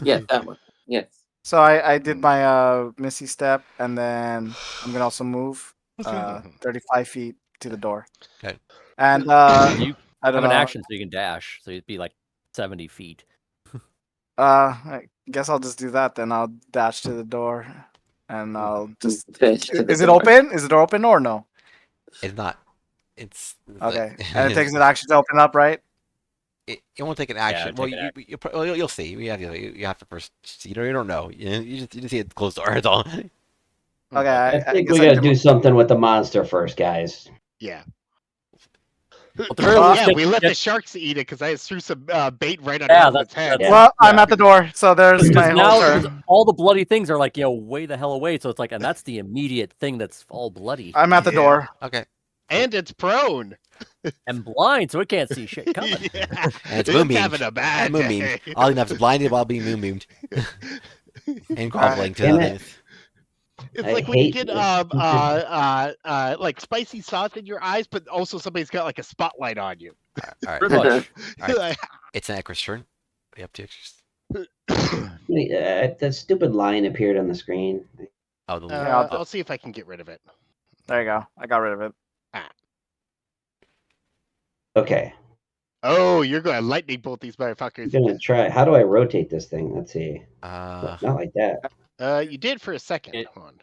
F: yeah, that one. Yes.
D: So I did my Missy step, and then I'm gonna also move 35 feet to the door.
A: Okay.
D: And
B: You
D: I don't
B: have an
D: know.
B: action so you can dash, so it'd be like 70 feet.
D: I guess I'll just do that then. I'll dash to the door, and I'll just.
F: Dash to the
D: Is it
F: door.
D: open? Is the door open or no?
A: It's not. It's
D: Okay.
A: like-
D: And it takes an action to open up, right?
A: It won't take an action.
B: it'd
A: Well,
B: take an
A: you'll see. You have to first. You don't know. You just see it closed door. That's all.
D: Okay.
C: I think
D: guess
C: we
D: I
C: gotta
D: can-
C: do something with the monster first, guys.
E: yeah.
B: At the very least,
E: Yeah,
B: get-
E: we let
B: get-
E: the sharks eat it because I threw some bait right on
B: Yeah,
E: top of
B: that's-
E: its head.
B: that's-
D: Well, I'm
B: Yeah.
D: at the door, so there's
B: Because
D: my whole
B: now
D: turn.
B: all the bloody things are like way the hell away, so it's like, and that's the immediate thing that's all bloody
D: I'm at the
E: Yeah.
D: door.
A: Okay.
E: And it's prone.
B: and blind, so it can't see shit coming.
E: Yeah.
A: And it's moonbeamed.
E: having a bad
A: And
E: day.
A: moonbeamed. All enough is blinded while being moonbeamed and groveling to
C: Damn
A: the
C: it.
A: others.
E: It's
C: I
E: like when you
C: hate
E: get
C: this.
E: like spicy sauce in your eyes, but also somebody's got like a spotlight on you.
A: All right.
B: Pretty much.
A: Alright. It's an Ecri's turn. What are you up to, Ecri's?
C: The stupid line appeared on the screen.
A: Oh, the
D: Yeah, I'll do-
E: I'll see if I can get rid of it.
D: There you go. I got rid of it.
C: Okay,
E: Oh, you're going to lightning bolt these
C: I'm
E: motherfuckers.
C: gonna try. How do I rotate this thing? Let's see.
A: uh,
C: Not like that.
E: You did for a second.
B: It-
E: Hold on.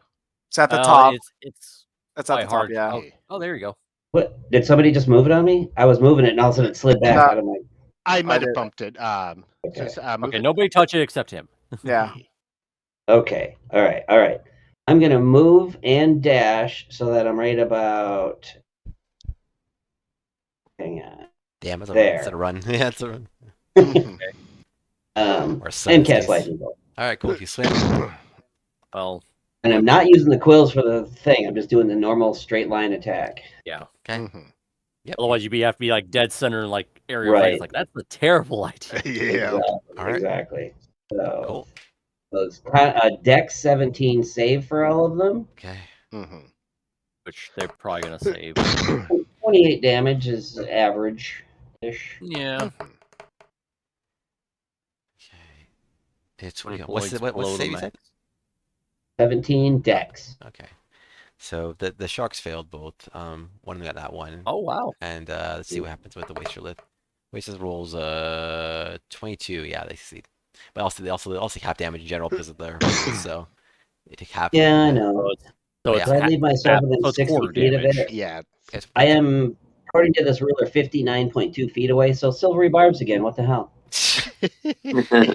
D: It's at the
B: Well,
D: top.
B: It's
D: It's at
B: quite
D: the top,
B: hard.
D: yeah.
B: Oh, there you go.
C: What? Did somebody just move it on me? I was moving it, and all of a sudden it slid back
D: No.
C: out of my.
E: I might have
D: did.
E: bumped it.
C: Okay.
E: Just, move
B: Okay,
E: it.
B: nobody touch it except him.
D: Yeah.
C: Okay. All right. All right. I'm gonna move and dash so that I'm right about. Hang on.
A: damn, it's
C: There.
A: a run. Yeah, it's a run.
C: Um,
A: Or sun
C: and cast
A: stays.
C: lightning bolt.
A: All right, cool. If you swim,
B: Well,
C: And I'm not using the quills for the thing. I'm just doing the normal straight line attack.
B: yeah.
A: okay.
E: Mhm.
A: Yep.
B: Otherwise, you'd have to be like dead center, like area.
C: Right.
B: It's like that's a terrible idea.
E: Yeah.
A: All right.
C: Exactly. So
A: Cool.
C: those Dex 17 save for all of them.
A: Okay.
E: Mhm.
B: Which they're probably gonna save.
C: 28 damage is average-ish.
B: Yeah.
A: Okay. It's what?
B: 20
A: What's the
B: points below
A: what's the
B: the
A: save you said?
B: max.
C: 17 Dex.
A: Okay. So the sharks failed both. One of them got that one.
B: Oh wow.
A: And let's see what happens with the waster lid. Waster rolls 22. Yeah, they succeed. But also they also take half damage in general because of their so they take half.
C: Yeah, I
B: So
C: know.
B: it's, so
A: Yeah.
B: it's
C: But I leave myself
B: half-
C: within
B: so it's
C: 60
B: quarter
C: feet of
B: damage.
C: it.
E: Yeah.
A: It's-
C: I am, according to this ruler, 59.2 feet away. So silvery barbs again. What the hell?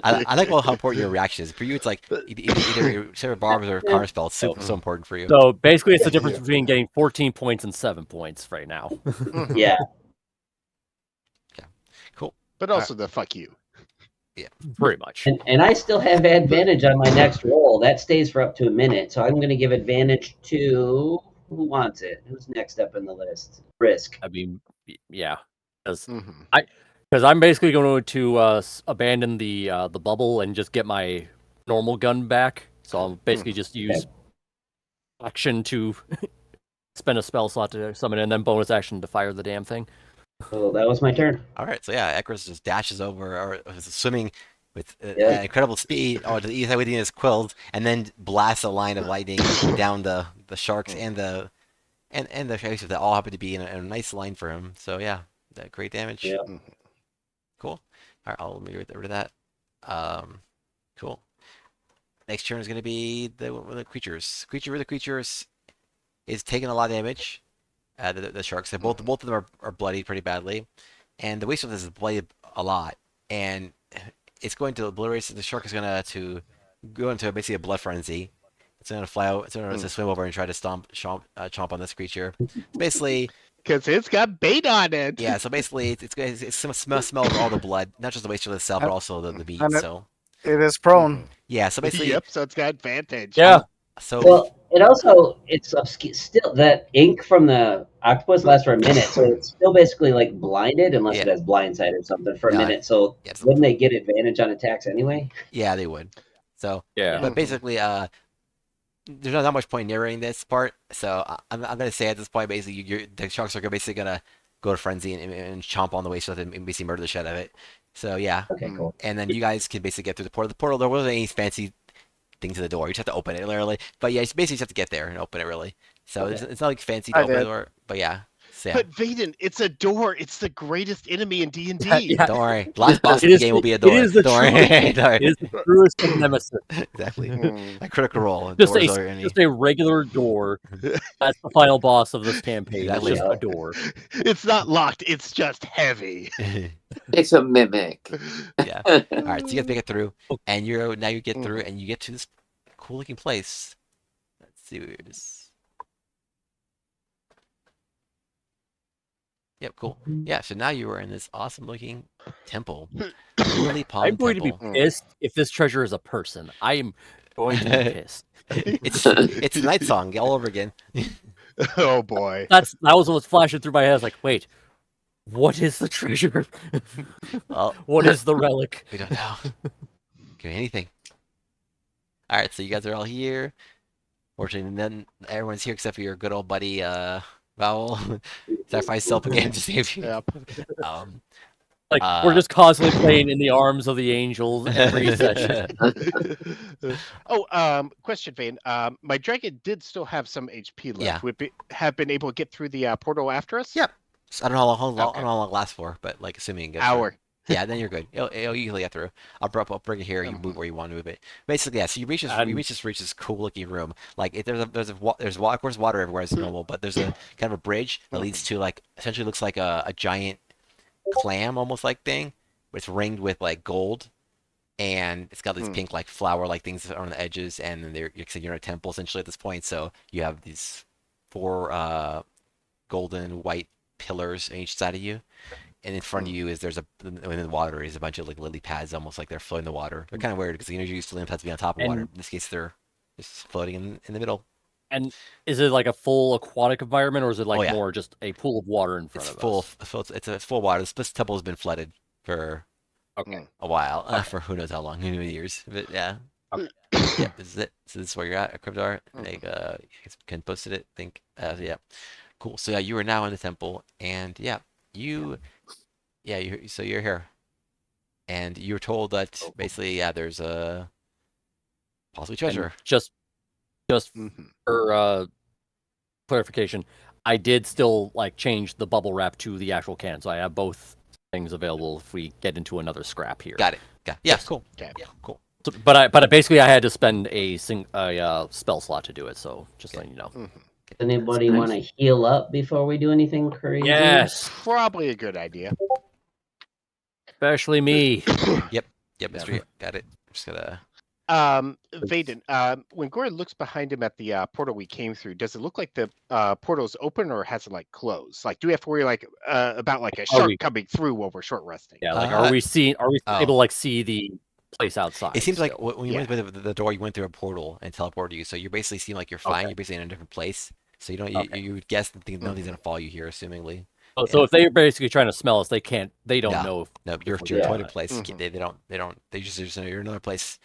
A: I like how important your reaction is. For you, it's like either your Sarah Barbs or counter spell. It's so important for you.
B: So basically, it's the difference between getting 14 points and 7 points right now.
E: Mhm.
C: Yeah.
A: Cool.
E: But also the fuck you.
B: Pretty much.
C: And I still have advantage on my next roll. That stays for up to a minute. So I'm going to give advantage to who wants it? Who's next up in the list? Risk.
B: I mean, yeah, because
E: Mhm.
B: I'm basically going to abandon the bubble and just get my normal gun back. So I'll basically just use action to spend a spell slot to summon it, and then bonus action to fire the damn thing.
C: So that was my turn.
A: All right, so yeah, Ekros just dashes over or is swimming with
C: Yeah.
A: incredible speed to the east side with his quills, and then blasts a line of lightning down the sharks and the sharks that all happen to be in a nice line for him. So yeah, that great damage.
C: Yeah.
E: Mhm.
A: Cool. All right, I'll get rid of that. Cool. next turn is gonna be the creatures. Creature for the creatures is taking a lot of damage. The sharks. So both of them are bloodied pretty badly, and the wasteland is bloodied a lot, and it's going to obliterate. The shark is gonna to go into basically a blood frenzy. It's gonna fly out. It's gonna swim over and try to chomp on this creature. Basically,
E: Because it's got bait on it.
A: yeah. So basically, it's smells all the blood, not just the wasteland itself, but also the meat.
D: And
A: So
D: It is prone.
A: yeah. So basically,
E: Yep, so it's got advantage.
B: Yeah.
A: So
C: Well, it's still that ink from the octopus lasts for a minute, so it's still basically like blinded unless it
A: Yeah.
C: has blindside or something for a
A: Yeah.
C: minute. So
A: yeah, it's-
C: wouldn't they get advantage on attacks anyway?
A: yeah, they would. So
B: Yeah.
A: but basically, there's not that much point narrating this part, so I'm gonna say at this point, basically, the sharks are basically gonna go to frenzy and chomp on the wasteland and basically murder the shit out of it. So yeah,
C: Okay, cool.
A: and then you guys can basically get through the portal. The portal, there wasn't any fancy thing to the door. You just have to open it literally. But yeah, you basically just have to get there and open it really. So
C: Okay.
A: it's not like fancy to
D: I
A: open the
D: did.
A: door, but yeah. So yeah.
E: But Vaden, it's a door. It's the greatest enemy in D&D.
B: Yeah.
A: Don't worry. Last boss of
B: It
A: the
B: is
A: game will be a
B: it
A: door.
B: is the
A: Don't worry.
B: truest-
A: Don't worry.
B: It is the truest of nemesis.
A: Exactly.
E: Mm.
A: A critical role.
B: Just
A: Doors are any-
B: just a regular door. That's the final boss of this campaign.
A: Exactly.
B: It's just a door.
E: It's not locked. It's just heavy.
F: It's a mimic.
A: yeah. All right. So you guys make it through,
B: Oh.
A: and you get through, and you get to this cool looking place. Let's see where it is. Yep, cool. Yeah, so now you are in this awesome looking temple. Lily Pond
B: I'm going to be
A: Temple.
B: pissed if this treasure is a person. I am going to be pissed.
A: It's Night Song all over again.
E: Oh boy.
B: That was what's flashing through my head. I was like, wait, what is the treasure?
A: Well,
B: What is the relic?
A: we don't know. Could be anything. All right, so you guys are all here. Fortunately, then everyone's here except for your good old buddy, Vowel. Sacrifice self again to save you.
E: Yep.
B: Like we're just constantly playing in the arms of the angels every
A: Um,
B: session.
E: Question, Vane. My dragon did still have some HP left.
A: Yeah.
E: Would have been able to get through the portal after us?
A: Yep. So I don't know I
E: Okay.
A: don't know how long it lasts for, but like assuming you get through.
E: Hour.
A: Yeah, then you're good. It'll usually get through. I'll bring it here. You move where you want to move it. Basically, yeah. So you reach this cool looking room. Like there's of course water everywhere as normal, but there's a kind of a bridge that leads to like essentially looks like a giant clam almost like thing, but it's ringed with like gold, and it's got these pink like flower like things on the edges, and then you're in a temple essentially at this point. So you have these 4 golden white pillars on each side of you. And in front of you is in the water is a bunch of like lily pads, almost like they're floating in the water. They're kind of weird because you're used to lily pads being on top of water. In this case, they're just floating in the middle.
B: And is it like a full aquatic environment, or is it like
A: Oh, yeah.
B: more just a pool of water in front
A: It's
B: of
A: full.
B: us?
A: It's full water. This temple has been flooded for
B: Okay.
A: a while, for who knows how long, who knows years. But yeah,
B: Okay.
A: yeah, this is it. So this is where you're at Cryptar. Like, you can posted it. Think, yeah, cool. So yeah, you are now in the temple, and yeah, so you're here, and you're told that basically, yeah, there's a possibly
B: And
A: treasure.
B: just
E: Mhm.
B: for clarification, I did still like change the bubble wrap to the actual can, so I have both things available if we get into another scrap here.
A: Got it. Yeah,
B: Yes.
A: cool.
E: Okay.
A: Yeah, cool.
B: So, but basically I had to spend a spell slot to do it, so just letting you know.
E: Mhm.
C: Does anybody
F: Nice.
C: want to heal up before we do anything crazy?
B: Yes,
E: Probably a good idea.
B: especially me.
A: Yep, Mr. Got it. I'm just gonna.
E: Vaden, when Gordon looks behind him at the portal we came through, does it look like the portal's open or has it like closed? Like, do we have to worry like about like a shark coming through while we're short resting?
B: Yeah, like
A: Uh,
B: are we
A: oh.
B: able to like see the place outside?
A: It seems like
B: still?
A: when you went by the door, you went through a portal and teleported you. So you basically seem like you're fine.
B: Okay.
A: You're basically in a different place. So you don't.
B: Okay.
A: You would guess that nobody's gonna follow you here, assumingly.
B: So if they're basically trying to smell us, they don't
A: No.
B: know.
A: No, you're
B: Before
A: your
C: they-
A: toilet place.
E: Mhm.
A: They don't. They just know you're in another place.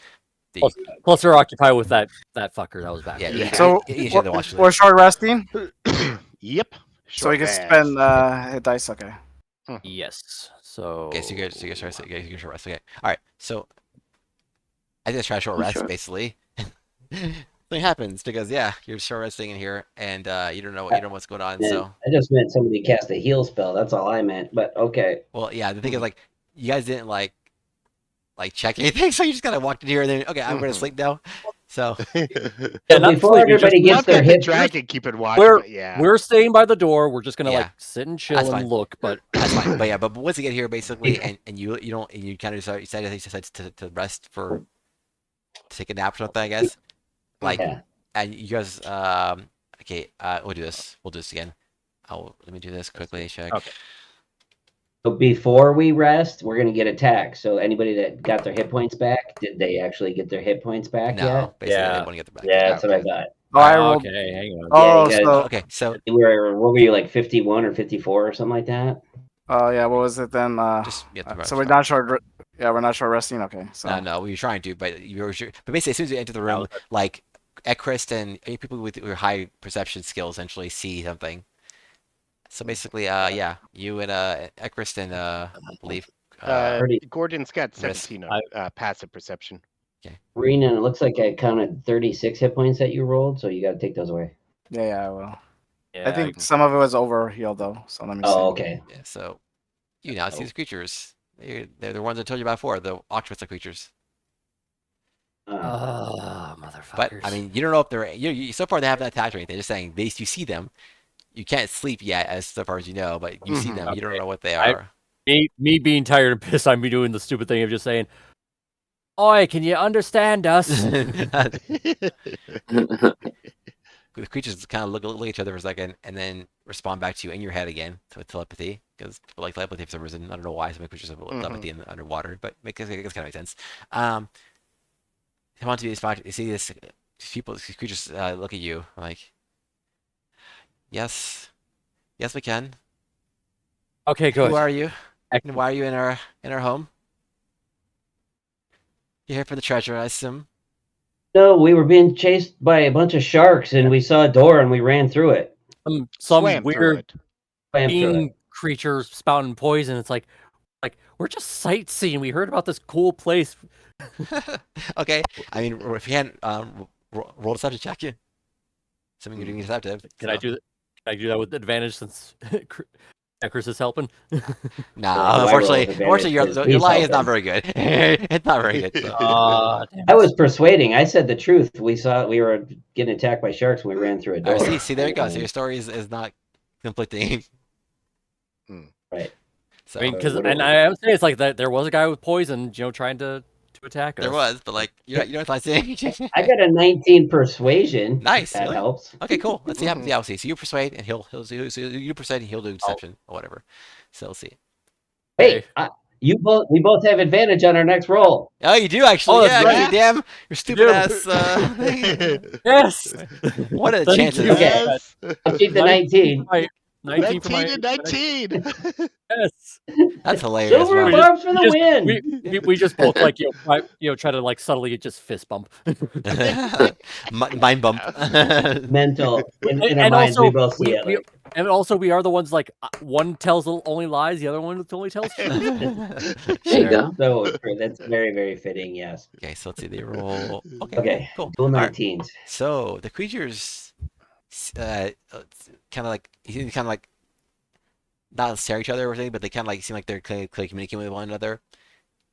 B: Plus they're occupied with that fucker that was back
A: Yeah.
B: there.
A: you-
D: So
A: you should have watched
D: we're short resting,
E: Yep.
D: so we can
E: Short
D: spend
E: rest.
D: hit dice. Okay.
B: Yes. So
A: Okay, so you guys rest. You get short rest. Okay. All right. So I just try short rest,
F: Sure.
A: basically. Something happens because yeah, you're short resting in here, and you don't know what's going on.
C: Man,
A: So
C: I just meant somebody cast a heal spell. That's all I meant. But okay.
A: well, yeah. The thing is, like, you guys didn't like check anything, so you just kind of walked in here and then okay, I'm gonna
E: Mhm.
A: sleep now. So
B: Yeah,
C: So
B: not
C: before
B: sleeping, just-
C: everybody gets
E: Not
C: their
E: that the
C: hip,
E: dragon keep it watch,
B: We're
E: but yeah.
B: we're staying by the door. We're just gonna
A: Yeah.
B: like sit and chill
A: That's
B: and
A: fine.
B: look. But
A: that's fine. But yeah, but once you get here, basically, and you don't, and you kind of decide to rest for to take a nap or something, I guess. Like,
C: yeah.
A: and you guys, okay, we'll do this. We'll do this again. Let me do this quickly. Check.
B: Okay.
C: So before we rest, we're gonna get attacked. So anybody that got their hit points back, did they actually get their hit points back
A: No,
C: yet?
A: basically,
B: Yeah.
A: they want to get the back.
C: Yeah, that's what I
E: Okay.
C: thought.
D: Oh, I rolled.
B: okay, hang on.
D: Oh,
C: Yeah, you
D: so
A: Okay, so
C: What were you like 51 or 54 or something like that?
D: yeah, what was it then?
A: just you have to
D: So we're not short. Yeah, we're not short resting. Okay, so
A: No, we were trying to, but but basically, as soon as you enter the room, like Ekrist and any people with high perception skills essentially see something. So basically, yeah, you and Ekrist and I believe
C: Pretty-
E: Gordon's got
A: Risk.
E: 17 on passive perception.
C: Rena, it looks like I counted 36 hit points that you rolled, so you got to take those away.
D: yeah, I will.
B: Yeah,
D: I think some of it was overhealed though. So let me see.
C: Oh, okay.
A: yeah. So you now see these creatures. They're the ones I told you about before, the octopus creatures.
B: motherfuckers.
A: But I mean, you don't know if they're so far they haven't attacked or anything. They're just saying you see them. You can't sleep yet, as so far as you know, but you see
E: Mhm.
A: them. You don't
B: Okay.
A: know what they are.
B: me being tired and pissed, I'm doing the stupid thing of just saying, "Oi, can you understand us?"
A: The creatures kind of look at each other for a second and then respond back to you in your head again with telepathy, because people like telepathy for some reason. I don't know why some creatures have telepathy in the underwater, but it kind of makes sense. Come on to this spot. You see these creatures look at you like, yes, we can.
B: Okay, good.
A: Who are you? And
B: Excellent.
A: why are you in our home? You're here for the treasure, I assume.
C: No, we were being chased by a bunch of sharks, and we saw a door, and we ran through it.
B: Some
E: Swam through
B: weird
E: it.
C: Swam through it.
B: being creature spouting poison. It's like we're just sightseeing. We heard about this cool place.
A: Okay. I mean, if you hadn't roll a deception check, you. Assuming you're doing deceptive.
B: Can I do that? Can I do that with advantage since Chris is helping?
A: No,
C: I roll
A: unfortunately,
C: with advantage
A: your
C: because
A: your
C: he's
A: lie is not
C: helping.
A: very good. It's not very good. So.
C: I was persuading. I said the truth. We were getting attacked by sharks, and we ran through a door.
A: See, there you go. So your story is not conflicting.
C: Right.
A: So
B: I mean, because
C: what
B: and
C: do-
B: I am saying it's like that. There was a guy with poison, trying to attack us.
A: there was, but like you're not saying.
C: I got a 19 persuasion.
A: Nice,
C: That
A: really?
C: helps.
A: Okay, cool. Let's see how happens. Yeah, we'll see. So you persuade, and he'll you persuade, and he'll do deception or whatever. So we'll see.
C: Hey, we both have advantage on our next roll.
A: Oh, you do actually.
B: Oh,
A: Yeah,
B: that's
A: you
E: right.
A: damn, your stupid
B: do.
A: ass.
B: Yes.
A: What are the
B: Thank
A: chances?
B: you.
A: of that?
E: Yes.
C: I'll keep the 19.
B: 19 for my
E: 19 and 19.
B: yes.
A: That's hilarious.
C: Silver
A: Wow.
C: barbs for the win.
B: We just both like try to like subtly just fist bump.
A: Mind bump.
C: Mental. In our
B: And
C: minds,
B: also,
C: we both see it.
B: we-
C: Like,
B: And also, we are the ones like one tells only lies, the other one only tells truth.
F: There you
A: Sure.
F: go.
C: so true. That's very, very fitting. Yes.
A: Okay, so let's see. They roll. Okay,
C: Okay.
A: cool.
C: Dual
A: All right.
C: 19s.
A: So the creatures, kind of like not stare at each other or anything, but they kind of like seem like they're communicating with one another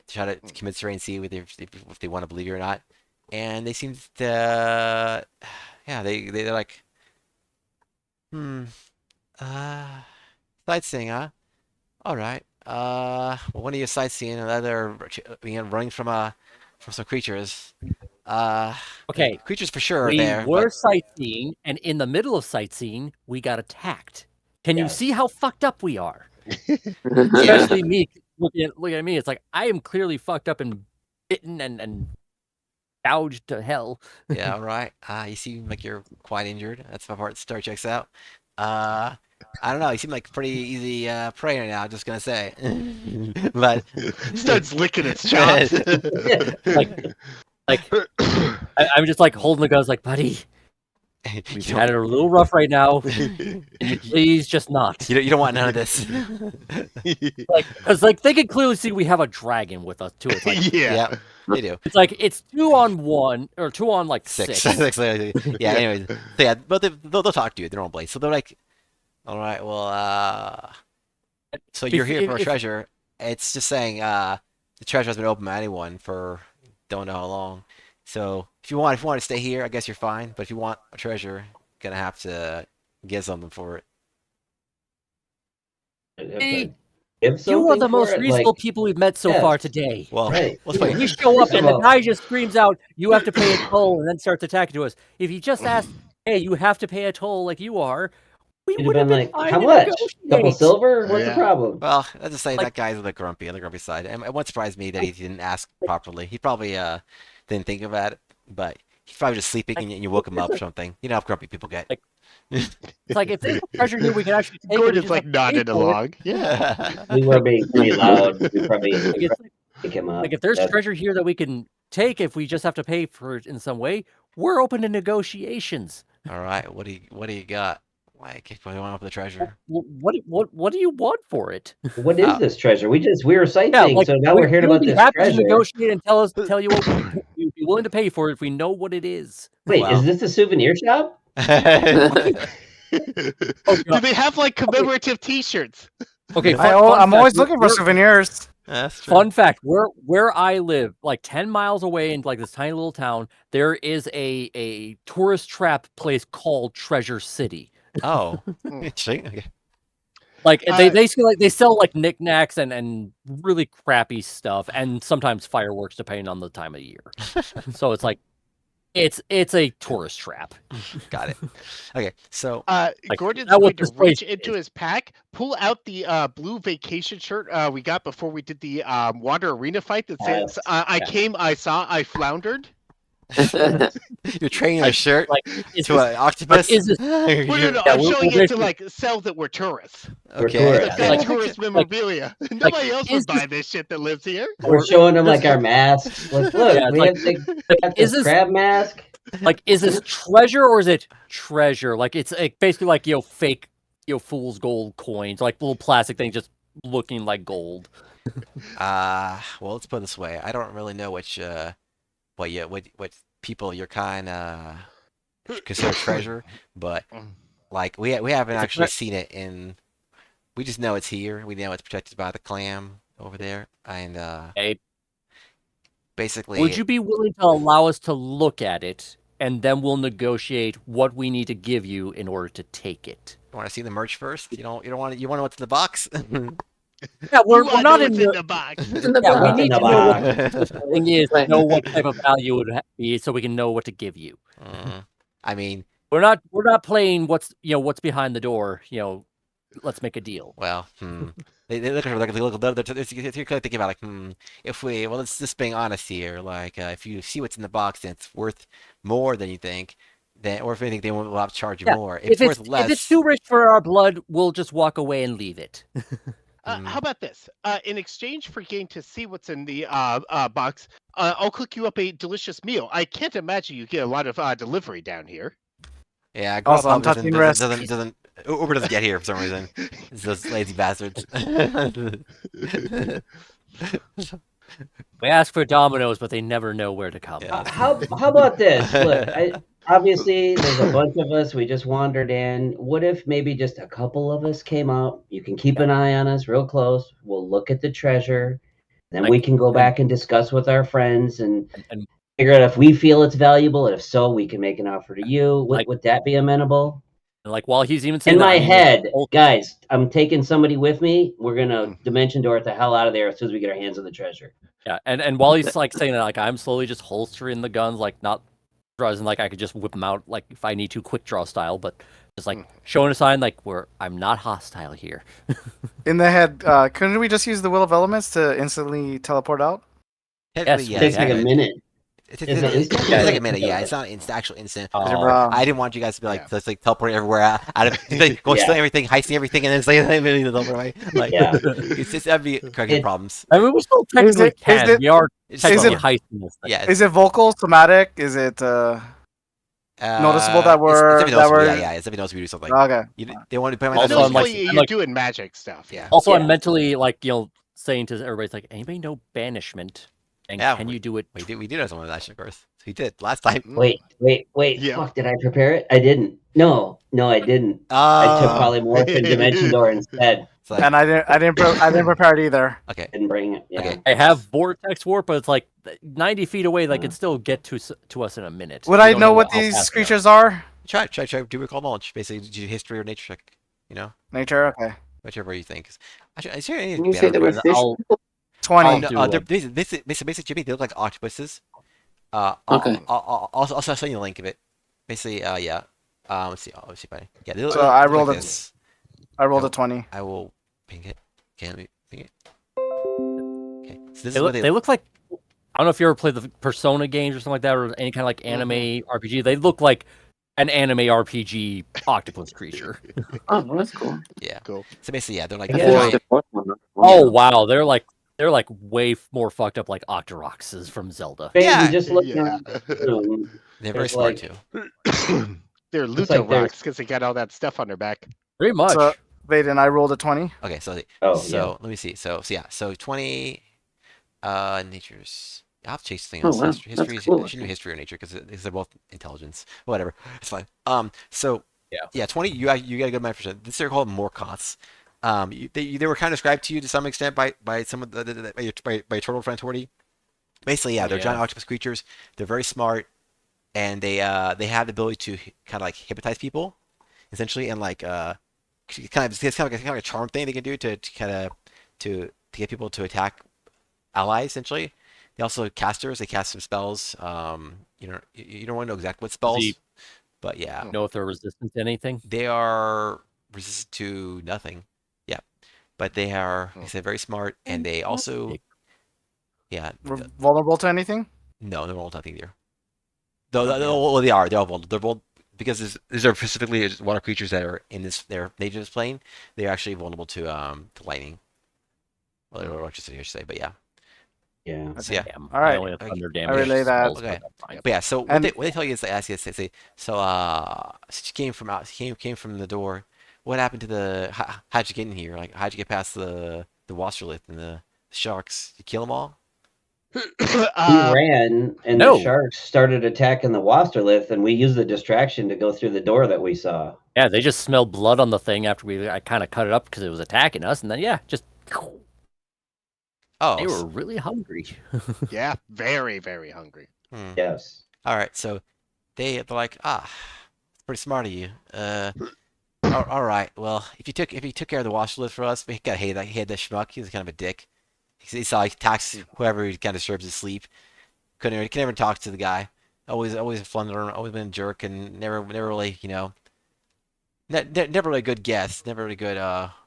A: to try to commiserate and see if they want to believe you or not. And they seem to, yeah, they're like, sightseeing, huh? All right. Well, one of you sightseeing, and the other running from some creatures.
B: Okay,
A: Creatures for sure are
B: we
A: there.
B: were sightseeing, and in the middle of sightseeing, we got attacked. Can you
C: Yes.
B: see how fucked up we are?
A: Yeah.
B: Especially me. Look at me. It's like I am clearly fucked up and bitten and gouged to hell.
A: Yeah, all right. You seem like you're quite injured. That's the part the story checks out. I don't know. You seem like pretty easy prey right now. I'm just gonna say, but
E: Starts licking its chops.
B: I'm just like holding the guns, like, buddy, we've
A: you
B: had it a little rough right now. Can you please just not?
A: don't want none of this.
B: Because they can clearly see we have a dragon with us too. It's like
E: Yeah.
A: They do.
B: it's like it's 2 on 1 or 2 on like
A: Six.
B: 6.
A: Yeah. Anyways, so yeah, but they'll talk to you. They're on blade, so they're like, all right, well, so you're here for a treasure. It's just saying, the treasure has been open by anyone for don't know how long. So if you want to stay here, I guess you're fine. But if you want a treasure, you're gonna have to get something for it.
C: Give
B: You are
C: something
B: the
C: for
B: most
C: it,
B: reasonable
C: like,
B: people we've met so
C: yes.
B: far today.
A: Well,
C: right.
A: let's
B: We
A: wait.
B: show up
C: First of
B: and the
C: all-
B: guy just screams out, "You have to pay a toll," and then starts attacking to us. If he just asked, "Hey, you have to pay a toll," like you are, we
C: You'd
B: would
C: have
B: have
C: been
B: been
C: like,
B: fine
C: how
B: to
C: much?
B: negotiate.
C: Couple silver? What's the
E: Yeah.
C: problem?
A: Well, let's just say
B: Like-
A: that guy's a bit grumpy on the grumpy side. And it won't surprise me that he didn't ask properly. He probably didn't think about it, but he's probably just sleeping and you woke him up or something. You know how grumpy people get.
B: It's like if there's a treasure here, we can actually take it. we
E: Gordon's
B: just
E: like
B: have to pay
E: nodding
B: for it.
E: along. Yeah.
C: We were being pretty loud. We probably
B: Like, it's
C: pick him up.
B: like if there's
C: That's-
B: treasure here that we can take, if we just have to pay for it in some way, we're open to negotiations.
A: All right, what do you got? Like, if we want for the treasure.
B: What do you want for it?
C: What is this treasure? We were sightseeing,
B: like,
C: so now we're hearing
B: we'll
C: about
B: be
C: this
B: happy to
C: treasure.
B: negotiate and tell you what we'd be willing to pay for it if we know what it is.
C: Wait,
A: Wow.
C: is this a souvenir shop?
E: Do they have like commemorative T-shirts?
B: Okay,
D: I'm always looking for
B: we're-
D: souvenirs.
A: That's true.
B: Fun fact: where I live, like 10 miles away in like this tiny little town, there is a tourist trap place called Treasure City.
A: Oh, interesting. Okay.
B: Like
E: Uh,
B: they sell like knickknacks and really crappy stuff, and sometimes fireworks depending on the time of year. So it's like it's a tourist trap.
A: Got it. Okay, so
E: Gordon's
B: that was
E: going to
B: this place
E: reach into his pack, pull out the blue vacation shirt we got before we did the Water Arena fight that says, "I came, I saw, I floundered."
A: you're trading a shirt
B: Like is
A: to
B: this,
A: an octopus.
B: is this-
E: Well, no,
B: Yeah,
E: I'm
B: we're
E: showing it to
B: basically-
E: like sell that we're tourists.
C: We're
A: Okay.
C: tourists.
E: Like
B: like-
E: tourist memorabilia. Nobody else
B: is
E: would buy this shit that lives here.
C: We're showing them like our masks. Like, look,
B: Yeah, it's
C: we
B: like-
C: have the,
B: like,
C: got
B: is
C: this
B: this
C: crab mask.
B: like is this treasure or is it treasure? Like it's like, basically like fake fool's gold coins, like little plastic things just looking like gold.
A: Well, let's put it this way. I don't really know what people your kind consider treasure, but like we haven't
B: It's a
A: actually
B: tre-
A: seen it in. We just know it's here. We know it's protected by the clam over there, and
B: Okay.
A: basically.
B: Would you be willing to allow us to look at it, and then we'll negotiate what we need to give you in order to take it?
A: want to see the merch first? You don't want to. You want to know what's in the box?
B: Yeah, we're
E: You wanna
B: not
E: know
B: in
E: what's
B: the.
E: the box.
F: In the
B: Yeah, we
F: box.
B: need
C: in
B: to
C: the
B: know what
C: box.
B: the thing is,
F: Right.
B: know what type of value it would be, so we can know what to give you.
A: I mean,
B: We're not playing what's behind the door. Let's make a deal.
A: well, They look at you're kind of thinking about like, if we let's just being honest here, like if you see what's in the box and it's worth more than you think, then or if anything they won't have to charge you
B: Yeah,
A: more. If it's worth less,
B: if it's too rich for our blood, we'll just walk away and leave it.
E: How about this? In exchange for getting to see what's in the box, I'll cook you up a delicious meal. I can't imagine you get a lot of delivery down here.
A: yeah,
D: Also, I'm
A: Grubhub
D: touching rest.
A: doesn't Uber doesn't get here for some reason. It's those lazy bastards.
B: We ask for Domino's, but they never know where to come.
A: Yeah.
C: How about this? Look, obviously there's a bunch of us. We just wandered in. What if maybe just a couple of us came out? You can keep an eye on us real close. We'll look at the treasure. Then we can go back and discuss with our friends and
B: And
C: figure out if we feel it's valuable. And if so, we can make an offer to you.
B: Like-
C: Would that be amenable?
B: like while he's even saying
C: In
B: that,
C: my
B: I mean,
C: head,
B: oh,
C: guys, I'm taking somebody with me. We're gonna dimension door it the hell out of there as soon as we get our hands on the treasure.
B: yeah, and while he's like saying that, like I'm slowly just holstering the guns, like not draws, and like I could just whip them out, like if I need to, quick draw style, but just like showing a sign, like I'm not hostile here.
D: In the head, couldn't we just use the Will of Elements to instantly teleport out?
A: Technically,
B: Yes,
A: yeah,
C: It takes like a
A: yeah.
C: minute.
A: It's
C: Is it instant?
A: it's like a minute, yeah. It's not actual instant. 'Cause remember,
D: Oh.
A: I didn't want you guys to be like
E: Yeah.
A: just like teleporting everywhere out of like, going
C: Yeah.
A: stealing everything, heisting everything, and then saying the teleport away. Like,
C: Yeah.
A: it's just that'd be causing
C: It-
A: problems.
B: I mean, we still technically
D: it- is
B: can.
D: it-
B: We are
A: It's
B: technically
A: just-
B: heisting this thing.
A: yeah.
D: Is it vocal, somatic? Is it noticeable that
A: it's
D: we're-
A: definitely
D: that
A: noticeable,
D: we're-
A: yeah. It's definitely noticeable we do something.
D: okay?
A: They want to put
B: Also,
A: my
B: I'm like-
E: Mostly
B: I'm
E: you're
B: like-
E: doing magic stuff.
A: yeah.
B: Also,
C: Yeah.
B: I'm mentally like saying to everybody, it's like, anybody know banishment? And
A: Yeah,
B: can you do it?
A: We do know someone with that shit, of course. He did last time.
C: Wait.
E: Yeah.
C: Fuck, did I prepare it? I didn't. No, I didn't. I took polymorph and dimension door instead.
A: It's like,
D: And I didn't prepare it either.
A: okay,
C: Didn't bring it. Yeah.
A: okay.
B: I have vortex warp, but it's like 90 feet away. They could still get to us in a minute.
D: Would
B: We
D: I
B: don't
D: know what
B: how
D: these
B: fast they are.
D: creatures are?
A: Try, do recall knowledge. Basically, do history or nature check. You know,
D: Nature. Okay.
A: whichever you think. Actually, is there any
F: Can you say
A: better
F: there were
A: way to-
F: fish?
B: I'll-
D: 20.
B: I'll
A: No,
B: do
A: they're
B: a-
A: basically, Jimmy, they look like octopuses.
F: Okay.
A: I'll send you a link of it. Basically, yeah. Let's see. Let's see if I. Yeah, they look,
D: So I
A: they look
D: rolled
A: like
D: a-
A: this.
D: I rolled a 20.
A: I will ping it. Can we ping it? Okay. So this
B: They
A: is
B: look,
A: what
B: they look like. I don't know if you ever played the Persona games or something like that, or any kind of like anime RPG. They look like an anime RPG octopus creature.
F: Oh, well, that's cool.
A: Yeah.
E: Cool.
A: So basically, yeah, they're like
C: Yeah.
F: Or
A: giant.
F: the fourth one.
B: Oh wow, they're like way more fucked up, like Octoroxes from Zelda.
C: Baby,
A: Yeah,
C: just looking
E: yeah.
C: around the room,
A: They're very
C: there's
A: smart
C: like-
A: too.
E: They're
C: Looks
E: Luto
C: like there's-
E: rocks because they got all that stuff on their back.
B: Pretty much.
D: So, Vaden, I rolled a 20.
A: Okay, so
C: Oh,
A: let me see. So yeah, so 20. Nature's. I'll have to chase something
F: Oh,
A: else.
F: wow,
A: History,
F: that's
A: history,
F: cool.
A: I should do history or nature because they're both intelligence. Whatever, it's fine. So
B: Yeah.
A: 20. You got a good percent. This are called Morkoths. They were kind of described to you to some extent by some of by your turtle friend Torty. Basically, yeah, they're
B: Yeah.
A: giant octopus creatures. They're very smart, and they have the ability to kind of like hypnotize people, essentially, and like it's kind of like a charm thing they can do to kind of to get people to attack allies. Essentially, they also casters. They cast some spells. You don't want to know exactly what spells,
B: The-
A: but yeah,
B: Know if they're resistant to anything.
A: they are resistant to nothing. Yeah, but they are, like I said, very smart, and they also, yeah,
D: Vulnerable to anything?
A: no, they're all nothing there. Though, well, they are. They're all vulnerable. They're both because these are specifically water creatures that are in their native plane. They're actually vulnerable to lightning. Well, or electricity, I should say. But yeah.
C: yeah.
A: So yeah.
B: Damn,
D: All right.
B: I only have thunder damage.
D: relay that.
B: spells, but
A: Okay.
B: that's fine.
A: But yeah. So
D: And-
A: what they tell you is they ask you to say so. Since you came from came from the door. What happened to the? How'd you get in here? Like, how'd you get past the Wasserlith and the sharks? You kill them all?
C: We
E: Um,
C: ran, and
B: no.
C: the sharks started attacking the Wasterlith, and we used the distraction to go through the door that we saw.
B: Yeah, they just smelled blood on the thing after I kind of cut it up because it was attacking us, and then just
A: Oh.
B: they were really hungry.
E: yeah, very, very hungry.
C: Yes.
A: All right, so they're like, it's pretty smart of you. All right. Well, if you took care of the Washerlith for us, we gotta hate that schmuck. He's kind of a dick. He saw he attacks whoever he kind of disturbs his sleep. Can never talk to the guy. Always a flunderer. Always been a jerk, and never really, never really a good guest. Never really good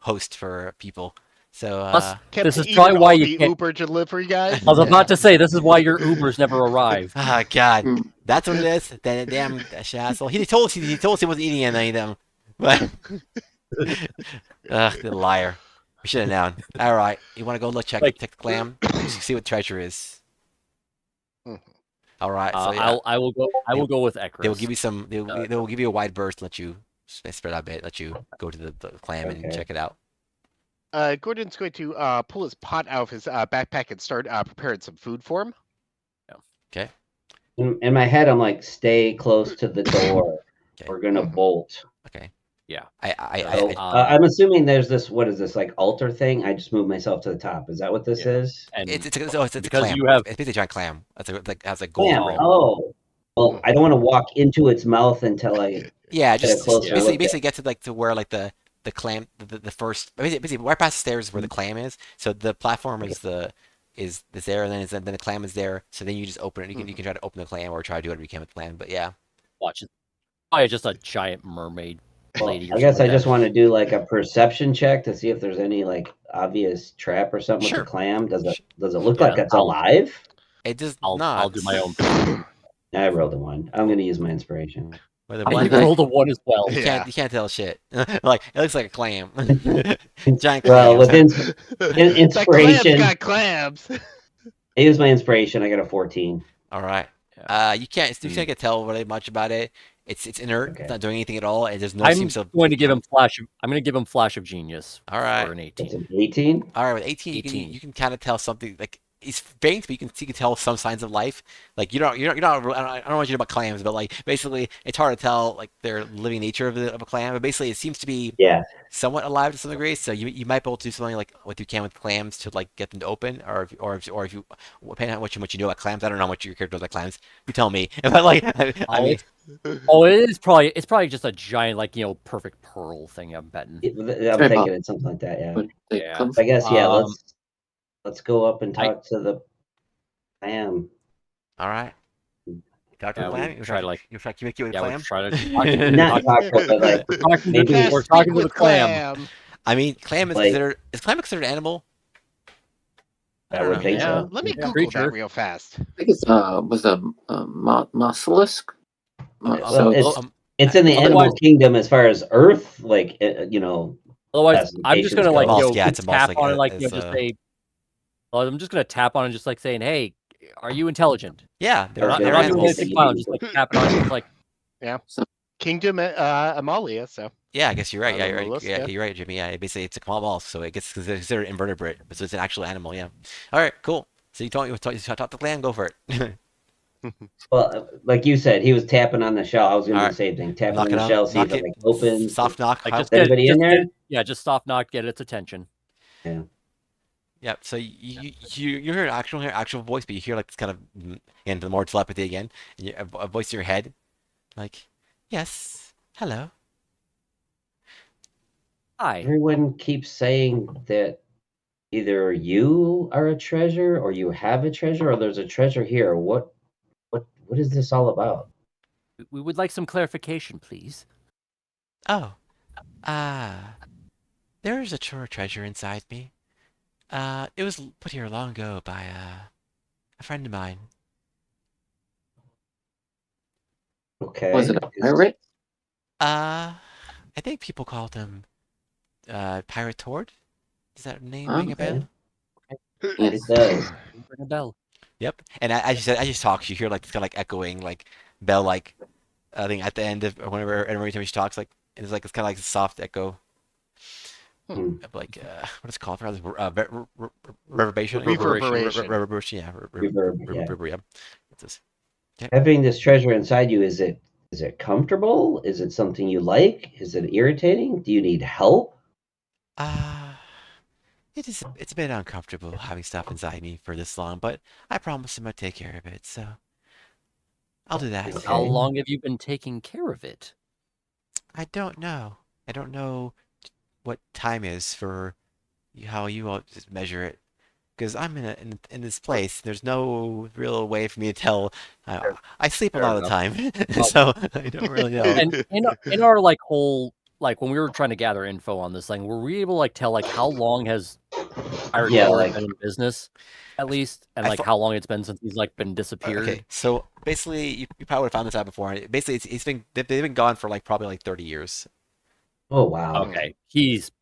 A: host for people. So
B: Plus,
E: Kept
B: This is
E: eating
B: probably why
E: all
B: you
E: the
B: can't-
E: Uber delivery guys.
B: I was about to say this is why your Ubers never arrive.
A: ah, God,
F: Hmm.
A: that's what it is. Then damn asshole. He told us he wasn't eating any of them, but ugh, the liar. We should have known. All right, you want to go check the clam, see what treasure is.
E: Mhm.
A: All right, so yeah,
B: I will go with Ekris.
A: they will give you some. They will give you a wide berth, let you spread out a bit, let you go to the clam and
C: Okay.
A: check it out.
E: Gordon's going to pull his pot out of his backpack and start preparing some food for him.
A: Okay.
C: In my head, I'm like, stay close to the door.
A: Okay.
C: We're gonna bolt.
A: Okay.
B: Yeah.
C: So, I'm assuming there's this. What is this, like altar thing? I just moved myself to the top. Is that what this
B: Yeah.
C: is?
B: And
A: It's a
B: because
A: clam.
B: you have-
A: It's basically a giant clam. Has a gold.
C: Damn.
A: rim.
C: Oh. Well, I don't want to walk into its mouth until I.
A: Yeah,
C: Get a
A: just
C: closer
A: basically,
C: look
A: basically get to where like the clam the first basically right past the stairs is where the clam is. So the platform is there, and then the clam is there. So then you just open it. You can try to open the clam or try to do whatever you can with the clam. But yeah,
B: watch it. Probably just a giant mermaid
C: Well,
B: lady. or
C: I guess I
B: something like
C: just
B: that.
C: want to do like a perception check to see if there's any like obvious trap or something
A: Sure.
C: with the clam. Does it look
B: Yeah,
C: like it's
B: I'll-
C: alive?
A: it does
B: I'll
A: not.
B: do my own.
C: I rolled a 1. I'm gonna use my inspiration.
A: With a
B: I
A: one,
B: rolled a 1 as well.
A: you
E: Yeah.
A: can't tell shit. Like it looks like a clam. Giant clam.
C: Well, with
E: That
C: inspiration,
E: clam's got clams.
C: I use my inspiration. I got a 14.
A: All right. You can't tell really much about it. It's inert.
C: Okay.
A: It's not doing anything at all. And there's no
B: I'm
A: seems to.
B: going to give him flash. I'm going to give him flash of genius.
A: All right.
B: For an
C: That's
B: 18.
C: an 18.
A: All right, with 18,
B: 18.
A: you can kind of tell something like he's faint, but you can tell some signs of life. Like you're not. I don't know what you know about clams, but like basically, it's hard to tell like their living nature of a clam. But basically, it seems to be
C: Yeah.
A: somewhat alive to some degree. So you might be able to do something like what you can with clams to like get them to open, or if you depending on what you know about clams. I don't know how much your character knows about clams. You tell me. But like I mean,
B: it's probably just a giant like perfect pearl thing. I'm betting.
C: I'm
F: Very
C: thinking it's something like that. Yeah.
F: But they
B: Yeah.
F: come
C: I guess yeah.
B: Um,
C: Let's go up and talk to the clam.
A: all right. Talk to
B: Yeah,
A: the
B: we
A: clam. You
B: try to,
A: you try to communicate with
B: yeah,
A: the
B: we're
A: clam.
B: trying to
C: Not talk to it, but like maybe
E: Fast
B: we're
E: speak
B: talking to the
E: with
B: clam.
A: I mean, clam is
C: Like-
A: considered an animal?
C: I would think
B: Yeah.
C: so.
E: Let me
B: Yeah.
E: Google
B: Creature.
E: that real fast.
F: I think it's was a mollusk.
C: Well,
F: So
C: it's in the animal
B: Otherwise-
C: kingdom as far as Earth, like
B: Otherwise, I'm just gonna
C: classifications
B: like
C: go.
A: Mollusk, yeah, it's a
B: tap
A: mollusk,
B: on it, like
A: it's,
B: just say. Well, I'm just gonna tap on it, just like saying, "Hey, are you intelligent?"
A: Yeah, they're
C: Okay.
B: They're
A: they're
B: not doing
A: animals.
B: anything violent, just like tapping on it, just like
E: Kingdom Amalia. So
A: Yeah, I guess you're right. Yeah, you're right.
E: Mollusk,
A: Yeah,
E: yeah.
A: you're right, Jimmy. Yeah, basically it's a small mollusk, so it gets considered invertebrate, but so it's an actual animal. Yeah. All right, cool. So you told me talk to the clam. Go for it.
C: Well, like you said, he was tapping on the shell. I was gonna do
A: Alright.
C: the same thing. Tapping on
A: Knock it
C: the
A: on.
C: shell, see if
A: Knock
C: it
A: it.
C: like opens.
A: Soft knock.
B: like
A: How-
B: just get,
C: Anybody in
B: just
C: there?
B: get- yeah, just soft knock, get its attention.
A: Yeah. So you hear actual voice, but you hear like this kind of and the more telepathy again, and a voice in your head, like, yes, hello.
B: Hi.
C: Everyone keeps saying that either you are a treasure or you have a treasure or there's a treasure here. What is this all about?
B: We would like some clarification, please.
A: Oh, there is a treasure inside me. It was put here long ago by a friend of mine.
C: Okay.
F: was it a pirate?
A: I think people called him Pirate Tord. Does that name ring a
C: Okay.
A: bell?
C: It does.
B: Ring a bell.
A: Yep. And as you said, as you talk, you hear like it's kind of like echoing, like bell, like I think at the end of whenever every time she talks, like it's kind of like a soft echo,
C: Hmm.
A: of like what is it called? Reverberation.
E: Reverberation.
A: Reverberation. Yeah.
C: Reverb, yeah.
A: Yeah. It's this.
C: Having this treasure inside you, is it comfortable? Is it something you like? Is it irritating? Do you need help?
A: It's a bit uncomfortable having stuff inside me for this long, but I promise I'm gonna take care of it. So I'll do that.
C: Okay.
B: How long have you been taking care of it?
A: I don't know. I don't know what time is for how you all just measure it, because I'm in this place. There's no real way for me to tell. I sleep a
B: Fair
A: lot of the time,
B: Well-
A: so I don't really know.
B: And in our like whole like when we were trying to gather info on this thing, were we able to like tell like how long has Pirate
C: Yeah,
B: Tord
C: like-
B: been in business at least, and
A: I
B: like
A: thought-
B: how long it's been since he's like been disappeared?
A: Okay, so basically, you probably would have found this out before. Basically, they've been gone for like probably like 30 years.
C: Oh wow.
B: Okay, he's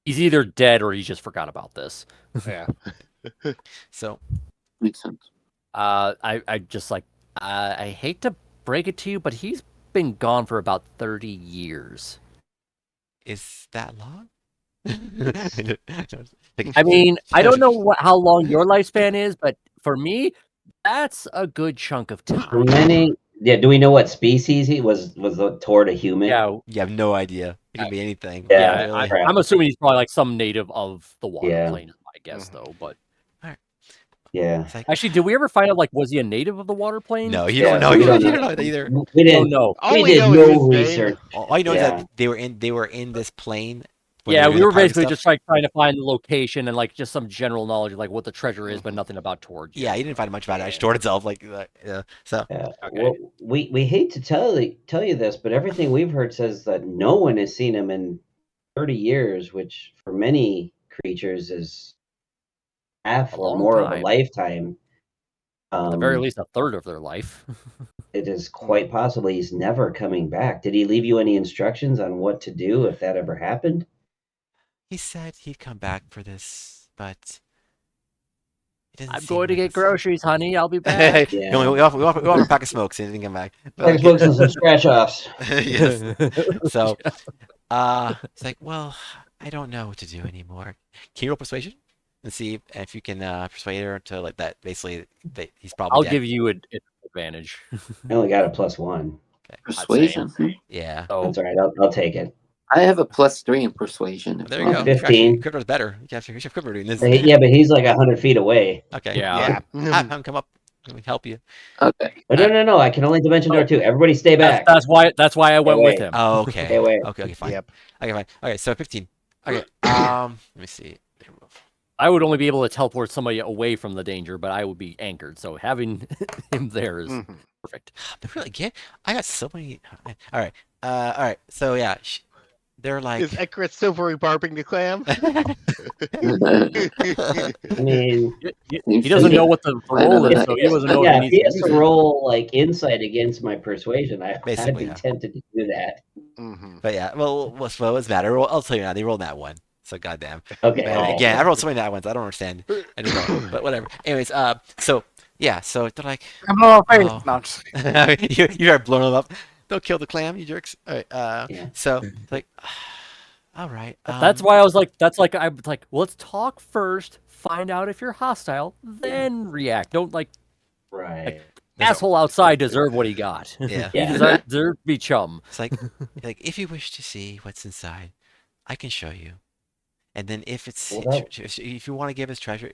B: either dead or he just forgot about this.
E: Yeah.
A: So
F: Makes sense.
B: I just like I hate to break it to you, but he's been gone for about 30 years.
A: is that long?
B: I mean, I don't know how long your lifespan is, but for me, that's a good chunk of
C: For
B: time.
C: many, yeah. Do we know what species he was? Was the Tord a human?
B: Yeah,
A: You have no idea. It could be anything.
C: Yeah,
A: really.
C: crap.
B: I'm assuming he's probably like some native of the water
C: Yeah.
B: plane, I guess, though. But
C: Yeah.
A: It's like,
B: actually, did we ever find out like was he a native of the water plane?
A: no, you
C: Yeah,
A: don't know.
C: we
A: You
C: don't
A: don't
C: know.
A: know that either.
C: We
B: Oh
C: didn't.
B: no.
E: All
C: we
E: we
C: did
E: know
C: no
E: is his name.
C: research.
A: All you know is
C: Yeah.
A: that they were in this plane. when
B: Yeah,
A: they
B: we
A: doing
B: were
A: the pirate
B: basically
A: stuff.
B: just trying to find the location and like just some general knowledge of like what the treasure is, but nothing about Tord.
A: Yeah, you didn't find much about it. I stored itself like yeah. So
C: Yeah.
B: Okay.
C: Well, we hate to tell you this, but everything we've heard says that no one has seen him in 30 years, which for many creatures is half
B: A
C: or
B: long
C: more of a
B: time.
C: lifetime.
B: At the very least, a third of their life.
C: It is quite possibly he's never coming back. Did he leave you any instructions on what to do if that ever happened?
A: he said he'd come back for this, but it doesn't
B: I'm
A: seem
B: going to
A: like
B: get
A: it's-
B: groceries, honey. I'll be back.
C: Yeah.
A: we offer a pack of smokes and he didn't come back. But,
C: Thanks, books and some scratch offs.
A: yes. So, it's like, well, I don't know what to do anymore. Can you roll persuasion? and see if you can persuade her to like that. Basically, he's probably
B: I'll
A: dead.
B: give you an advantage.
C: I only got a +1.
A: Okay, I'd say.
F: Persuasion.
A: Yeah.
B: So
C: That's all right. I'll take it.
F: I have a +3 in persuasion. if
A: There
F: you
A: you
F: want.
A: go.
C: 15.
A: Quiver's better. You have Quiver doing this.
C: Yeah, but he's like 100 feet away.
A: Okay.
B: yeah.
A: Have him come up. Let me help you.
F: Okay.
C: But no. I can only dimension door 2. Everybody stay back.
B: That's why I went with
C: away.
B: him.
A: Oh, okay.
C: Stay away.
A: Okay, fine.
E: Yep.
A: Okay, fine. Okay, so 15. Okay. Let me see.
B: I would only be able to teleport somebody away from the danger, but I would be anchored. So having him there is
E: Mhm.
B: perfect.
A: But really, again, I got so many. All right. All right. So yeah, they're like.
E: Is Icarus silvery barbing the clam?
C: I mean,
B: He doesn't know what the role is,
C: if-
B: so he doesn't know
C: yeah,
B: if
C: if
B: he
C: he
B: needs
C: has
B: to
C: to
B: use it.
C: roll like insight against my persuasion, I'd
A: Basically,
C: be
A: yeah.
C: tempted to do that.
E: Mhm.
A: But yeah, well, what's matter? Well, I'll tell you now. They rolled that one. So goddamn.
C: Okay.
A: Man,
B: Oh.
A: again, I rolled so many that ones. I don't understand. I just don't. But whatever. Anyways, so yeah, so they're like,
D: I'm not afraid.
A: Oh.
D: No, I'm just-
A: you are blowing them up. Don't kill the clam, you jerks. All right.
C: Yeah.
A: So like, all right.
B: That's why I was like, I was like, well, let's talk first, find out if you're hostile, then react. Don't like
C: Right.
B: asshole outside deserve what he got.
A: Yeah.
B: He
C: Yeah.
B: deserved to be chum.
A: It's like if you wish to see what's inside, I can show you. And then if it's
C: Well, that-
A: if you want to give us treasure,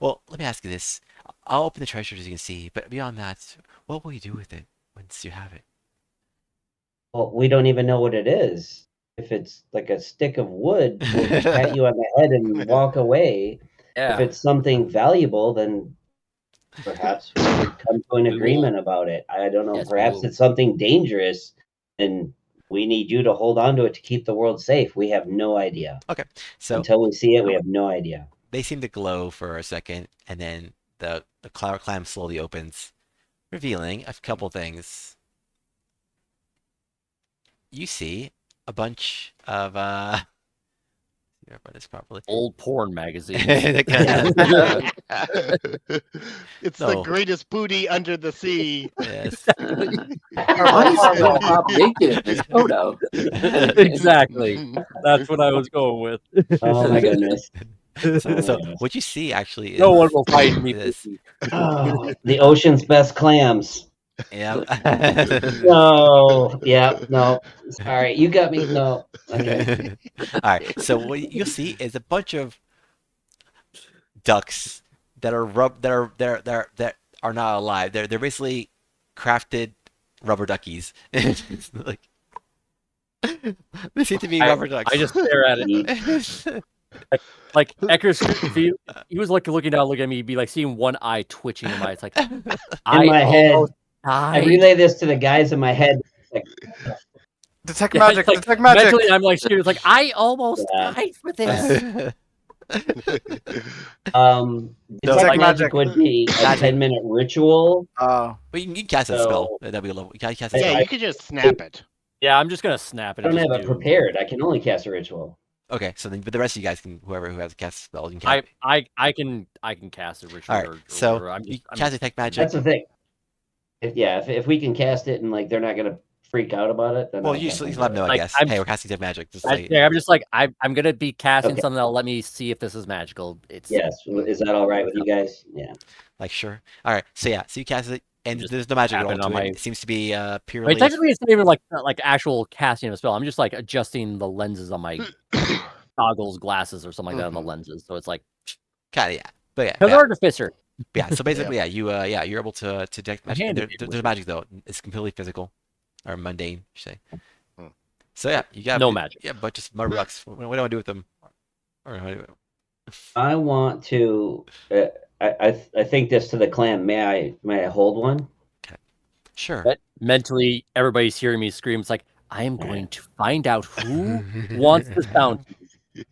A: well, let me ask you this: I'll open the treasure as you can see, but beyond that, what will you do with it once you have it?
C: Well, we don't even know what it is. If it's like a stick of wood, we'll just pat you on the head and walk away. If
B: Yeah.
C: it's something valuable, then perhaps we could come to an
B: We will-
C: agreement about it. I don't know.
B: Yes, we
C: Perhaps
B: will.
C: it's something dangerous, and we need you to hold on to it to keep the world safe. We have no idea.
A: So
C: Until we see it, we have no idea.
A: they seem to glow for a second, and then the clam slowly opens, revealing a couple things. You see a bunch of here, run this properly.
B: Old porn magazine.
E: It's
A: No.
E: the greatest booty under the sea.
A: Yes.
F: Why is Bob naked in this photo?
B: Exactly. That's what I was going with.
C: Oh my goodness.
A: So what you see actually is
B: No one will find me.
A: this.
C: Oh, the ocean's best clams.
A: Yeah.
C: No. Yeah. No. Sorry, you got me. No. Okay.
A: All right. So what you'll see is a bunch of ducks that are that are not alive. They're basically crafted rubber duckies. It's like they seem to be rubber ducks.
B: I just stare at it. Like Eckers, if he was like looking down, looking at me, he'd be like seeing one eye twitching in my. It's like
C: In my head, I
B: died.
C: relay this to the guys in my head. Like,
D: Detect
B: Yeah,
D: magic.
B: it's like,
D: Detect magic.
B: Mentally, I'm like, it's like I almost
C: Yeah.
B: died for this.
C: detect
D: Detect
C: magic
D: magic.
C: would be a
A: Magic.
C: 10-minute ritual.
A: Well, you can cast a spell.
C: So-
A: That'd be a level. You can cast a
C: Yeah,
A: spell.
E: Yeah, you could just snap it.
B: Yeah, I'm just gonna snap it.
C: I don't
B: and
C: have
B: just
C: it
B: do.
C: prepared. I can only cast a ritual.
A: Okay, so then, but the rest of you guys can, whoever who has a cast spell, you can cast.
B: I can cast a ritual.
A: All right,
B: or
A: so
B: whatever. I'm
A: you
B: just, I'm
A: cast
B: just-
A: detect magic.
C: That's the thing. If we can cast it and like they're not gonna freak out about it, then
A: Well,
C: I'll
A: you
C: definitely
A: still let them
C: do
A: know,
C: it.
A: I
B: Like,
A: guess.
B: I'm-
A: Hey, we're casting detect magic. Just
B: I,
A: like,
B: yeah, I'm just like I'm gonna be casting
C: Okay.
B: something that'll let me see if this is magical. It's
C: Yes, is that all right with you guys? Yeah.
A: like sure. All right, so yeah, so you cast it, and
B: Just
A: there's no magic at
B: tap
A: all
B: it
A: to
B: on
A: it.
B: my-
A: It seems to be
B: I
A: purely.
B: mean, technically, it's not even like actual casting of a spell. I'm just like adjusting the lenses on my goggles, glasses, or something like that on the lenses. So it's like
A: Kind of, yeah. But yeah,
B: because
A: yeah,
B: artificer.
A: yeah. So basically, yeah, you're able to detect
B: My
A: magic.
B: hand
A: There,
B: is
A: there's
B: wizard.
A: magic though. It's completely physical, or mundane, you say.
E: Hmm.
A: So yeah, you got
B: No magic.
A: Yeah, but just rubber ducks. What do I want to do with them? Or
C: I want to. I think this to the clan. May I hold one?
A: sure.
B: But mentally, everybody's hearing me scream. It's like I am going to find out who wants this bounty,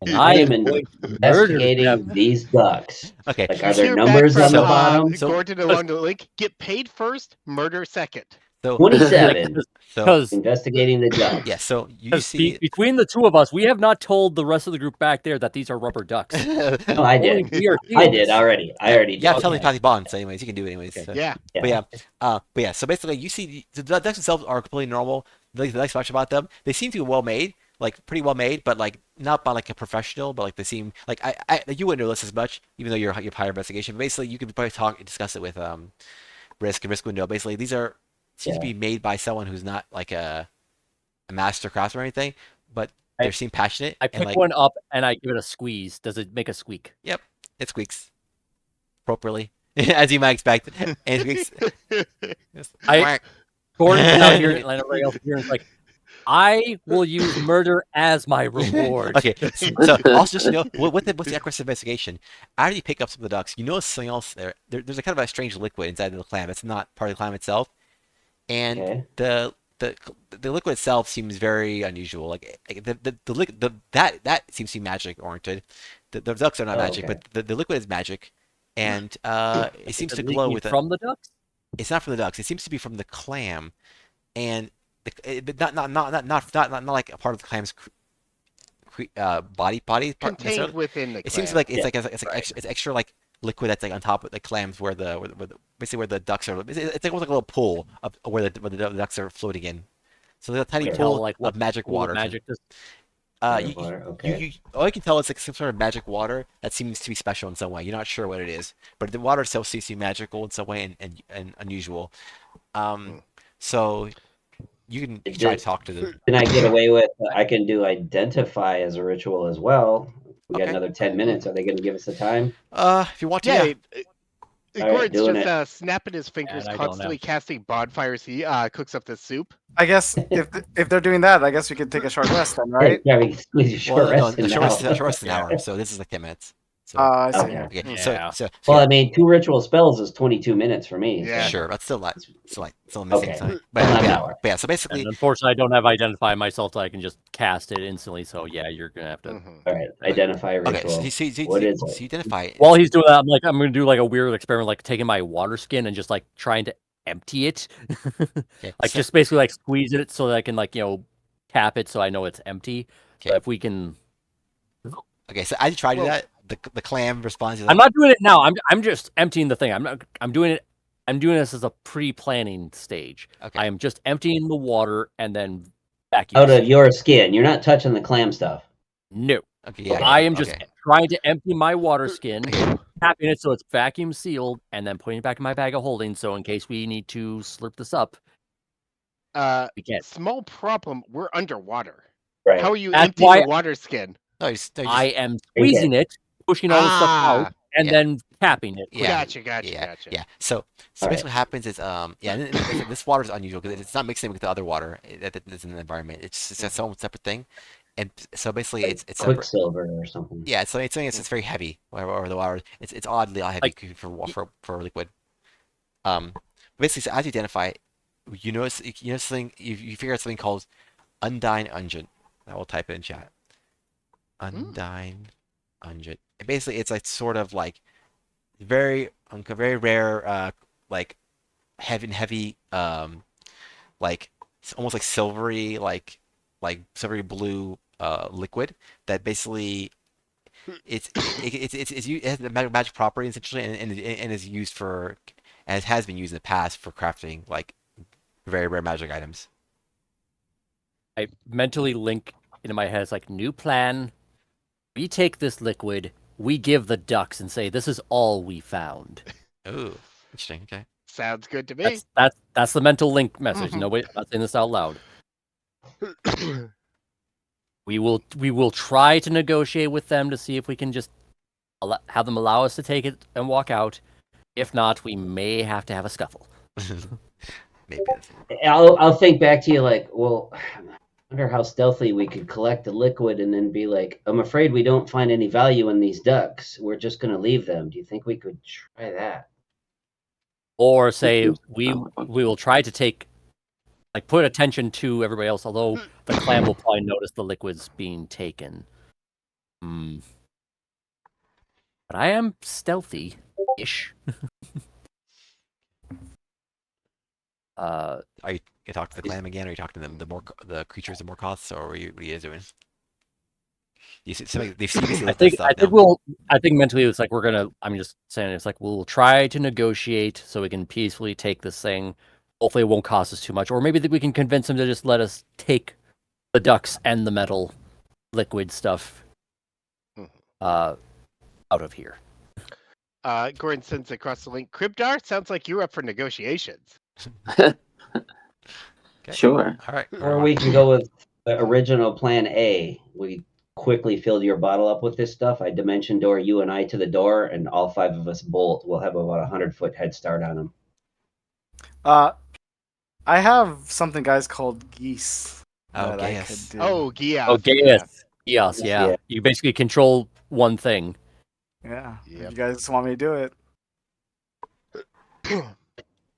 B: and I am going to murder
C: Investigating
B: them.
C: these ducks.
A: Okay.
C: Like, are
E: You
C: there
E: hear back
C: numbers on
E: from,
C: the bottom?
A: So-
E: Gordon along the link. Get paid first, murder second.
A: So
C: 27.
A: so
B: Because
C: Investigating the ducks.
A: yeah. So you see.
B: between the two of us, we have not told the rest of the group back there that these are rubber ducks.
C: No, I
B: Only
C: did.
B: we are
C: I
B: seeing
C: did
B: this.
C: already. I already did.
A: Yeah, tell me
C: Okay.
A: Patty Bond. So anyways, you can do it anyways.
C: Okay.
A: So.
E: Yeah.
A: But yeah. So basically, you see the ducks themselves are completely normal. The nice part about them, they seem to be well made. like pretty well made, but like not by like a professional, but like they seem like I you wouldn't know this as much, even though you're higher investigation. But basically, you could probably discuss it with Risk and Risk Window. Basically, these are seem to be made by someone who's not like a master craftsman or anything, but they seem passionate.
B: I
A: and
B: pick
A: like
B: one up and I give it a squeeze. Does it make a squeak?
A: it squeaks appropriately, as you might expect. And it squeaks.
B: Gordon's out here and everybody else here is like, I will use murder as my reward.
A: Okay, so also just what's the aggressive investigation? After you pick up some of the ducks, you notice something else there. There's a kind of a strange liquid inside of the clam. It's not part of the clam itself, and the liquid itself seems very unusual. Like that seems to be magic oriented. The ducks are not magic, but the liquid is magic, and it seems to glow with
B: from the ducks.
A: It's not from the ducks. It seems to be from the clam, and not like a part of the clam's body part
E: Contained
A: necessarily.
E: within the
A: It seems
E: clam.
A: like it's extra like liquid that's like on top of the clams where basically where the ducks are. It's like almost like a little pool of where the ducks are floating in. So there's a tiny pool
B: like
A: of magic water.
B: Magic.
A: All you can tell is like some sort of magic water that seems to be special in some way. You're not sure what it is, but the water itself seems to be magical in some way and unusual. So you can try to talk to them.
C: Can I get away with? I can do identify as a ritual as well. We got another 10 minutes. Are they going to give us the time?
A: If you want to.
E: Yeah.
C: All right,
E: Gordon's just snapping his fingers,
B: I don't
E: constantly
B: know.
E: casting bonfires. He cooks up the soup.
D: I guess if they're doing that, I guess we could take a short rest then, right?
C: Yeah, we can squeeze your short
A: Well, no,
C: rest
A: the
C: in
A: short
C: now.
A: rest is an hour, so this is like 10 minutes. So,
D: I see.
C: Okay.
A: okay.
B: Yeah.
A: So
C: Well, I mean, 2 ritual spells is 22 minutes for me.
E: Yeah.
A: sure, that's still missing
C: Okay.
A: time.
C: Still not an
A: yeah,
C: hour.
A: but yeah, so basically,
B: And unfortunately, I don't have identify myself, so I can just cast it instantly. So yeah, you're gonna have to.
E: Mhm.
C: All right, identify
A: okay,
C: ritual. What is it?
A: so you identify it.
B: While he's doing that, I'm gonna do like a weird experiment, like taking my water skin and just like trying to empty it,
A: Okay,
B: like
A: so-
B: just basically like squeeze it so that I can cap it so I know it's empty.
A: Okay.
B: So if we can,
A: Okay, so as you try to do
E: Whoa.
A: that, the clam responds to
B: I'm not doing it now. I'm just emptying the thing. I'm doing it. I'm doing this as a pre-planning stage.
A: Okay.
B: I am just emptying the water and then vacuum.
C: Out of your skin. You're not touching the clam stuff.
B: No,
A: Okay, yeah.
B: I am just
A: okay.
B: trying to empty my water skin,
A: Okay.
B: tapping it so it's vacuum sealed, and then putting it back in my bag of holding. So in case we need to slurp this up, we can.
E: Small problem. We're underwater.
C: Right.
E: How are you
B: That's
E: emptying
B: why-
E: the water skin?
A: No, you just,
B: I am squeezing it, pushing all the stuff out, and
A: yeah.
B: then tapping it.
A: Yeah.
E: Gotcha.
A: Yeah. So basically, what happens is, this water is unusual because it's not mixing with the other water that's in the environment. It's its own separate thing, and so basically, it's separate.
C: Quicksilver or something.
A: Yeah, it's something it's very heavy, or the water. It's oddly heavy for liquid. Basically, so as you identify it, you notice something. You figure out something called Undyne Unguent. I will type it in chat. Undyne Unguent. Basically, it's like sort of like very rare, like heavy, like almost like silvery, like silvery blue liquid that basically it has the magic property essentially, and is used for, and it has been used in the past for crafting like very rare magic items.
B: I mentally link into my head. It's like new plan. We take this liquid, we give the ducks, and say this is all we found.
A: Oh, interesting. Okay.
E: Sounds good to me.
B: That's the mental link message.
E: Mhm.
B: Nobody, I'm not saying this out loud. We will try to negotiate with them to see if we can just have them allow us to take it and walk out. If not, we may have to have a scuffle.
A: Maybe.
C: I'll think back to you like, well, I wonder how stealthy we could collect the liquid and then be like, I'm afraid we don't find any value in these ducks. We're just going to leave them. Do you think we could try that?
B: Or say we will try to take, like, put attention to everybody else. Although the clam will probably notice the liquid's being taken. But I am stealthy-ish.
A: Are you gonna talk to the clam again, or are you talking to them the creatures of more costs, or what are you guys doing? You see, they've seriously looked at stuff now.
B: I think mentally it's like I'm just saying it's like we'll try to negotiate so we can peacefully take this thing. Hopefully it won't cost us too much, or maybe we can convince them to just let us take the ducts and the metal liquid stuff
E: Mhm.
B: out of here.
E: Gordon sends across the link. Cribdar, sounds like you're up for negotiations.
F: Sure.
A: All right.
C: Or we can go with the original plan A. We quickly fill your bottle up with this stuff. I dimension door you and I to the door, and all 5 of us bolt. We'll have about 100-foot head start on them.
D: I have something, guys, called geese.
A: Oh,
D: that I
A: Gaius.
D: could do.
E: Oh, Gia.
B: Oh, Gaius. Yes, yeah.
C: Yeah.
B: You basically control one thing.
D: Yeah. If
E: Yep.
D: you guys want me to do it,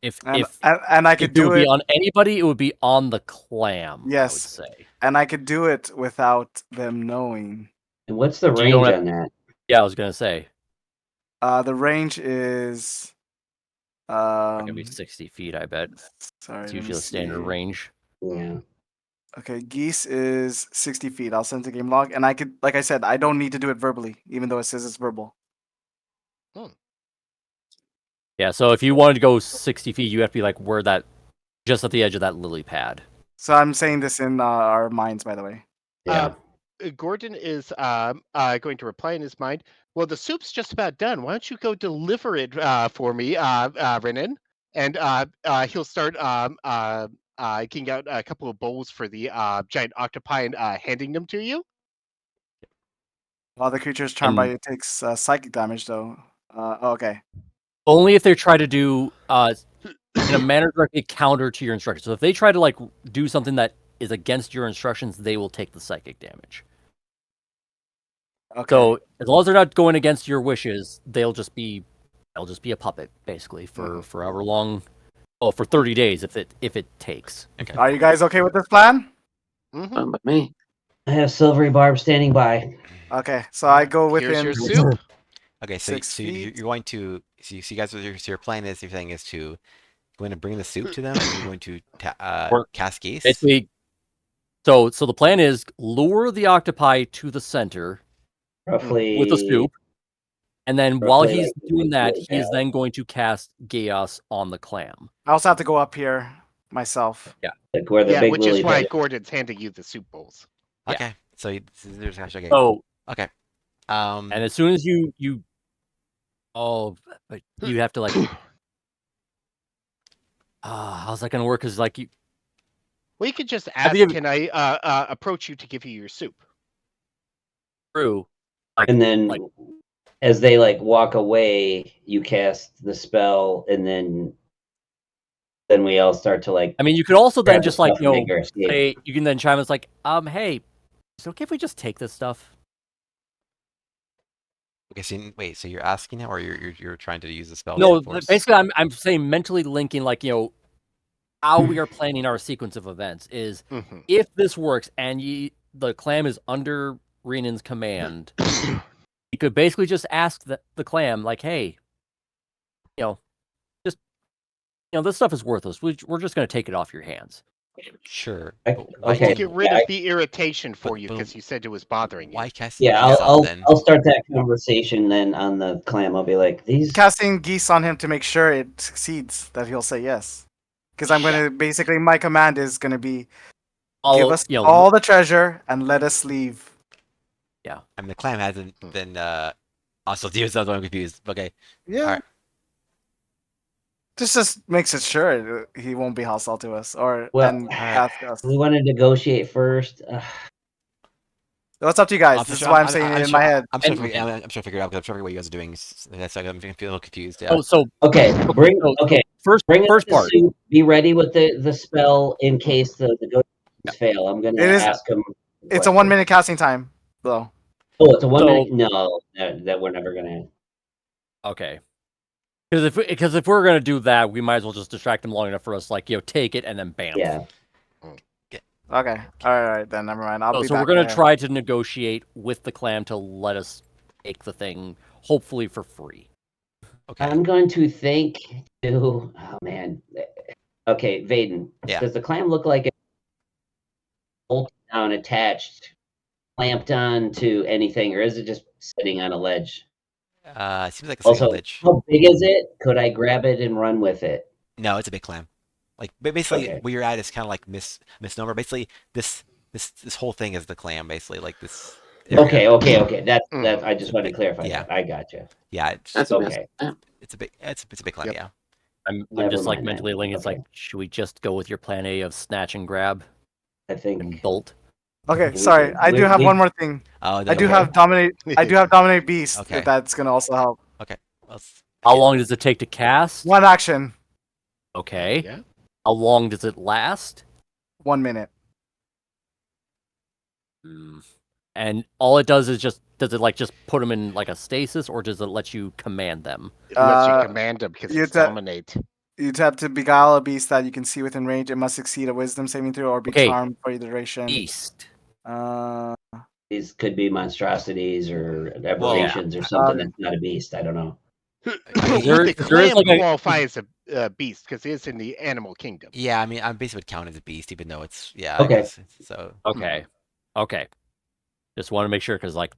B: If
D: and
B: if
D: and I could
B: it
D: do
B: would be
D: it,
B: on anybody, it would be on the clam.
D: Yes.
B: I would say.
D: and I could do it without them knowing.
C: And what's the
B: But you
C: range
B: don't
C: on that?
B: Yeah, I was gonna say.
D: The range is
B: It's gonna be 60 feet. I bet
D: sorry.
B: it's
D: let me
B: usually the standard
D: see.
B: range.
C: Yeah.
D: Okay, geese is 60 feet. I'll send the game log, and I could, like I said, I don't need to do it verbally, even though it says it's verbal.
B: Yeah. So if you wanted to go 60 feet, you have to be like where that, just at the edge of that lily pad.
D: So I'm saying this in our minds, by the way.
C: Yeah.
E: Gordon is going to reply in his mind. Well, the soup's just about done. Why don't you go deliver it for me, Renan? And he'll start getting out a couple of bowls for the giant octopi and handing them to you.
D: While the creature is charmed by it takes psychic damage, though. Okay.
B: Only if they try to do in a manner directly counter to your instructions. So if they try to like do something that is against your instructions, they will take the psychic damage.
D: Okay.
B: So as long as they're not going against your wishes, they'll just be a puppet basically for however long. Oh, for 30 days if it takes.
A: Okay.
D: Are you guys okay with this plan?
E: Mm-hmm.
F: Fine by me.
C: I have Silvery Barb standing by.
D: Okay, so I go
E: Here's
D: within.
E: your soup.
A: Okay, so
D: 6
A: you're
D: feet.
A: going to so you guys, so your plan is, your thing is to, you're going to bring the soup to them. And you're going to
B: Or-
A: cast geese.
B: Basically, so the plan is lure the octopi to the center
C: Roughly
B: with the soup, and then while
C: roughly
B: he's
C: like
B: doing that,
C: really
B: he is
C: bad.
B: then going to cast Chaos on the clam.
D: I also have to go up here myself.
C: Like where the
E: Yeah,
C: big
E: which
C: lily
E: is why
C: pad-
E: Gordon's handing you the soup bowls.
B: Yeah.
A: Okay, so there's actually okay.
B: So
A: Okay.
B: and as soon as you but you have to like how's that gonna work? Because like you
E: Well, you could just
B: Have
E: ask,
B: you-
E: can I approach you to give you your soup?
B: through
C: and then
B: like-
C: as they like walk away, you cast the spell, and then we all start to like.
B: I mean, you could also then
C: grab the
B: just like
C: stuff and make our escape.
B: say you can then chime. It's like hey, is it okay if we just take this stuff?
A: Okay, so wait, so you're asking him, or you're trying to use the spell?
B: No,
A: to force?
B: basically, I'm saying mentally linking like how we are planning our sequence of events is
E: Mm-hmm.
B: if this works and the clam is under Renan's command, you could basically just ask the clam like, hey, just this stuff is worthless. We're just going to take it off your hands.
A: Sure.
C: I-
A: but why
C: okay.
E: To get rid of the irritation for
A: But-
E: you
A: but
E: because you said it was bothering you.
A: Why cast
C: Yeah,
A: geese
C: I'll
A: on then?
C: I'll start that conversation then on the clam. I'll be like, these.
D: Casting geese on him to make sure it succeeds, that he'll say yes. Because I'm gonna basically, my command is gonna be give us all the treasure and let us leave.
A: I mean, the clam hasn't been hostile to you, so I'm confused. Okay.
D: Yeah.
A: Alright.
D: This just makes it sure he won't be hostile to us or
C: Well,
D: and ask us.
C: We want to negotiate first.
D: So it's up to you guys. This is why I'm saying it in my head.
A: I'm trying to figure it out because I'm trying to figure out what you guys are doing. That's like I'm feeling a little confused. Yeah.
B: Oh, so
C: Okay, bring.
B: so
C: Okay,
B: first
C: bring us
B: first
C: the
B: part.
C: suit. Be ready with the spell in case the negotiations fail. I'm gonna
D: It is-
C: ask him.
D: It's a 1 minute casting time, though.
C: Oh, it's a 1
B: So-
C: minute. No, that we're never gonna.
B: Okay. Because if we're gonna do that, we might as well just distract him long enough for us, like take it and then bam.
C: Yeah.
D: Okay. All right then. Never mind. I'll be
B: So
D: back
B: we're gonna
D: there.
B: try to negotiate with the clam to let us take the thing, hopefully for free.
A: Okay.
C: I'm going to think to. Oh man. Okay, Vaden.
A: Yeah.
C: Does the clam look like it's bolted down, attached, clamped on to anything, or is it just sitting on a ledge?
A: It seems like a single
C: Also,
A: ledge.
C: how big is it? Could I grab it and run with it?
A: No, it's a big clam. Like basically,
C: Okay.
A: where you're at is kind of like misnomer. Basically, this this whole thing is the clam, basically, like this. area.
C: Okay. That's. I just wanted to clarify
A: Yeah.
C: that. I gotcha.
A: Yeah, it's
F: That's a mess.
C: Okay.
F: Yeah.
A: it's a big clam.
E: Yep.
A: Yeah.
B: I'm
C: Never
B: just like
C: mind then.
B: mentally linking. It's
C: Okay.
B: like, should we just go with your plan A of snatch and grab
C: I
B: and
C: think.
B: bolt?
D: Okay,
C: We-
D: sorry. I do have
C: we-
D: one more thing.
A: Oh,
D: I do
A: okay.
D: have dominate. I do have dominate beast.
A: Okay.
D: If that's gonna also help.
A: Let's-
B: How long does it take to cast?
D: One action,
B: Okay.
E: Yeah.
B: How long does it last?
D: 1 minute.
B: And all it does is does it like just put them in like a stasis, or does it let you command them?
E: It lets
D: Uh,
E: you command them because
D: you
E: it's
D: ta-
E: dominate.
D: You tap to beguile a beast that you can see within range. It must succeed a wisdom saving throw or be
B: Okay.
D: charmed for the duration.
B: Beast.
C: These could be monstrosities or aberrations or something that's not a beast. I don't know.
B: There-
E: the
B: there is
E: clam
B: like a-
E: qualify as a beast because it's in the animal kingdom.
A: Yeah, I mean, I basically would count as a beast, even though it's
C: Okay.
A: I guess, so
B: Okay. Okay. Just want to make sure because like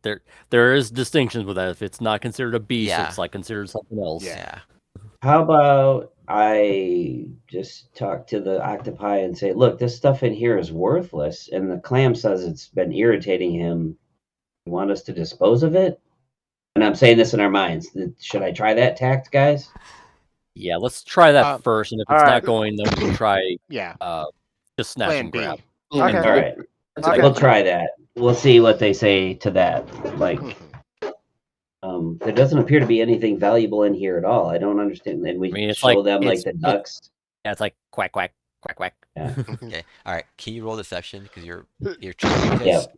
B: there is distinctions with that. If it's not considered a beast,
A: Yeah.
B: it's like considered something else.
A: yeah.
C: How about I just talk to the octopi and say, look, this stuff in here is worthless, and the clam says it's been irritating him. You want us to dispose of it? And I'm saying this in our minds. Should I try that tact, guys?
B: Yeah, let's try that first, and if it's
D: alright.
B: not going, then we can try
E: Yeah.
B: just snatch
E: Plan
B: and
E: B.
B: grab.
F: Yeah,
D: Okay.
C: All right,
F: that's
D: Okay.
C: we'll try that. We'll see what they say to that. Like,
E: Mhm.
C: there doesn't appear to be anything valuable in here at all. I don't understand. And we
B: I mean, it's
C: show
B: like-
C: them like
B: it's-
C: the ducks.
B: Yeah, it's like quack quack quack quack.
A: Okay. All right. Can you roll deception because you're true.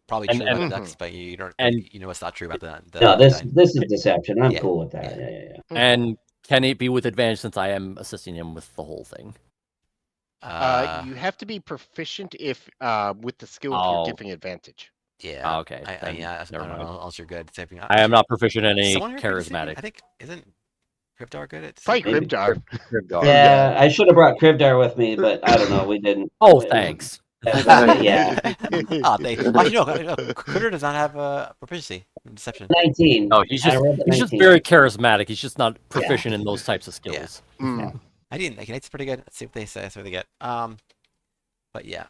A: Probably
B: And-
A: true about
B: and-
A: the ducks, but you don't.
B: and-
A: you know what's not true about the
C: No, this
A: the-
C: is deception. I'm
A: Yeah.
C: cool with that. Yeah.
B: And can it be with advantage since I am assisting him with the whole thing?
E: You have to be proficient if with the skill
B: Oh.
E: you're giving advantage.
A: yeah.
B: Oh, okay.
A: I,
B: then
A: yeah. I
B: never
A: don't
B: mind.
A: know. Else you're good. Saving.
B: I am not proficient in any
A: Someone here can save me?
B: charismatic.
A: I think isn't Cryptar good at?
E: Probably
C: Maybe.
E: Cryptar.
B: Grimgar.
C: Yeah, I should have brought Krivdar with me, but I don't know. We didn't.
B: Oh, thanks.
C: Yeah,
A: Oh, they. Actually, no. Critter does not have proficiency in deception.
C: 19.
B: No, he's
C: I
B: just
C: rolled a
B: he's just
C: 19.
B: very charismatic. He's just not proficient in those types of skills.
E: Mm.
A: I didn't. Okay, it's pretty good. Let's see what they say. Let's see what they get. But yeah.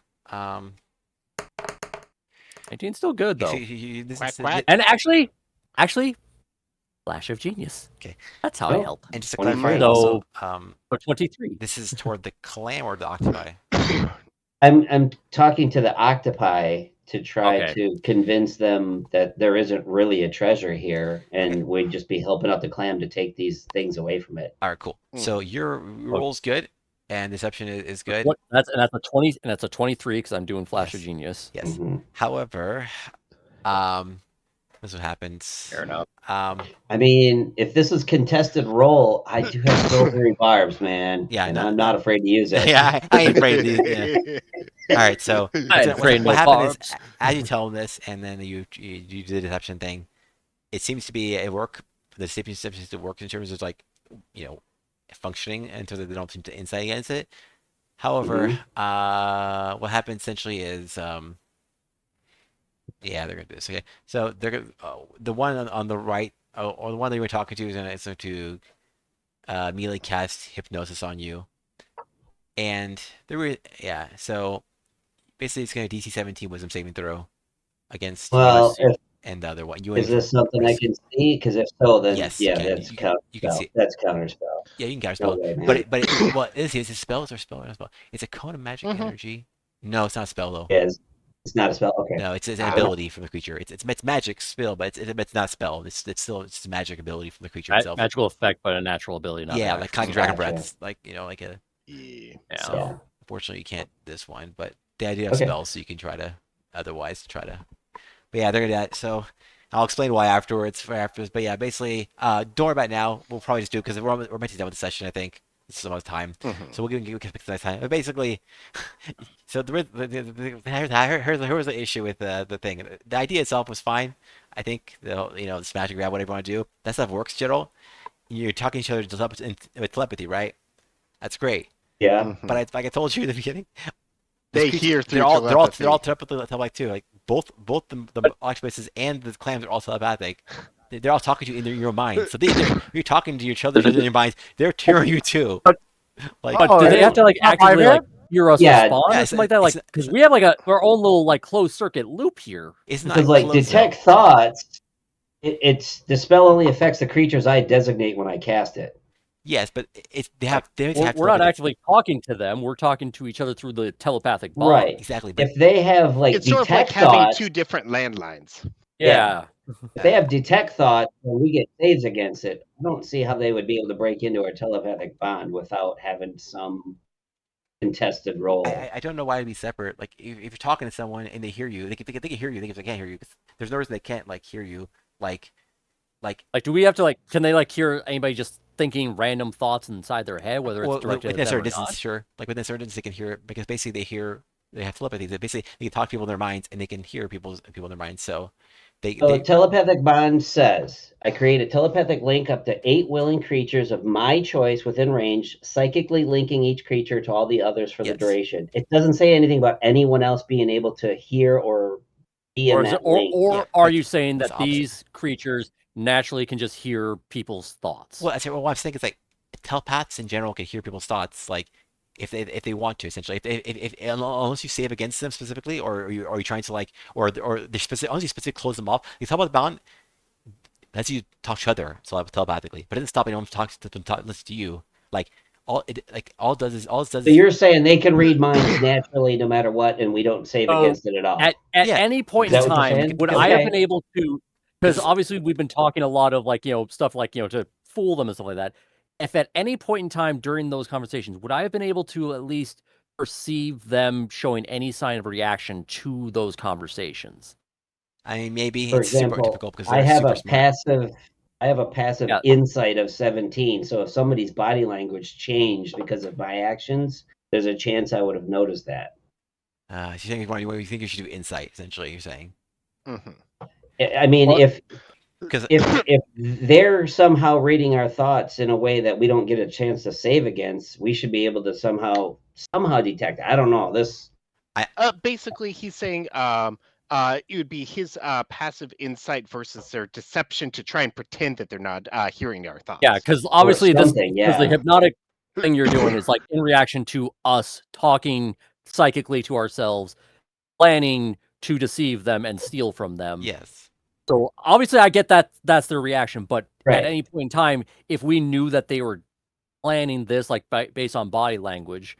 B: 19's still good though.
A: This
E: Quack,
A: is-
E: quack.
B: And actually, flash of genius.
A: Okay.
B: That's how I
C: Oh.
B: help.
A: And just to
C: 23.
A: clarify,
B: So-
A: also,
B: For 23.
A: this is toward the clam or the octopi.
C: I'm talking to the octopi to try
B: Okay.
C: to convince them that there isn't really a treasure here, and we'd just be helping out the clam to take these things away from it.
A: All right, cool. So your roll's good, and deception is good.
B: That's a 20 and that's a 23 because I'm doing flash of
A: Yes.
B: genius.
A: Yes.
C: Mhm.
A: However, this is what happens.
B: Fair enough.
C: I mean, if this is contested roll, I do have silvery barbs, man.
A: Yeah, I
C: and
A: know.
C: I'm not afraid to use it.
A: yeah, I ain't afraid of these. Yeah. All right, so
B: I ain't afraid
A: what
B: no
A: happened is,
B: barbs.
A: as you tell them this, and then you do the deception thing, it seems to be a work. The deception seems to work in terms of like, functioning, and so that they don't seem to insight against it. However, what happens essentially is, yeah, they're gonna do this. Okay, so they're gonna the one on the right, or the one that you were talking to is going to immediately cast hypnosis on you, and so basically it's gonna DC 17 wisdom saving throw against
C: Well,
A: you
C: if,
A: and the other one. You
C: is
A: and-
C: this something I can see? Because if so, then
A: Yes,
C: yeah,
A: you can.
C: that's
A: You
C: counterspell.
A: can see it.
C: That's counterspell.
A: yeah, you can
C: No
A: counterspell.
C: way, man.
A: But it is a spell. It's a spell. It's a spell. It's a cone of magic
E: Mhm.
A: energy. No, it's not a spell though.
C: Yeah, it's not a spell. Okay.
A: No, it's an
C: Ah.
A: ability from the creature. It's magic spell, but it's not a spell. It's still it's a magic ability from the creature itself.
B: Magical effect, but a natural ability. Not
A: Yeah,
B: an
A: like
B: actual
A: kind of dragon
C: Gotcha.
A: breath, like like a.
E: Yeah.
B: Yeah.
A: So
C: Yeah.
A: unfortunately, you can't this one, but the idea of
C: Okay.
A: spells, so you can try to otherwise try to. But yeah, they're gonna do that. So I'll explain why afterwards. But yeah, basically, don't worry about it now. We'll probably just do because we're meant to be done with the session. I think this is about time.
E: Mhm.
A: So we can pick the next time. But basically, so here's the issue with the thing. The idea itself was fine. I think the smash and grab, whatever you want to do, that stuff works, General. You're talking to each other with telepathy, right? That's great.
C: Yeah.
E: Mhm.
A: But like I told you in the beginning,
E: They
A: these
E: hear
A: creatures-
E: through
A: they're all
E: telepathy.
A: telepathic too. Like both the octopuses and the clams are all telepathic. They're all talking to you in your mind. So you're talking to each other in your minds. They're hearing you too.
B: But
D: Oh,
B: do they
D: yeah.
B: have to like
D: Not
B: actively
D: private?
B: hear us
C: Yeah,
B: respond
A: yeah,
B: or something like that? Like,
A: it's-
B: because we have like our own little like closed circuit loop here.
A: It's not
C: because like
A: close,
C: detect
A: though.
C: thoughts, it's the spell only affects the creatures I designate when I cast it.
A: Yes, but they have
B: We're
A: to
B: not
A: look at
B: actually talking to them. We're talking to each other through the telepathic bond.
C: Right.
A: exactly. But
C: If they have like
E: It's sort of like
C: detect
E: having
C: thoughts,
E: two different landlines.
B: Yeah.
C: if they have detect thoughts and we get saves against it, I don't see how they would be able to break into our telepathic bond without having some contested roll.
A: I don't know why it'd be separate. Like if you're talking to someone and they hear you, they can hear you. They can't hear you. 'Cause there's no reason they can't like hear you. Like
B: Like, do we have to like? Can they like hear anybody just thinking random thoughts inside their head, whether it's directed
A: within
B: at
A: a
B: them or
A: certain distance,
B: not?
A: sure. Like within a certain distance, they can hear it because basically they have telepathy. They can talk to people in their minds and they can hear people in their minds. So
C: So telepathic bond says, I create a telepathic link up to 8 willing creatures of my choice within range, psychically linking each creature to all the others for the
A: Yes.
C: duration. It doesn't say anything about anyone else being able to hear or be in that link.
B: Or
A: Yeah,
B: are
A: like,
B: you saying
A: it's
B: that
A: the opposite.
B: these creatures naturally can just hear people's thoughts?
A: Well, I say, well, what I'm saying is like telepaths in general can hear people's thoughts, like if they want to, essentially. If unless you save against them specifically, or are you trying to like, or they're specific, unless you specifically close them off. You talk about the bound, lets you talk to each other, so telepathically, but it doesn't stop anyone from talking to them, listen to you. Like all it does
C: So
A: is
C: you're saying they can read minds naturally no matter what, and we don't save
B: So,
C: against it at all.
B: At
A: Yeah.
B: any point
C: Is that
B: in
C: what you're
B: time,
C: saying?
B: would I have
C: Okay.
B: been able to? Because
A: Because-
B: obviously we've been talking a lot of like stuff like to fool them and stuff like that. If at any point in time during those conversations, would I have been able to at least perceive them showing any sign of reaction to those conversations?
A: I mean, maybe
C: For
A: it's super
C: example,
A: difficult because
C: I
A: they're
C: have
A: super
C: a
A: smart.
C: passive
B: Yeah.
C: insight of 17. So if somebody's body language changed because of my actions, there's a chance I would have noticed that.
A: So you think you should do insight? Essentially, you're saying.
E: Mhm.
C: I mean,
B: Well-
A: Because
C: if they're somehow reading our thoughts in a way that we don't get a chance to save against, we should be able to somehow detect it. I don't know this.
E: Basically, he's saying it would be his passive insight versus their deception to try and pretend that they're not hearing our thoughts.
B: Yeah, because obviously the
C: something, yeah.
B: hypnotic thing you're doing is like in reaction to us talking psychically to ourselves, planning to deceive them and steal from them.
A: yes.
B: So obviously I get that that's their reaction, but
C: Right.
B: at any point in time, if we knew that they were planning this like based on body language,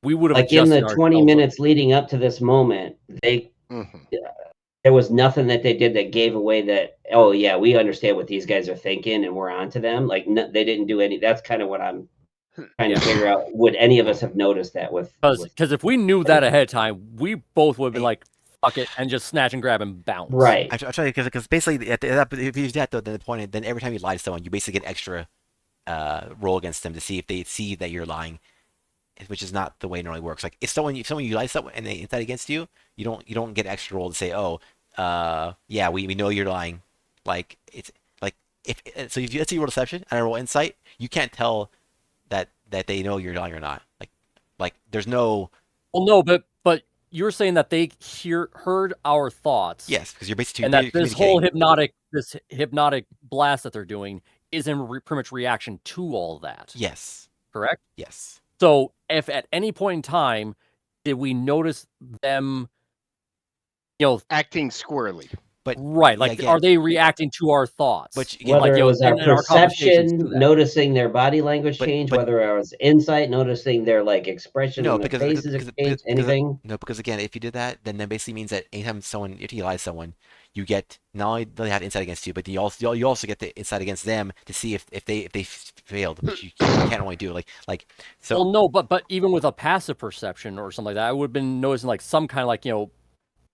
B: we would have
C: Like in the
B: adjusted
C: 20
B: ourselves.
C: minutes leading up to this moment,
E: Mhm.
C: there was nothing that they did that gave away that, oh yeah, we understand what these guys are thinking and we're on to them. Like they didn't do any. That's kind of what I'm trying
B: Yeah.
C: to figure out. Would any of us have noticed that with
B: Because if we knew that ahead of time, we both would have been like, fuck it, and just snatch and grab and bounce.
C: right?
A: I'm trying because basically if you do that though, then the point then every time you lie to someone, you basically get extra roll against them to see if they see that you're lying, which is not the way it normally works. Like if someone you lie to someone and they insight against you, you don't get extra roll to say, oh, yeah, we know you're lying. Like it's like if so if you let's say you roll deception and I roll insight, you can't tell that they know you're lying or not. Like there's no.
B: Well, no, but you're saying that they heard our thoughts.
A: Yes, because you're basically
B: And that this whole
A: communicating.
B: hypnotic blast that they're doing is in pretty much reaction to all that.
A: Yes.
B: Correct?
A: Yes.
B: So if at any point in time did we notice them,
E: Acting squirrely.
A: But
B: right, like
A: again,
B: are they reacting to our thoughts?
A: But again,
C: Whether
B: like,
C: it was our
B: and our conversations
C: perception,
B: to that.
C: noticing their body language change,
A: but-
C: whether it was insight, noticing their like expression
A: No,
C: on their
A: because
C: faces change, anything.
A: No, because again, if you did that, then basically means that anytime if you lie to someone, you get not only do they have insight against you, but you also get the insight against them to see if they failed, which you can't only do. Like so.
B: Well, no, but even with a passive perception or something like that, I would have been noticing like some kind of like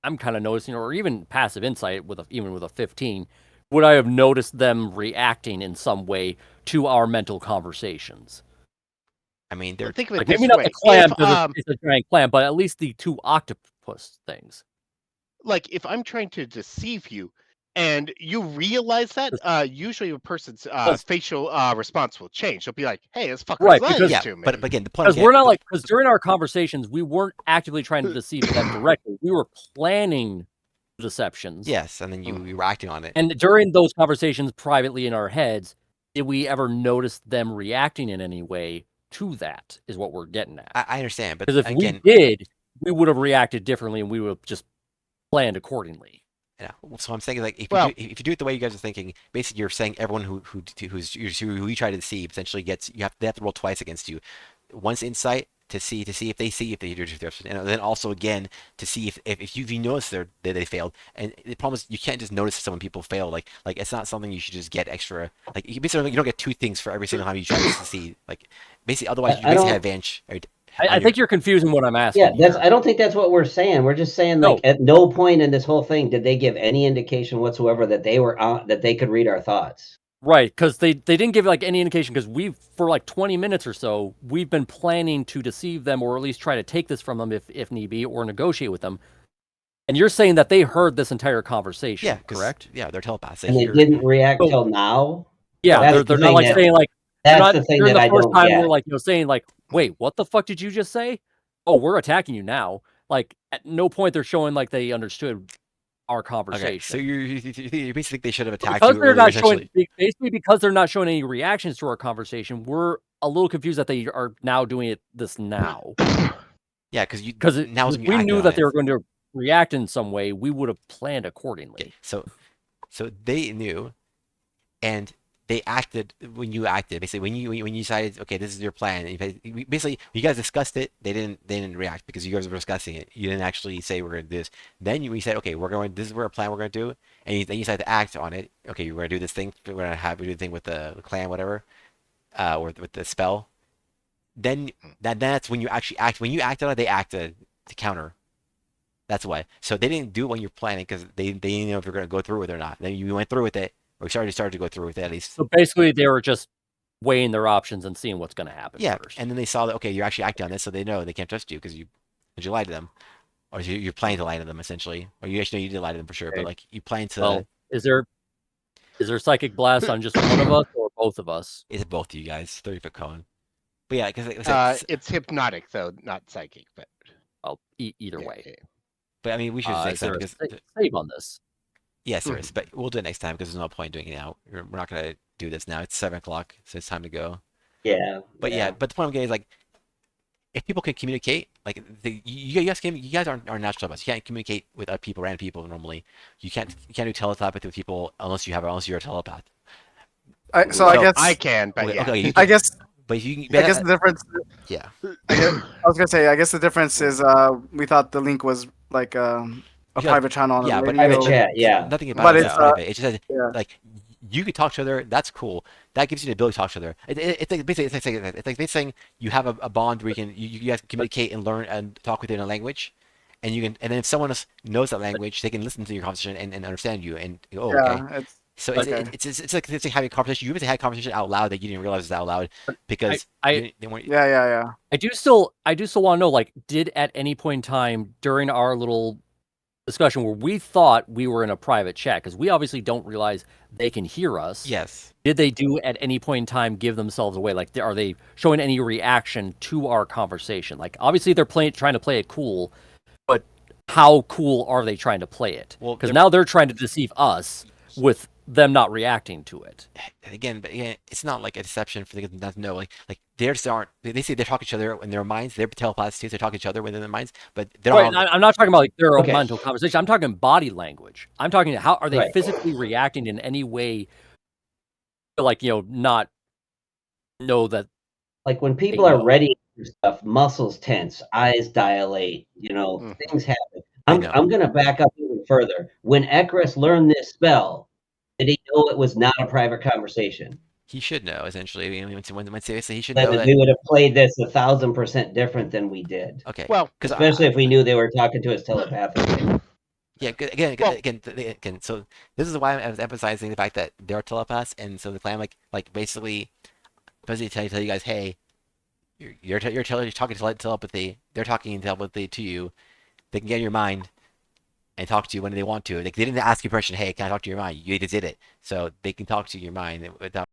B: I'm kind of noticing, or even passive insight even with a 15, would I have noticed them reacting in some way to our mental conversations?
A: I mean, they're
E: Think of it
B: Like
E: this
B: maybe not
E: way.
B: the clam
E: If,
B: because it's a giant clam, but at least the 2 octopus things.
E: like if I'm trying to deceive you and you realize that, usually a person's facial response will change. They'll be like, hey, this fucker's
B: Right,
E: lying
B: because-
A: yeah.
E: to me.
A: But again, the point
B: Because
A: again,
B: we're not like, because during our conversations, we weren't actively trying to deceive them directly. We were planning deceptions.
A: yes, and then you were acting on it.
B: And during those conversations privately in our heads, did we ever notice them reacting in any way to that, is what we're getting at.
A: I understand, but
B: Because if
A: again,
B: we did, we would have reacted differently and we would have just planned accordingly.
A: yeah. So I'm saying, like,
E: Well-
A: if you do it the way you guys are thinking, basically you're saying everyone who you try to deceive essentially gets they have to roll twice against you. Once insight to see if they do this, and then also again to see if you notice that they failed. And the problem is you can't just notice some people fail. Like it's not something you should just get extra. Like you basically you don't get 2 things for every single time you try to succeed. Like basically otherwise you
C: I
A: basically
C: don't-
A: have advantage.
B: I think you're confusing what I'm asking.
C: Yeah,
B: here.
C: I don't think that's what we're saying. We're just saying, like, at no point in this whole thing did they give any indication whatsoever that they were that they could read our thoughts.
B: Right, because they didn't give like any indication, because for like 20 minutes or so, we've been planning to deceive them, or at least try to take this from them if need be, or negotiate with them. And you're saying that they heard this entire conversation,
A: Yeah,
B: correct?
A: Yeah, they're telepaths.
C: And they
A: hear-
C: didn't react
B: So-
C: till now.
B: Yeah,
C: That's
B: they're
C: the
B: not
C: thing
B: like
C: that-
B: saying like,
C: That's
B: not,
C: the thing
B: during
C: that
B: the
C: I
B: first
C: don't
B: time
C: get.
B: we're like, saying like, wait, what the fuck did you just say? Oh, we're attacking you now. Like, at no point they're showing like they understood our conversation.
A: Okay, so you basically think they should have attacked
B: Because
A: you
B: they're
A: earlier,
B: not
A: essentially.
B: showing, basically because they're not showing any reactions to our conversation, we're a little confused that they are now doing this now.
A: Yeah, because
B: Because
A: when
B: if
A: you
B: we
A: act
B: knew
A: on
B: that
A: it.
B: they were going to react in some way, we would have planned accordingly.
A: Okay, so they knew, and they acted when you acted. Basically, when you decided, okay, this is your plan. And basically, you guys discussed it. They didn't react because you guys were discussing it. You didn't actually say we're gonna do this. Then we said, okay, this is our plan. We're gonna do, and then you decided to act on it. Okay, we're gonna do this thing. We're gonna do the thing with the clan, whatever, or with the spell. Then that's when you actually act. When you acted on it, they acted to counter. That's why. So they didn't do it when you're planning because they didn't know if you're gonna go through with it or not. Then you went through with it. Or started to go through with it at least.
B: So basically, they were just weighing their options and seeing what's going to happen
A: Yeah,
B: first.
A: and then they saw that, okay, you're actually acting on this, so they know they can't trust you because you lied to them, or you're planning to lie to them essentially, or you actually know you did lie to them for sure, but
C: Okay.
A: like you plan to.
B: Well, is there psychic blast on just one of us or both of us?
A: It's both of you guys, 30-foot cone. But yeah, because
E: It's hypnotic though, not psychic, but
B: Well, either
E: yeah,
B: way.
E: yeah.
A: but I mean we should just
B: Is
A: next time
B: there
A: because
B: a save on this?
A: yes there is, but we'll do it next time because there's no point doing it now. We're not gonna do this now. It's 7 o'clock, so it's time to go.
C: Yeah.
A: But yeah, but the point I'm getting is like, if people can communicate, like you guys aren't natural telepaths. You can't communicate with other people, random people normally. You can't do telepathy with people unless you're a telepath.
D: I guess
E: I can, but
A: Okay,
E: yeah.
A: okay, you
D: I
A: can,
D: guess
A: but you
D: I guess the difference.
A: yeah.
D: I was gonna say I guess the difference is we thought the link was like a
A: Yeah,
D: private channel on
A: yeah,
D: the
A: but
D: radio.
C: Private chat, yeah.
A: Nothing about
D: But
A: it is
D: it's,
A: private. It just says
D: yeah.
A: like you could talk to each other. That's cool. That gives you the ability to talk to each other. It's like basically it's like they saying you have a bond where you guys can communicate and learn and talk within a language, and you can and then if someone else knows that language, they can listen to your conversation and understand you and go, oh,
D: Yeah,
A: okay.
D: it's
A: So
D: Okay.
A: it's like having a conversation. You even had a conversation out loud that you didn't realize was out loud because they weren't.
D: yeah.
B: I do still want to know, like, did at any point in time during our little discussion where we thought we were in a private chat, because we obviously don't realize they can hear us.
A: Yes.
B: Did they do at any point in time give themselves away? Like, are they showing any reaction to our conversation? Like, obviously they're trying to play it cool, but how cool are they trying to play it?
A: Well,
B: Because
A: they're-
B: now they're trying to deceive us with them not reacting to it.
A: Again, but again, it's not like a deception for them not to know. Like they just aren't. They say they're talking to each other in their minds. They're telepaths too. They talk to each other within their minds, but they don't.
B: Right, I'm not talking about like their own
C: Okay.
B: mental conversation. I'm talking body language. I'm talking how are they
C: Right.
B: physically reacting in any way to, like, not know that.
C: Like when people
B: They
C: are
B: know.
C: ready for stuff, muscles tense, eyes dilate,
E: Mhm.
C: things happen.
A: I know.
C: I'm gonna back up even further. When Ekris learned this spell, did he know it was not a private conversation?
A: He should know essentially. I mean, when seriously, he should
C: Then
A: know that.
C: we would have played this 1,000% different than we did.
A: Okay.
E: Well,
A: Because
C: Especially if we knew they were talking to us telepathically.
A: yeah,
E: Well-
A: again. So this is why I was emphasizing the fact that they're telepaths, and so the clan like basically tell you guys, hey, you're talking telepathy. They're talking telepathy to you. They can get in your mind and talk to you when they want to. They didn't ask you permission. Hey, can I talk to your mind? You just did it, so they can talk to your mind without